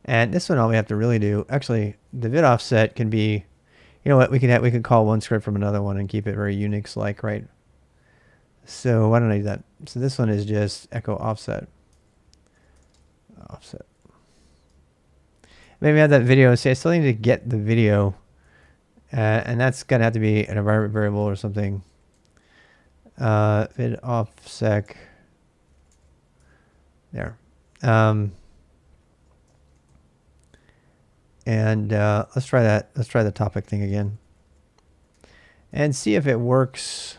And this one, all we have to really do, actually, the vid offset can be, you know what, we could call one script from another one and keep it very Unix-like, right? So why don't I do that? So this one is just echo offset. Offset. Maybe I have that video. See, I still need to get the video, and that's gonna have to be an environment variable or something. Vid offsec. There. And let's try that. Let's try the topic thing again and see if it works.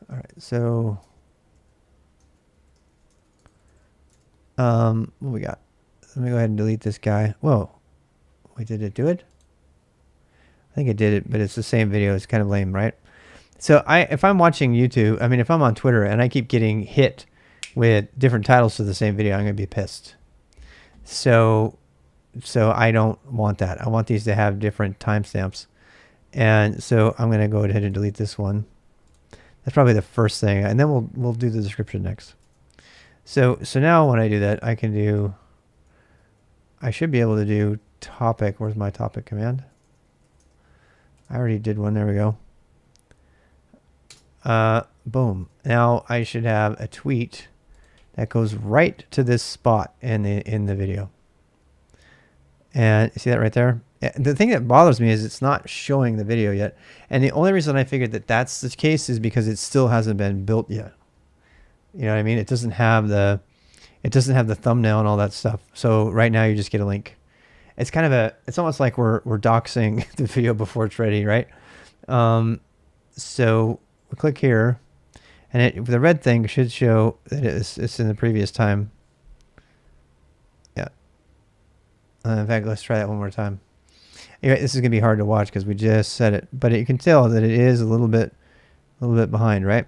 All right, so what we got? Let me go ahead and delete this guy. Whoa, wait, did it do it? I think it did it, but it's the same video. It's kind of lame, right? So if I'm watching YouTube, I mean, if I'm on Twitter and I keep getting hit with different titles to the same video, I'm gonna be pissed. So I don't want that. I want these to have different timestamps, and so I'm gonna go ahead and delete this one. That's probably the first thing, and then we'll do the description next. So now when I do that, I should be able to do topic. Where's my topic command? I already did one. There we go. Boom. Now I should have a tweet that goes right to this spot in the video. And see that right there? The thing that bothers me is it's not showing the video yet. And the only reason I figured that that's the case is because it still hasn't been built yet. You know what I mean? It doesn't have the thumbnail and all that stuff. So right now you just get a link. It's kind of it's almost like we're doxing the video before it's ready, right? So we click here, and the red thing should show that it's in the previous time. Yeah. In fact, let's try that one more time. Anyway, this is gonna be hard to watch because we just said it, but you can tell that it is a little bit behind, right?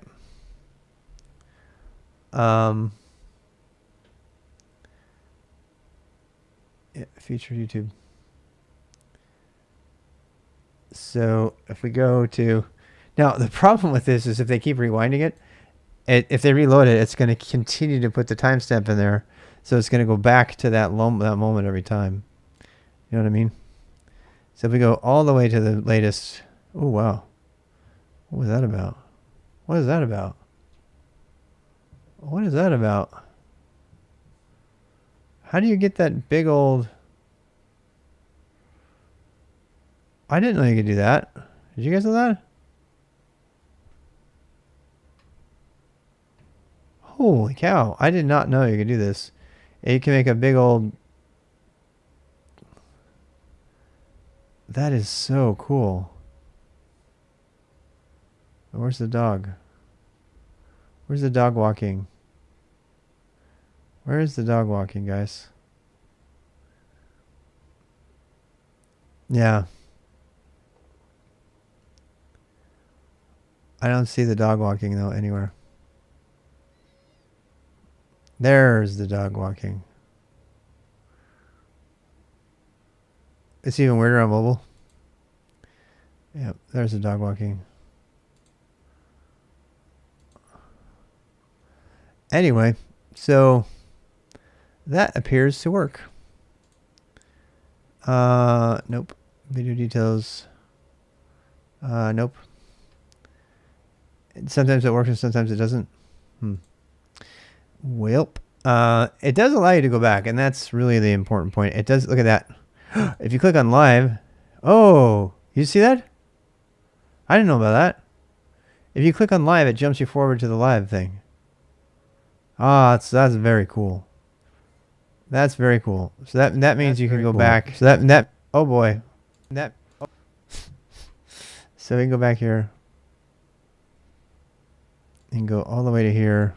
Yeah, feature YouTube. So if we go to, now the problem with this is if they keep rewinding it, if they reload it, it's going to continue to put the timestamp in there. So it's going to go back to that moment every time. You know what I mean? So if we go all the way to the latest, oh wow. What was that about? What is that about? What is that about? How do you get that big old... I didn't know you could do that. Did you guys know that? Holy cow. I did not know you could do this. You can make a big old... That is so cool. Where's the dog? Where's the dog walking? Where is the dog walking, guys? Yeah. I don't see the dog walking, though, anywhere. There's the dog walking. It's even weirder on mobile. Yep, there's the dog walking. Anyway, so that appears to work. Nope. Video details. Nope. Sometimes it works and sometimes it doesn't. Welp. It does allow you to go back, and that's really the important point. It does. Look at that. If you click on live, oh, you see that? I didn't know about that. If you click on live, it jumps you forward to the live thing. Ah, that's very cool. That's very cool. So that means you can go back. So that oh boy, that. Oh. So we can go back here and go all the way to here.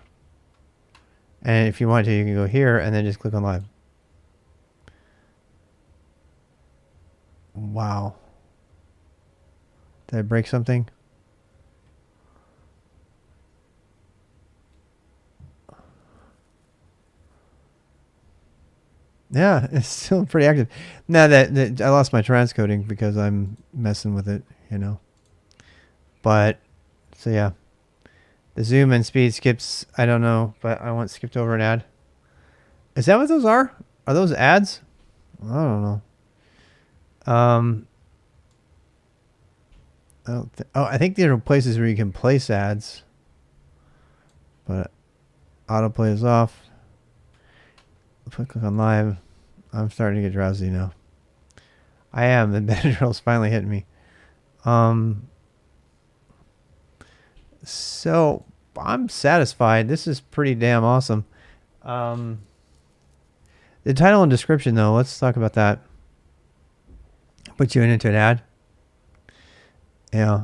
And if you want to, you can go here and then just click on live. Wow. Did I break something? Yeah, it's still pretty active. Now that I lost my transcoding because I'm messing with it, you know. But, so yeah. The zoom and speed skips, I don't know, but I want skipped over an ad. Is that what those are? Are those ads? I don't know. I think there are places where you can place ads. But autoplay is off. If I click on live, I'm starting to get drowsy now. I am. The Benadryl's finally hitting me. So I'm satisfied. This is pretty damn awesome. The title and description, though, let's talk about that. Put you into an ad. Yeah.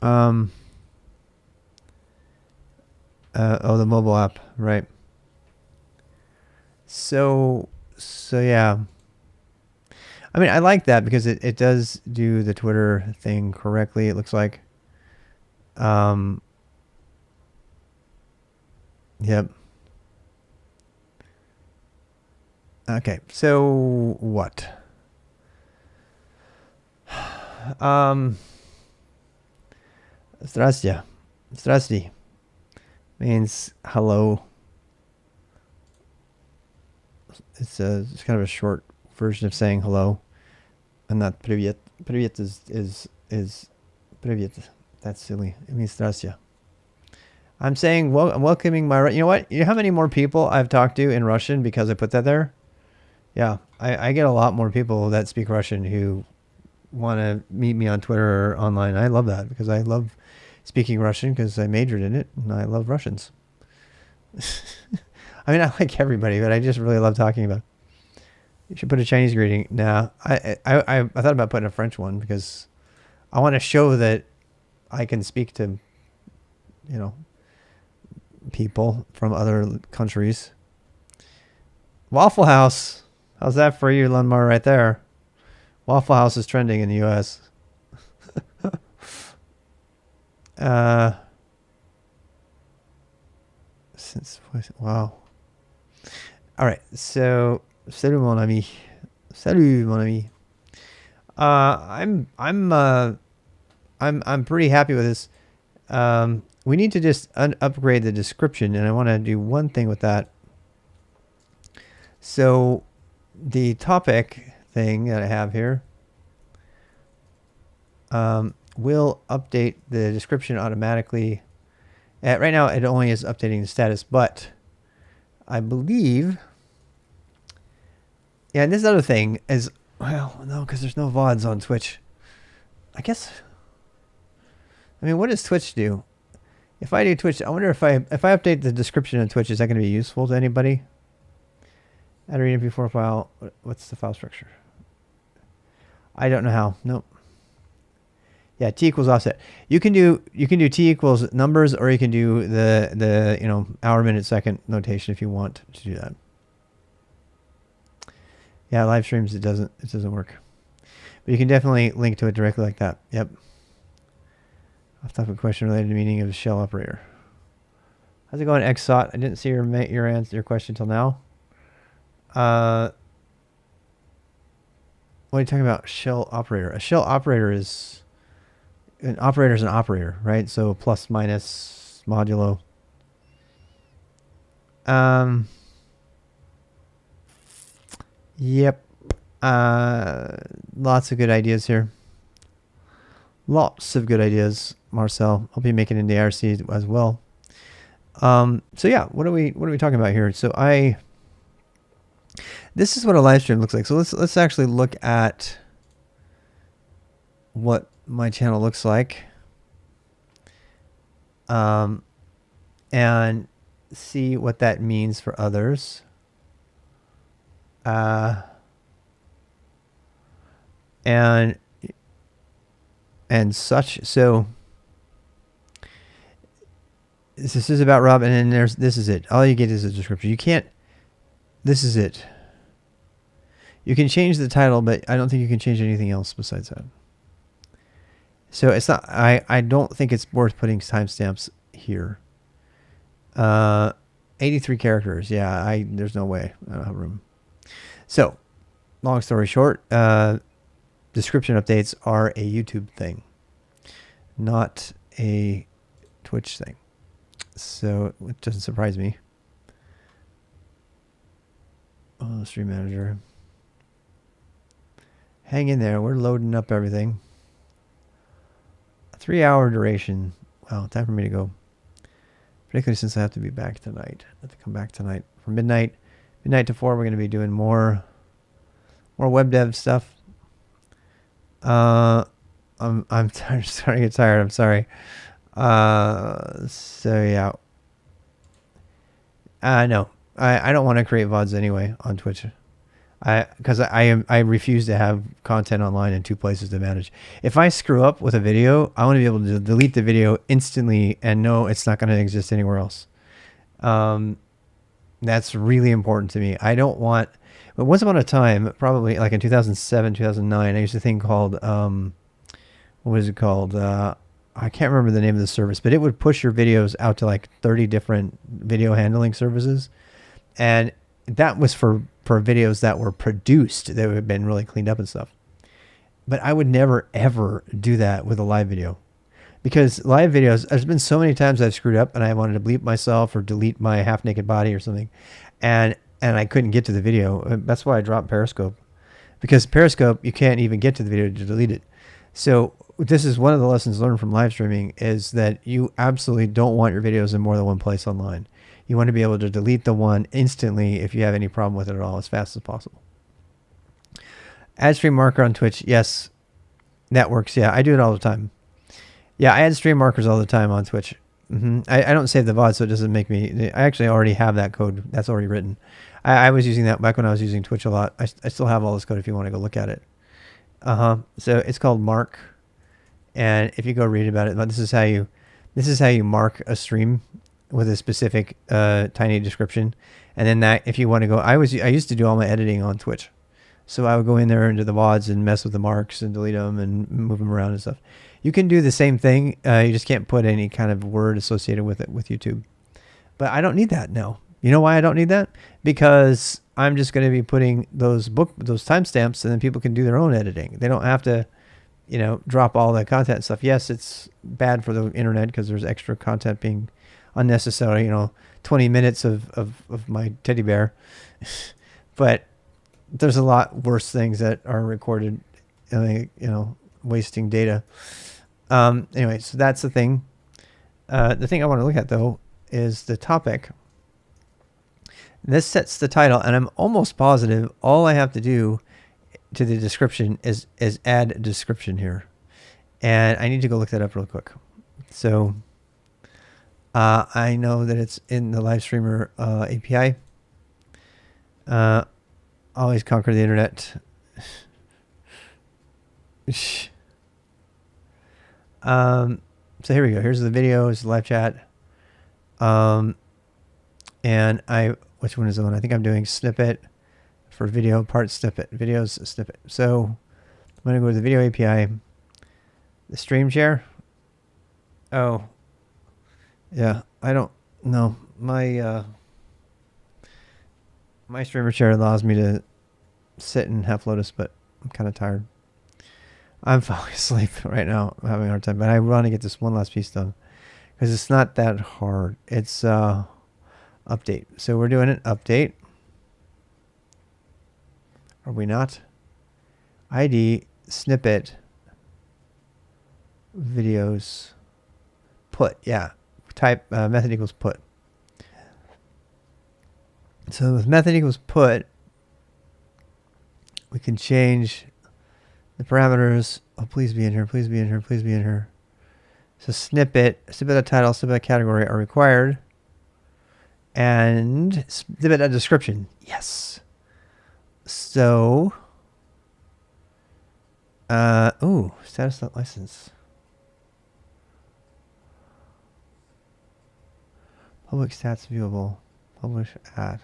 Oh, the mobile app, right? So yeah. I mean, I like that because it does do the Twitter thing correctly. It looks like. Yep. Okay, so what? Zdrastia. Zdrasty means hello. It's kind of a short version of saying hello, and not привет. Привет is привет. That's silly. It means zdrastia. I'm saying I'm welcoming my. You know what? You know how many more people I've talked to in Russian because I put that there? Yeah, I get a lot more people that speak Russian who want to meet me on Twitter or online. I love that because I love speaking Russian because I majored in it and I love Russians. I mean, I like everybody, but I just really love talking about it. You should put a Chinese greeting. Nah, I thought about putting a French one because I want to show that I can speak to, you know, people from other countries. Waffle House. How's that for you, Lunmar, right there? Waffle House is trending in the U.S. Wow. All right. So, salut mon ami. Salut mon ami. I'm pretty happy with this. We need to just upgrade the description, and I want to do one thing with that. So the topic thing that I have here will update the description automatically. Right now, it only is updating the status, but I believe... Yeah, and this other thing is... Well, no, because there's no VODs on Twitch. I guess... I mean, what does Twitch do? If I do Twitch, I wonder if I update the description of Twitch, is that going to be useful to anybody? Add a MP4 file. What's the file structure? I don't know how. Nope. Yeah, T equals offset. You can do T equals numbers, or you can do the you know, hour, minute, second notation if you want to do that. Yeah, live streams it doesn't work. But you can definitely link to it directly like that. Yep. Off topic question related to the meaning of a shell operator. How's it going, XSOT? I didn't see your question till now. What are you talking about? Shell operator. A shell operator is an operator, right? So plus, minus, modulo. Yep. Lots of good ideas here. Lots of good ideas, Marcel. Hope you make it into ARC as well. So yeah, what are we talking about here? So this is what a live stream looks like. So let's actually look at what my channel looks like, and see what that means for others. And such. So this is about Rob, and then this is it. All you get is a description. You can't. This is it. You can change the title, but I don't think you can change anything else besides that. So it's not. I don't think it's worth putting timestamps here. 83 characters. Yeah, there's no way. I don't have room. So, long story short, description updates are a YouTube thing, not a Twitch thing. So it doesn't surprise me. Oh, stream manager. Hang in there. We're loading up everything. 3-hour duration. Wow, time for me to go. Particularly since I have to be back tonight. I have to come back tonight from midnight to 4. We're going to be doing more web dev stuff. I'm starting to get tired. I'm sorry. So yeah. No, I don't want to create VODs anyway on Twitch. Because I refuse to have content online in 2 places to manage. If I screw up with a video, I want to be able to delete the video instantly and know it's not going to exist anywhere else. That's really important to me. I don't want. But once upon a time, probably like in 2007, 2009, I used a thing called what was it called? I can't remember the name of the service, but it would push your videos out to like 30 different video handling services, and that was for videos that were produced, that had been really cleaned up and stuff. But I would never ever do that with a live video, because live videos, there's been so many times I've screwed up and I wanted to bleep myself or delete my half naked body or something, and I couldn't get to the video. That's why I dropped Periscope, because Periscope, you can't even get to the video to delete it. So this is one of the lessons learned from live streaming, is that you absolutely don't want your videos in more than one place online. You want to be able to delete the one instantly if you have any problem with it at all, as fast as possible. Add stream marker on Twitch. Yes, that works. Yeah, I do it all the time. Yeah, I add stream markers all the time on Twitch. I don't save the VOD, so it doesn't make me. I actually already have that code. That's already written. I was using that back when I was using Twitch a lot. I still have all this code if you want to go look at it. So it's called Mark, and if you go read about it, this is how you mark a stream with a specific tiny description, and then that, if you want to go, I used to do all my editing on Twitch, so I would go in there into the VODs and mess with the marks and delete them and move them around and stuff. You can do the same thing. You just can't put any kind of word associated with it with YouTube. But I don't need that now. You know why I don't need that? Because I'm just going to be putting those timestamps, and then people can do their own editing. They don't have to, drop all the content and stuff. Yes, it's bad for the internet because there's extra content being unnecessary. 20 minutes of my teddy bear, but there's a lot worse things that are recorded, wasting data. Anyway, so that's the thing. The thing I want to look at, though, is the topic. This sets the title, and I'm almost positive all I have to do to the description is add a description here. And I need to go look that up real quick. So I know that it's in the live streamer API. Always conquer the internet. So here we go. Here's the video. It's the live chat. And which one is the one? I think I'm doing snippet for video, part snippet, videos snippet. So I'm going to go to the video API, the stream share. Oh, yeah. I don't know. My streamer share allows me to sit and have Lotus, but I'm kind of tired. I'm falling asleep right now. I'm having a hard time, but I want to get this one last piece done because it's not that hard. It's update. So we're doing an update. Are we not? ID snippet videos put. Yeah. Type method equals put. So with method equals put, we can change the parameters. Oh, please be in here. Please be in here. Please be in here. So snippet title, snippet category are required. And snippet description. Yes. So, status not license. Public stats viewable. Publish ad.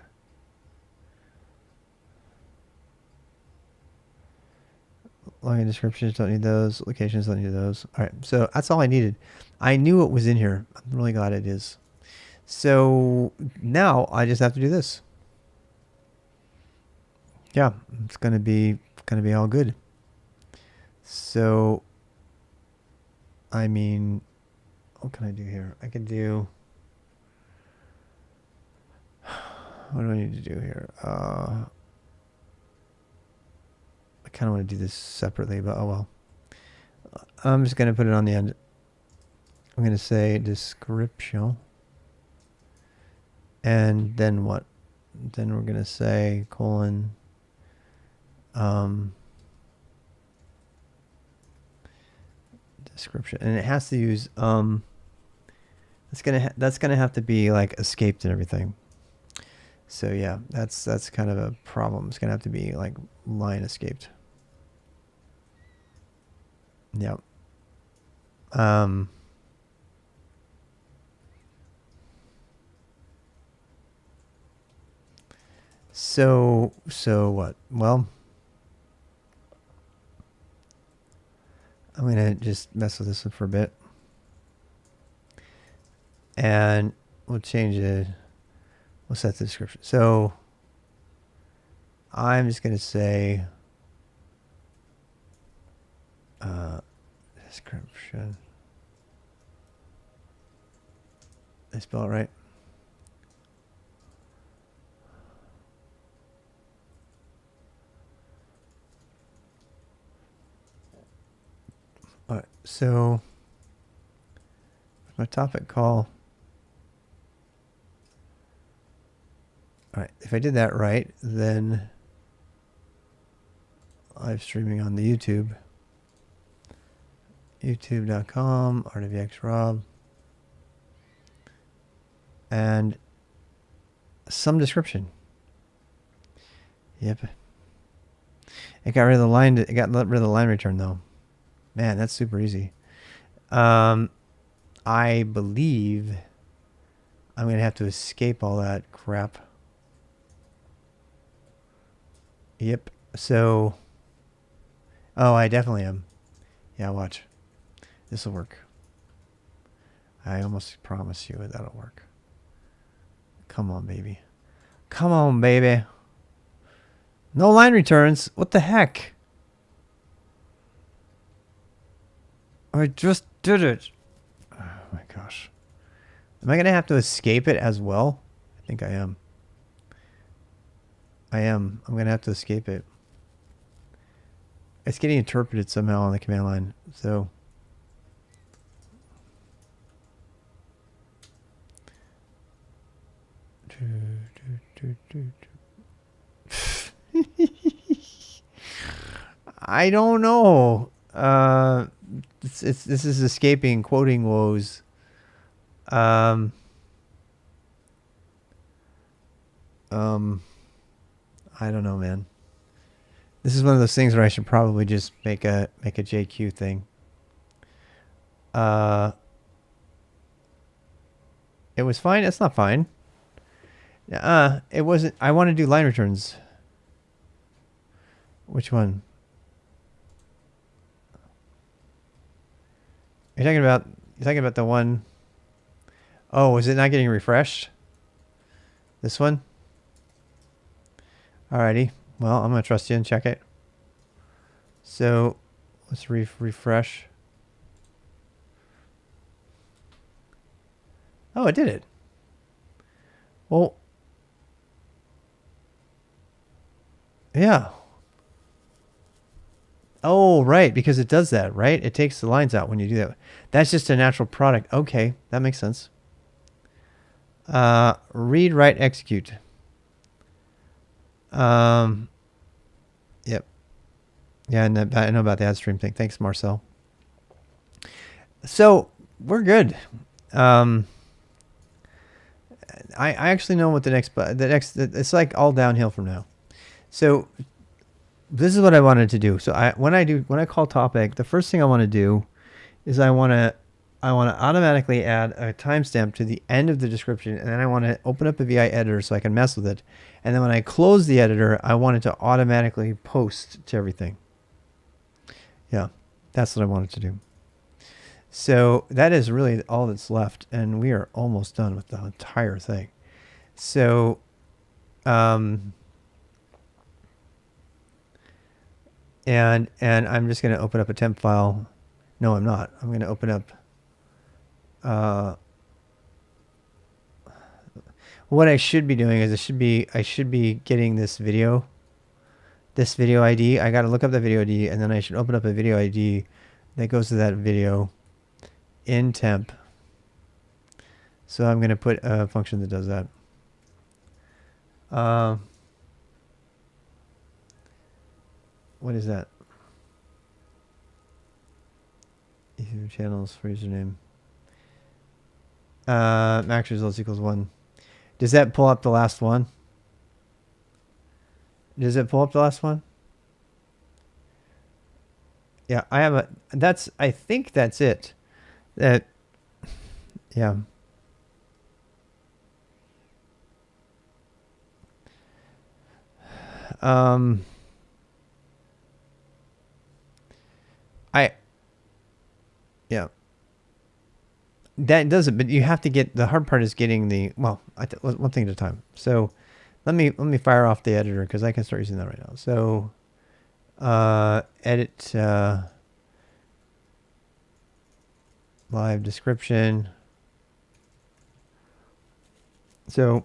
Login descriptions, don't need those. Locations, don't need those. All right, so that's all I needed. I knew it was in here. I'm really glad it is. So now I just have to do this. Yeah, it's gonna be all good. So, I mean, what can I do here? I can do. What do I need to do here? I kind of want to do this separately, but oh well. I'm just going to put it on the end. I'm going to say description. And then what? Then we're going to say colon. Description. And it has to use, that's going to have to be like escaped and everything. So yeah, that's kind of a problem. It's going to have to be like line escaped. Yep. So what? Well, I'm going to just mess with this one for a bit. And we'll change it. We'll set the description. So I'm just going to say description. Did I spell it right? All right. So my topic call. All right, if I did that right, then live streaming on the YouTube. YouTube.com, RWXRob. And some description. Yep. It got rid of the line. It got rid of the line return though. Man, that's super easy. I believe I'm going to have to escape all that crap. Yep. So, oh, I definitely am. Yeah, watch. This will work. I almost promise you that'll work. Come on, baby. Come on, baby. No line returns. What the heck? I just did it. Oh my gosh. Am I going to have to escape it as well? I think I am. I'm going to have to escape it. It's getting interpreted somehow on the command line. So. I don't know. This is escaping quoting woes. I don't know, man. This is one of those things where I should probably just make a JQ thing. It was fine. It's not fine. It wasn't. I want to do line returns. Which one? You're talking about the one. Oh, is it not getting refreshed? This one? Alrighty. Well, I'm going to trust you and check it. So, let's refresh. Oh, it did it. Well, yeah. Oh, right, because it does that, right? It takes the lines out when you do that. That's just a natural product. Okay, that makes sense. Read, write, execute. Yep. Yeah, and I know about the ad stream thing. Thanks, Marcel. So we're good. I actually know what the next it's like all downhill from now. So this is what I wanted to do. So when I call topic, the first thing I want to do is I want to automatically add a timestamp to the end of the description, and then I want to open up a VI editor so I can mess with it. And then when I close the editor, I want it to automatically post to everything. Yeah, that's what I wanted to do. So that is really all that's left, and we are almost done with the entire thing. So, and I'm just going to open up a temp file. No, I'm not. I'm going to open up. What I should be doing is I should be getting this video ID. I got to look up the video ID, and then I should open up a video ID that goes to that video in temp. So I'm going to put a function that does that. What is that? YouTube channels for username. Max results equals 1. Does that pull up the last one? Does it pull up the last one? Yeah, I have a. I think that's it. That. Yeah. Yeah. That does it, but you have to get, the hard part is getting the, well, one thing at a time. So let me fire off the editor because I can start using that right now. So edit live description. So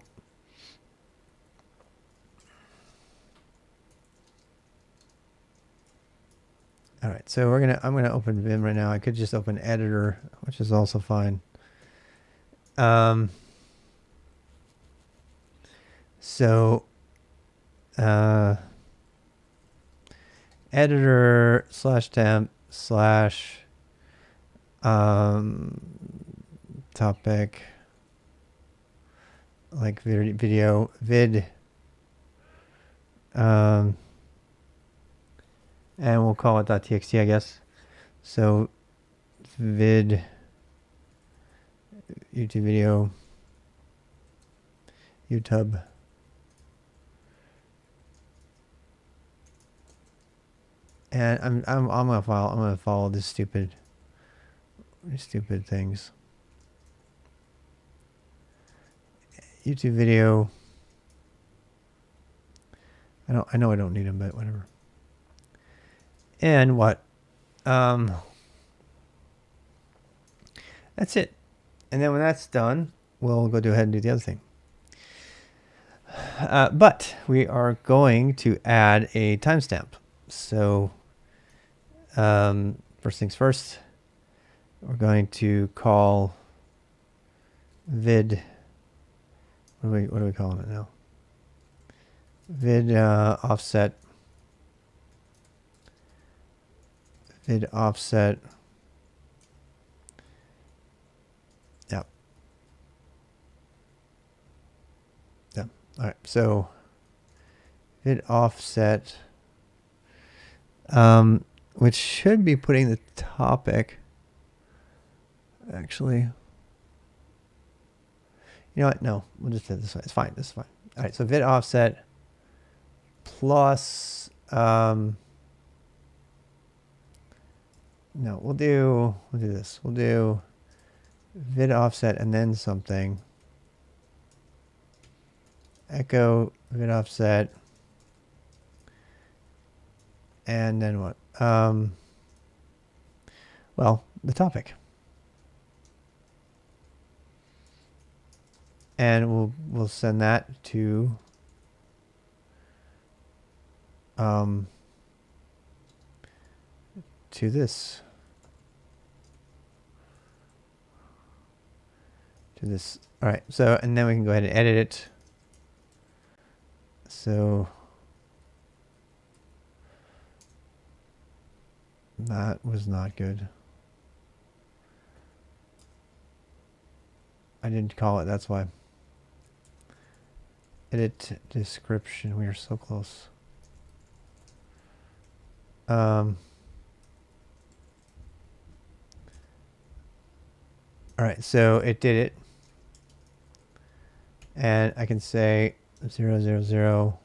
all right, so I'm gonna open Vim right now. I could just open editor, which is also fine. So editor /temp/ topic, like video vid, and we'll call it .txt, I guess. So vid YouTube video YouTube. And I'm gonna follow this stupid things. YouTube video. I know I don't need them, but whatever. And what? That's it. And then when that's done, we'll go ahead and do the other thing. But we are going to add a timestamp. So first things first, we're going to call vid. What are we calling it now? Vid offset. Vid offset. Yep. Yep. All right. So vid offset. Which should be putting the topic. Actually, you know what? No, we'll just do it this way. It's fine. This is fine. All right. So vid offset plus. No, we'll do this. We'll do vid offset and then something. Echo vid offset. And then what? Well, the topic. And we'll send that to this. To this. All right. So, and then we can go ahead and edit it. So That was not good. I didn't call it, that's why. Edit description. We are so close. All right, so it did it. And I can say 0, 0, 0.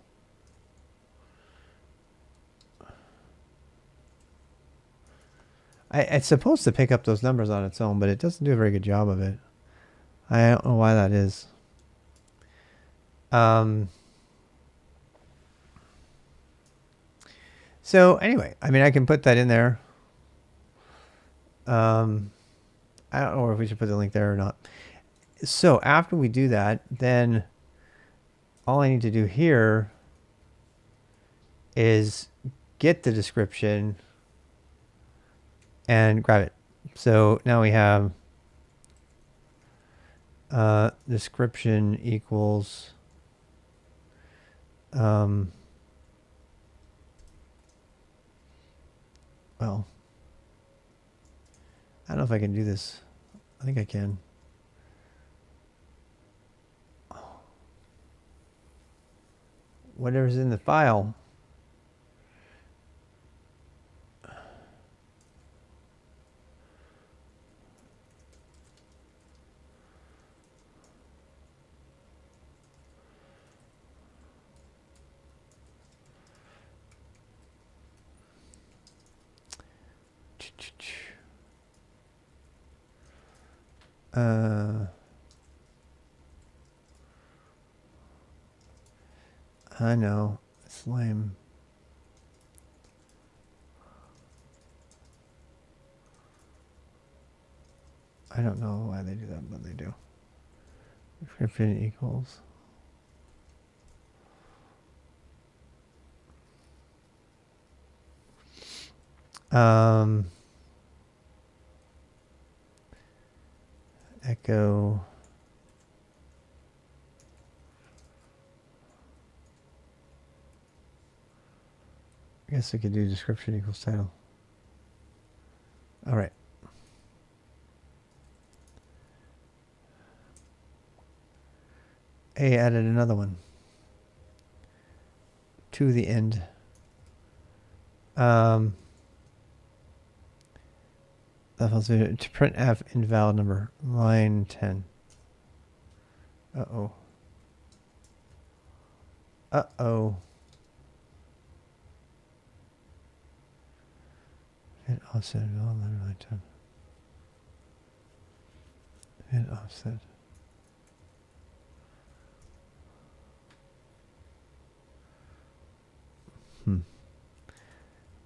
It's supposed to pick up those numbers on its own, but it doesn't do a very good job of it. I don't know why that is. So anyway, I mean, I can put that in there. I don't know if we should put the link there or not. So after we do that, then all I need to do here is get the description and grab it. So now we have description equals well, I don't know if I can do this. I think I can. Whatever's in the file. I know. It's lame. I don't know why they do that, but they do. Description equals. Echo. I guess I could do description equals title. All right. A added another one to the end. To print F invalid number, line 10. Uh-oh. Uh-oh. Hit offset invalid number, line 10. Hit offset.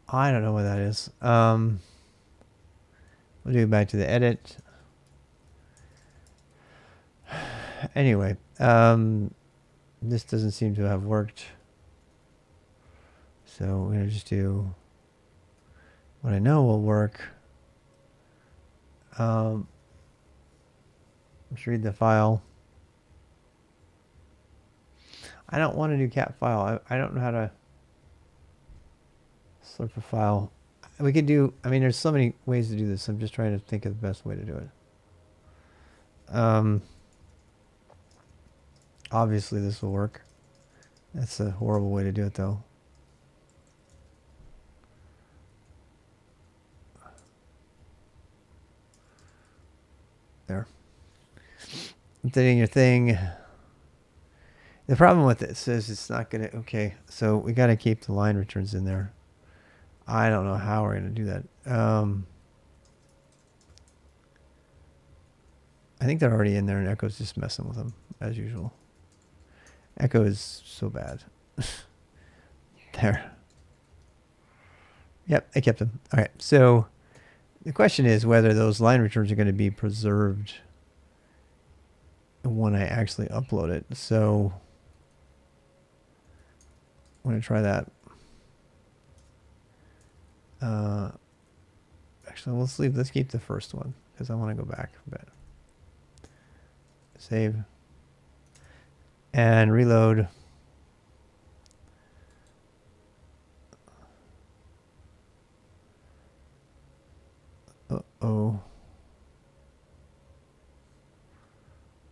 I don't know what that is. We'll do back to the edit. Anyway, this doesn't seem to have worked. So we're going to just do what I know will work. Let's read the file. I don't want to do cat file. I don't know how to slurp a file. We could do, I mean, there's so many ways to do this. I'm just trying to think of the best way to do it. Obviously this will work. That's a horrible way to do it though. There. Updating your thing. The problem with this is it's not going to, okay, so we got to keep the line returns in there. I don't know how we're going to do that. I think they're already in there and Echo's just messing with them as usual. Echo is so bad. There. Yep, I kept them. All right, so the question is whether those line returns are going to be preserved when I actually upload it. So I'm going to try that. Actually, let's keep the first one because I want to go back a bit. Save and reload. Uh-oh.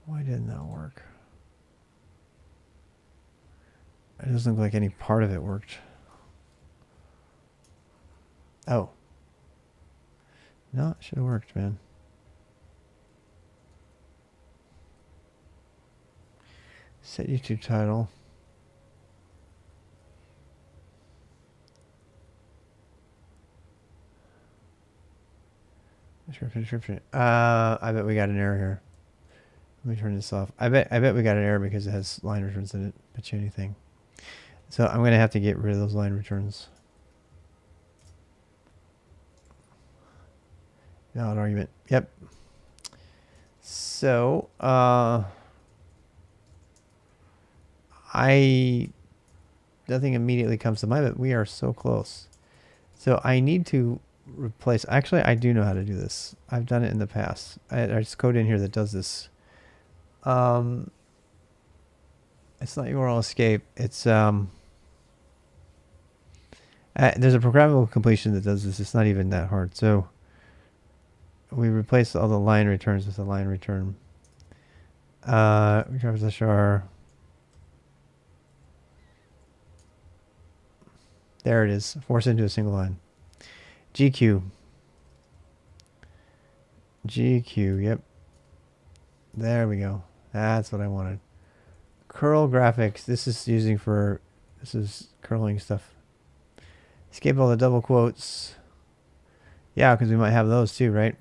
Why didn't that work? It doesn't look like any part of it worked. Oh. No, it should have worked, man. Set YouTube title. Description. I bet we got an error here. Let me turn this off. I bet we got an error because it has line returns in it. Bet you anything. So I'm gonna have to get rid of those line returns. Valid argument. Yep. So nothing immediately comes to mind, but we are so close. So I need to replace. Actually, I do know how to do this. I've done it in the past. There's code in here that does this. It's not URL escape. It's there's a programmable completion that does this. It's not even that hard. So we replace all the line returns with a line return. Returns HR. There it is. Force into a single line. GQ. GQ. Yep. There we go. That's what I wanted. Curl graphics. This is curling stuff. Escape all the double quotes. Yeah, because we might have those too, right?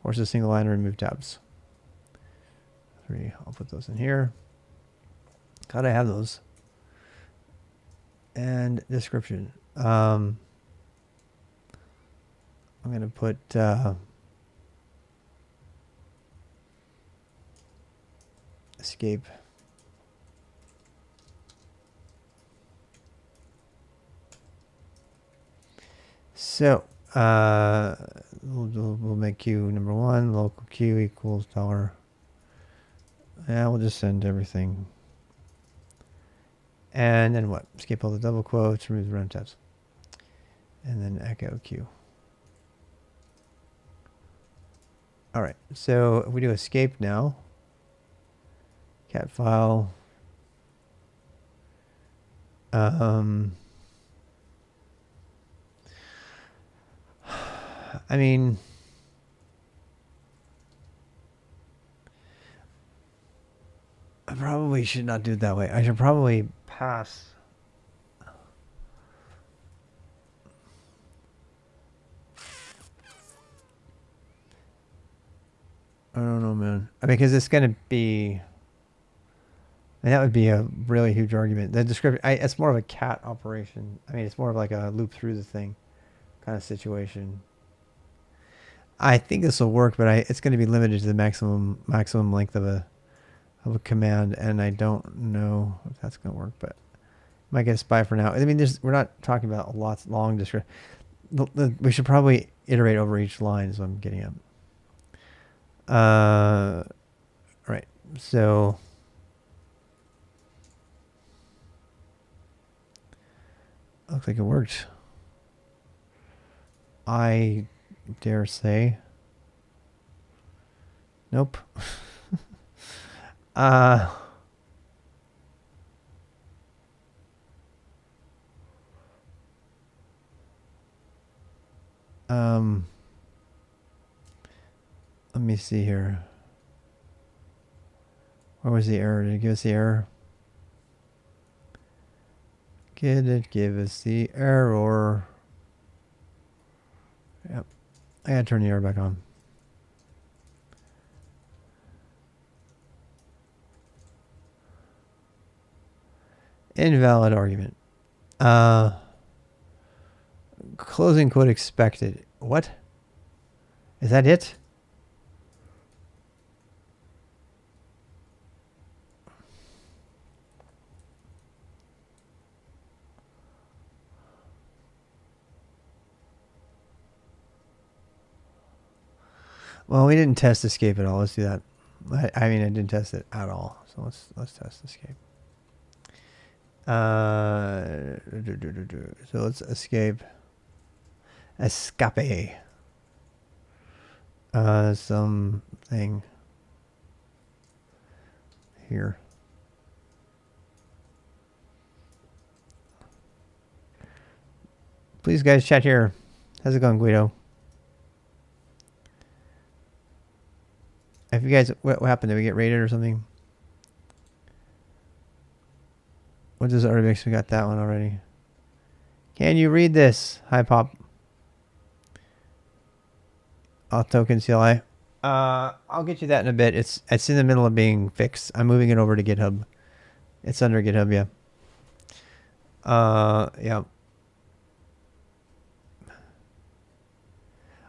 Force a single line and remove tabs. 3. I'll put those in here. Gotta have those. And description. I'm gonna put escape. So we'll make Q number 1. Local Q equals $. Yeah, we'll just send everything. And then what? Escape all the double quotes, remove the run tabs. And then echo Q. All right, so if we do escape now, cat file, I mean, I probably should not do it that way. I should probably pass. I don't know, man. I mean, because it's going to be, and that would be a really huge argument. The description, it's more of a cat operation. I mean, it's more of like a loop through the thing kind of situation. I think this will work, but it's going to be limited to the maximum length of a command, and I don't know if that's going to work, but might get a spy for now. I mean, we're not talking about lots long description. We should probably iterate over each line, is what I'm getting at. Right. So looks like it worked. I dare say. Nope. Let me see here. Where was the error? Did it give us the error? Did it give us the error? Yep. I gotta turn the error back on. Invalid argument. Closing quote expected. What? Is that it? Well, we didn't test escape at all. Let's do that. I mean, I didn't test it at all. So let's test escape. So let's escape. Escape. Something here. Please, guys, chat here. How's it going, Guido? If you guys, what happened? Did we get raided or something? What does Artibix? We got that one already. Can you read this? Hi, Pop. Auth token CLI. I'll get you that in a bit. It's in the middle of being fixed. I'm moving it over to GitHub. It's under GitHub, yeah. Yeah.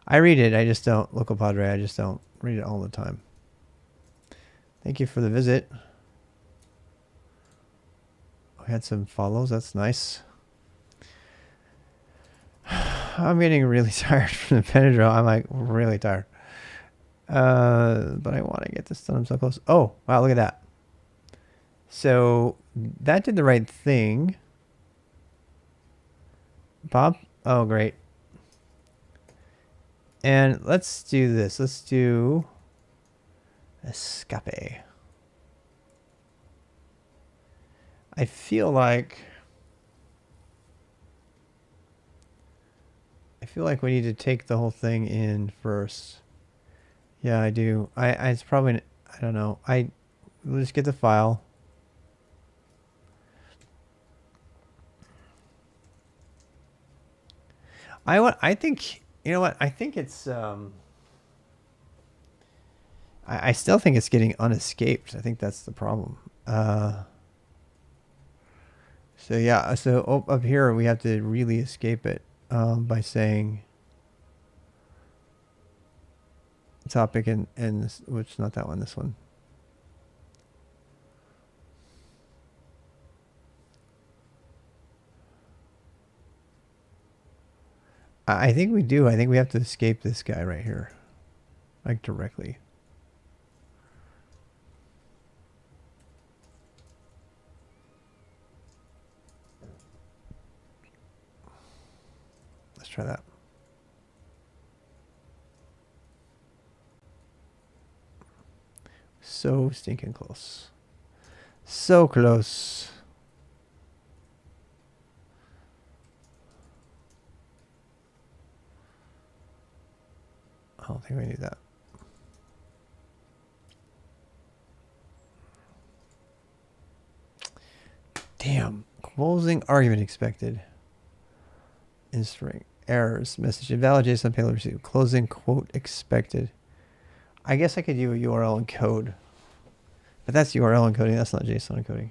I read it. I just don't. Local Padre. I just don't read it all the time. Thank you for the visit. We had some follows. That's nice. I'm getting really tired from the Benadryl. I'm like really tired. But I want to get this done. I'm so close. Oh, wow. Look at that. So that did the right thing. Bob? Oh, great. And let's do this. Let's do escape. I feel like we need to take the whole thing in first. Yeah, I do. It's probably, I don't know. We'll just get the file. I think, you know what? I think it's, I still think it's getting unescaped. I think that's the problem. So yeah, so up here we have to really escape it by saying topic and this, which not that one, this one. I think we do. I think we have to escape this guy right here, like directly. Let's try that. So stinking close. So close. I don't think we need that. Damn. Closing argument expected. In string. Errors. Message invalid JSON payload received. Closing quote expected. I guess I could do a URL encode. But that's URL encoding. That's not JSON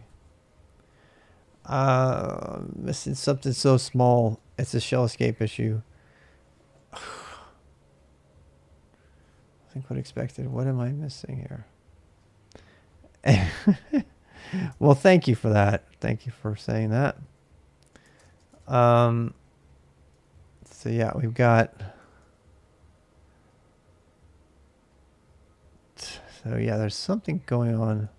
encoding. Missing something so small. It's a shell escape issue. I think what expected. What am I missing here? Well, thank you for that. Thank you for saying that. So yeah, we've got. So yeah, there's something going on.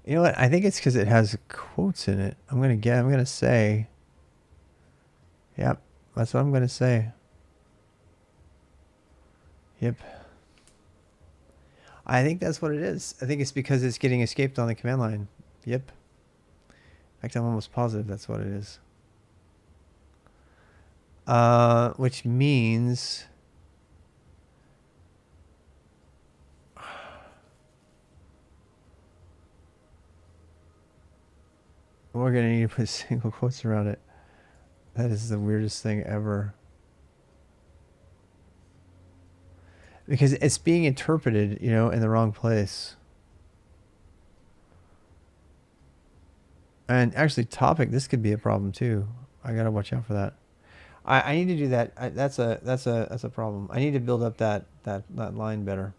You know what? I think it's because it has quotes in it. I'm gonna say. Yep, that's what I'm gonna say. Yep. I think that's what it is. I think it's because it's getting escaped on the command line. Yep. In fact, I'm almost positive that's what it is. Which means we're going to need to put single quotes around it. That is the weirdest thing ever. Because it's being interpreted, you know, in the wrong place. And actually, topic, this could be a problem too. I gotta watch out for that. I need to do that. That's a problem. I need to build up that line better.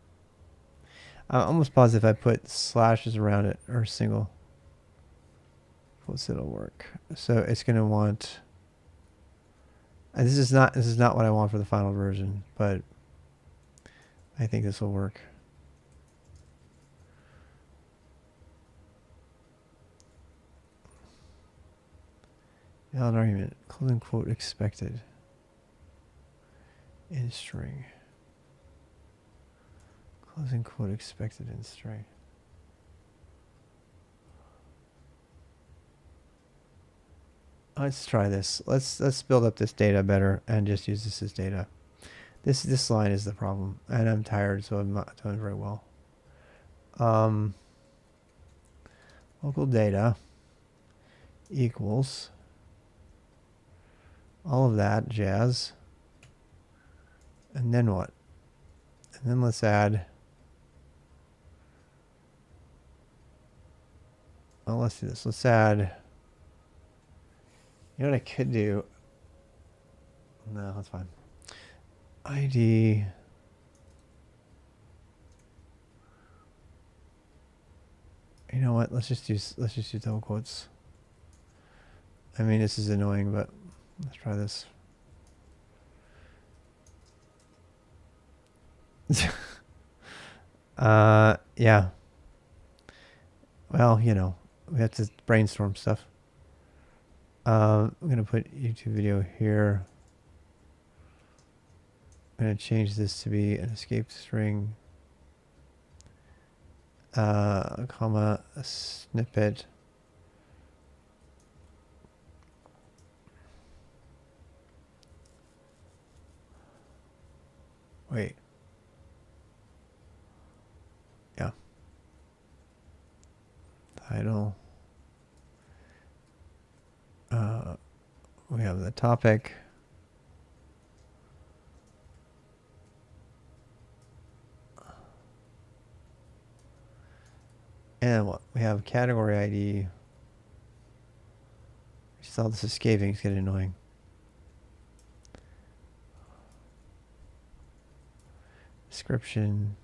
I'm almost positive if I put slashes around it or single quotes, it'll work. So it's gonna want And this is not what I want for the final version, but I think this will work. Valid argument. Closing quote expected. In string. Closing quote expected in string. Let's try this. Let's build up this data better and just use this as data. This line is the problem, and I'm tired, so I'm not doing very well. Local data equals all of that jazz, and then what? And then let's add. Well, let's do this. Let's add. You know what I could do? No, that's fine. ID. You know what? Let's just use double quotes. I mean, this is annoying, but let's try this. Yeah. Well, you know, we have to brainstorm stuff. I'm gonna put YouTube video here. I'm gonna change this to be an escape string, comma, a snippet. Wait. Yeah. Title. We have the topic. And what? We have category ID. Just all this escaping is getting annoying. Description.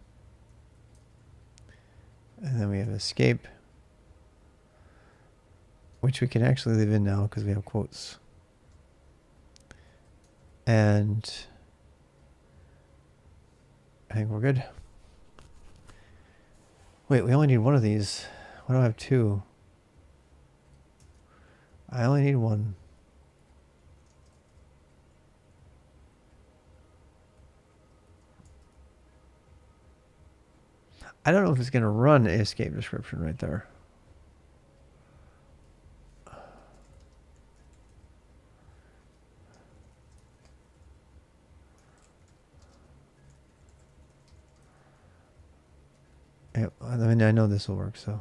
And then we have escape, which we can actually leave in now because we have quotes. And I think we're good. Wait, we only need one of these. Why do I have two? I only need one. I don't know if it's going to run escape description right there. Yeah, I mean, I know this will work, so.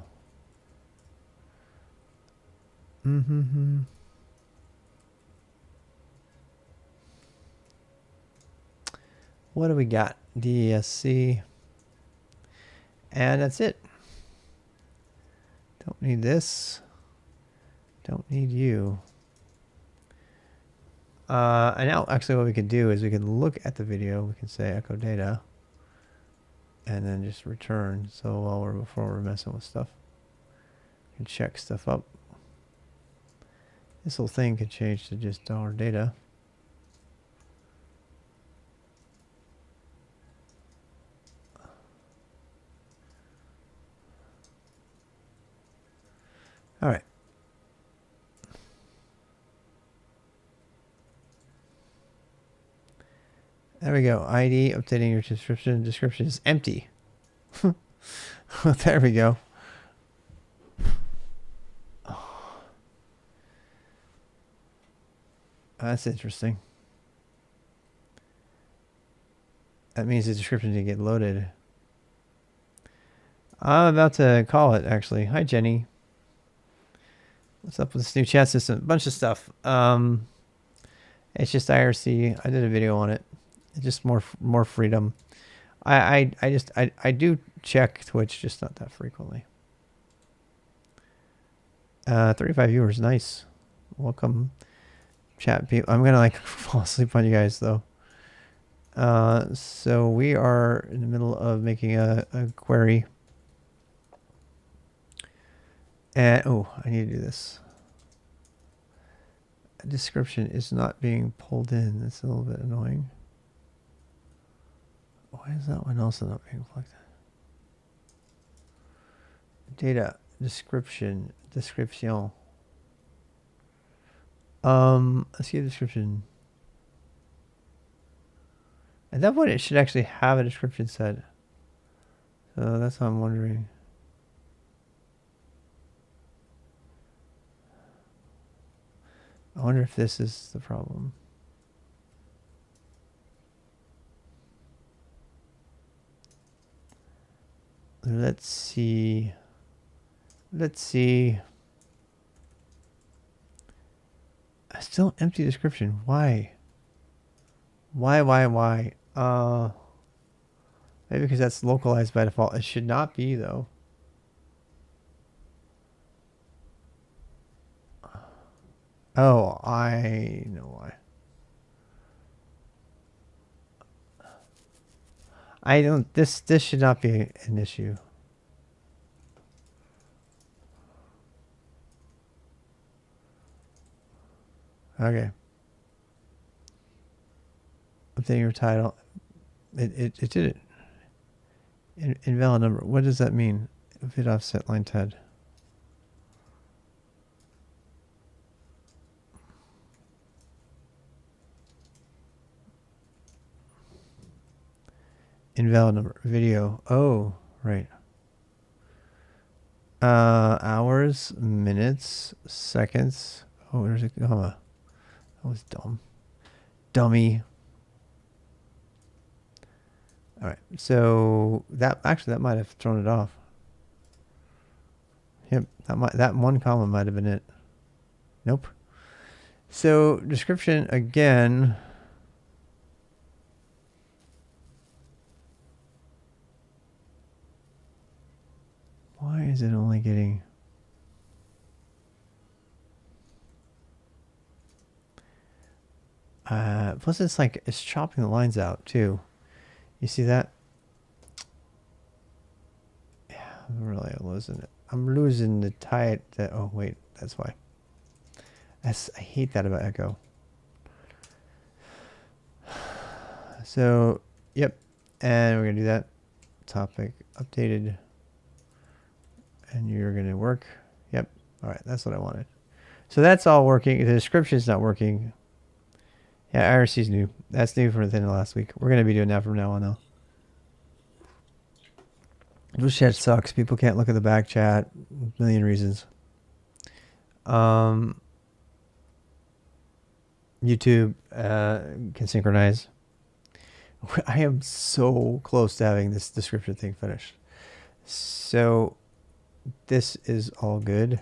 What do we got? DESC. And that's it. Don't need this. Don't need you. And now actually what we could do is we can look at the video. We can say echo data. And then just return. So before we're messing with stuff, we can check stuff up. This whole thing could change to just $data. All right. There we go. ID, updating your description. Description is empty. There we go. Oh. That's interesting. That means the description didn't get loaded. I'm about to call it, actually. Hi, Jenny. What's up with this new chat system? A bunch of stuff. It's just IRC. I did a video on it. It's just more freedom. I do check Twitch, just not that frequently. 35 viewers, nice. Welcome, chat people. I'm gonna like fall asleep on you guys though. So we are in the middle of making a query. And oh, I need to do this. description is not being pulled in. That's a little bit annoying. Why is that one also not being plugged in? Data description. Let's see a description. At that point, it should actually have a description set. So that's what I'm wondering. I wonder if this is the problem. Let's see. Still empty description. Why? Why? Maybe because that's localized by default. It should not be though. Oh, I know why. I don't. This should not be an issue. Okay. Updating your title. It did it. Invalid number. What does that mean? Vid offset line 10. Invalid number. Video. Oh, right. Hours, minutes, seconds. Oh, there's a comma. That was dumb. Dummy. All right. So that might have thrown it off. Yep. That one comma might have been it. Nope. So description again. Why is it only getting... plus it's chopping the lines out too. You see that? Yeah, I'm really losing it. I'm losing the tide. Oh wait, that's why. I hate that about Echo. So, yep. And we're gonna do that. Topic updated. And you're gonna work. Yep. All right, that's what I wanted. So that's all working. The description's not working. Yeah, IRC's new. That's new from within the last week. We're gonna be doing that from now on though. Which chat sucks. People can't look at the back chat. A million reasons. YouTube can synchronize. I am so close to having this description thing finished. So this is all good.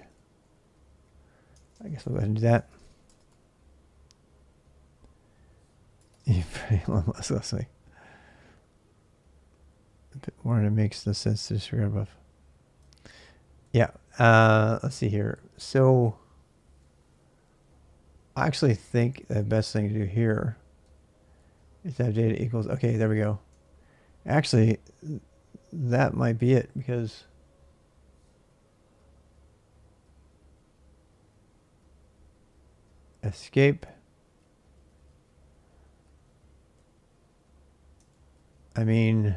I guess we'll go ahead and do that. Let's a bit more, and it makes no sense to disregard above. Yeah. Let's see here. So I actually think the best thing to do here is to have data equals. Okay, there we go. Actually, that might be it because escape. I mean,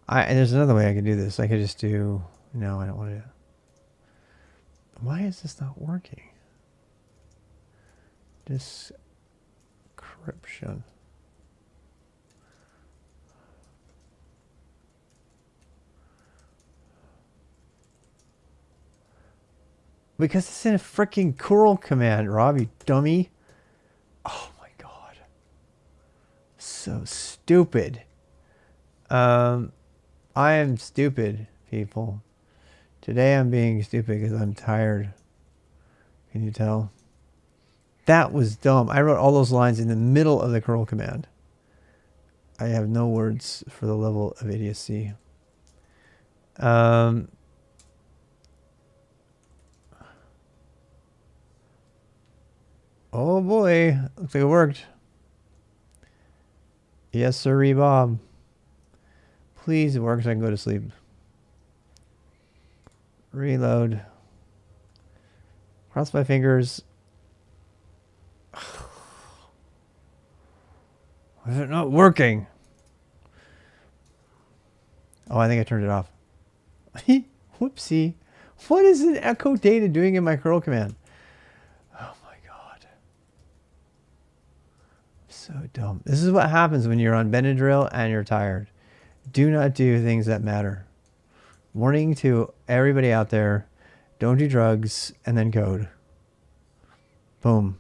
there's another way I could do this. I could just do, no, I don't want to. Why is this not working? Description. Because it's in a freaking curl command, Rob, you dummy. Oh my god. So stupid. I am stupid, people. Today I'm being stupid because I'm tired. Can you tell? That was dumb. I wrote all those lines in the middle of the curl command. I have no words for the level of idiocy. Oh boy, looks like it worked. Yes, sirree, Bob. Please work so I can go to sleep. Reload. Cross my fingers. Is it not working? Oh, I think I turned it off. Whoopsie. What is an echo data doing in my curl command? Oh my god. So dumb. This is what happens when you're on Benadryl and you're tired. Do not do things that matter. Warning to everybody out there. Don't do drugs and then code. Boom.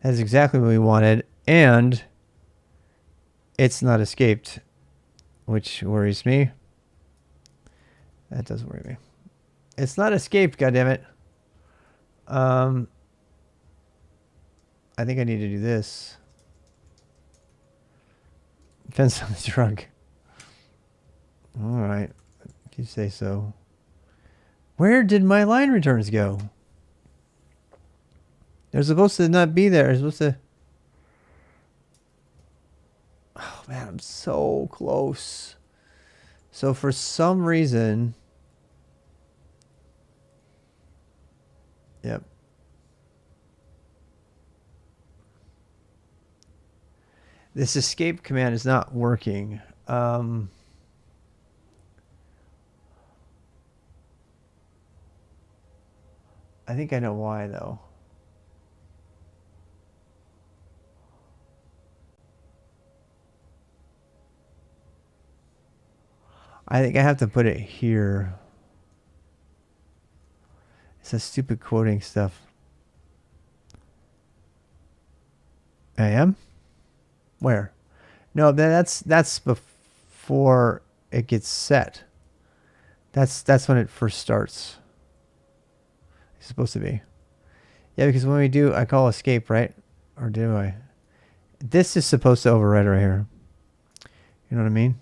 That's exactly what we wanted. And it's not escaped, which worries me. That does worry me. It's not escaped, goddammit. I think I need to do this. Depends on the drug. Alright. If you say so. Where did my line returns go? They're supposed to not be there. They're supposed to... Oh man, I'm so close. So for some reason... Yep. This escape command is not working. I think I know why though. I think I have to put it here. It's a stupid quoting stuff. I am? Where? No, that's before it gets set. That's when it first starts. It's supposed to be. Yeah, because when we do, I call escape, right? Or do I? This is supposed to override right here. You know what I mean?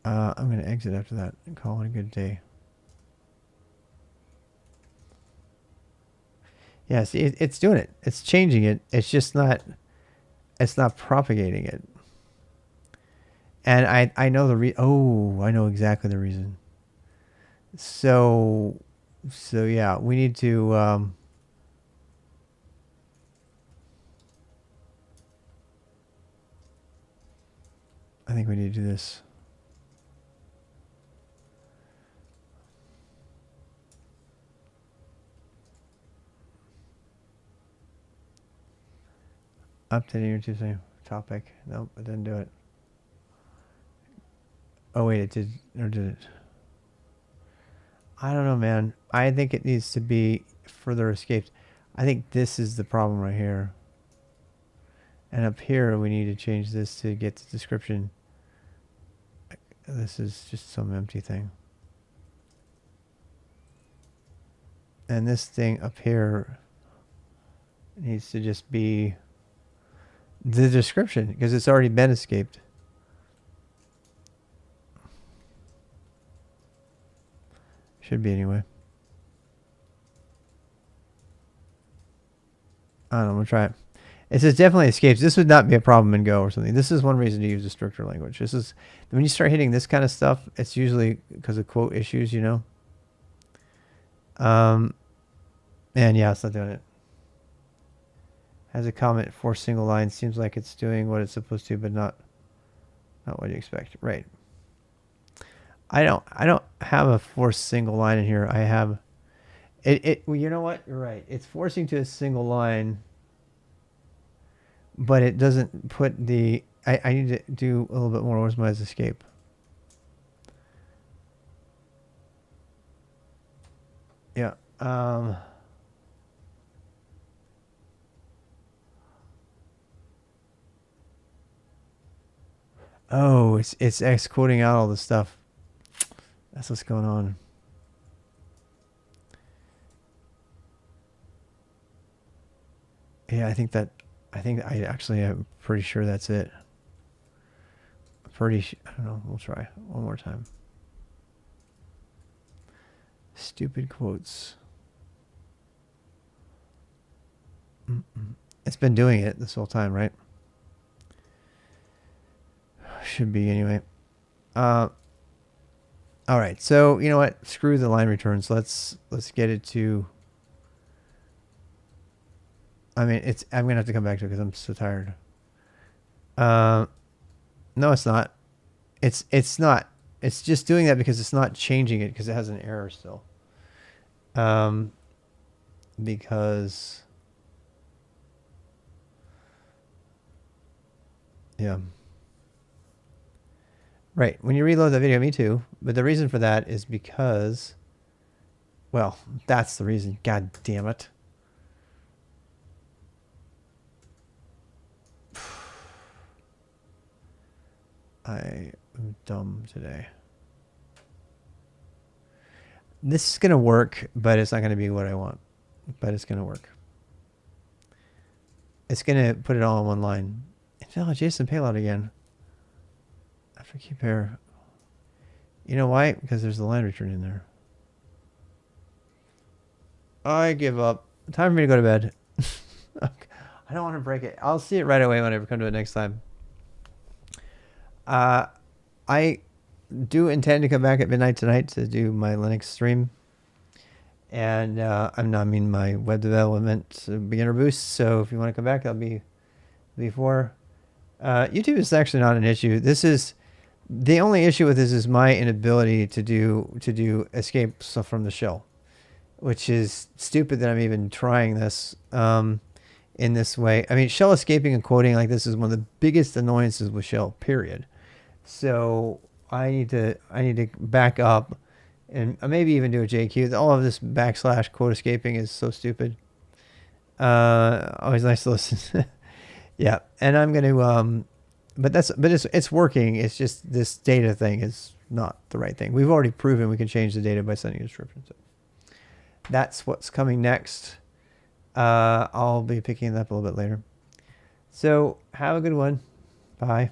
I'm going to exit after that and call it a good day. Yeah, see, it's doing it. It's changing it. It's just not, it's not propagating it. And I know I know exactly the reason. So yeah, we need to, I think we need to do this. Updating your Tuesday topic. Nope, it didn't do it. Oh wait, it did, or did it? I don't know, man. I think it needs to be further escaped. I think this is the problem right here. And up here, we need to change this to get the description. This is just some empty thing. And this thing up here needs to just be the description because it's already been escaped. Should be anyway. I don't know. We'll try it. It says definitely escapes. This would not be a problem in Go or something. This is one reason to use a stricter language. This is when you start hitting this kind of stuff, it's usually because of quote issues, you know. And yeah, it's not doing it. Has a comment for single line. Seems like it's doing what it's supposed to, but not what you expect. Right. I don't have a forced single line in here. I have it well, you know what? You're right. It's forcing to a single line, but it doesn't put the I need to do a little bit more. Where's my escape? Yeah. Oh, it's X quoting out all the stuff. That's what's going on. Yeah, I think I actually am pretty sure that's it. I don't know. We'll try one more time. Stupid quotes. It's been doing it this whole time, right? Should be anyway. All right. So you know what? Screw the line returns. Let's get it to. I mean, it's. I'm gonna have to come back to it because I'm so tired. No, it's not. It's not. It's just doing that because it's not changing it because it has an error still. Because. Yeah. Right. When you reload the video, me too. But the reason for that is because, well, that's the reason. God damn it. I am dumb today. This is going to work, but it's not going to be what I want. But it's going to work. It's going to put it all in one line. Oh, Jason Payload again. After keep here. You know why? Because there's the line return in there. I give up. Time for me to go to bed. I don't want to break it. I'll see it right away when I come to it next time. I do intend to come back at midnight tonight to do my Linux stream. And I mean my web development beginner boost. So if you want to come back, that'll be before. YouTube is actually not an issue. This is the only issue with this is my inability to do escape stuff from the shell, which is stupid that I'm even trying this in this way. I mean, shell escaping and quoting like this is one of the biggest annoyances with shell. Period. So I need to back up and maybe even do a JQ. All of this / quote escaping is so stupid. Always nice to listen. Yeah, and I'm going to, but it's working. It's just this data thing is not the right thing. We've already proven we can change the data by sending a description. So that's what's coming next. I'll be picking it up a little bit later. So have a good one. Bye.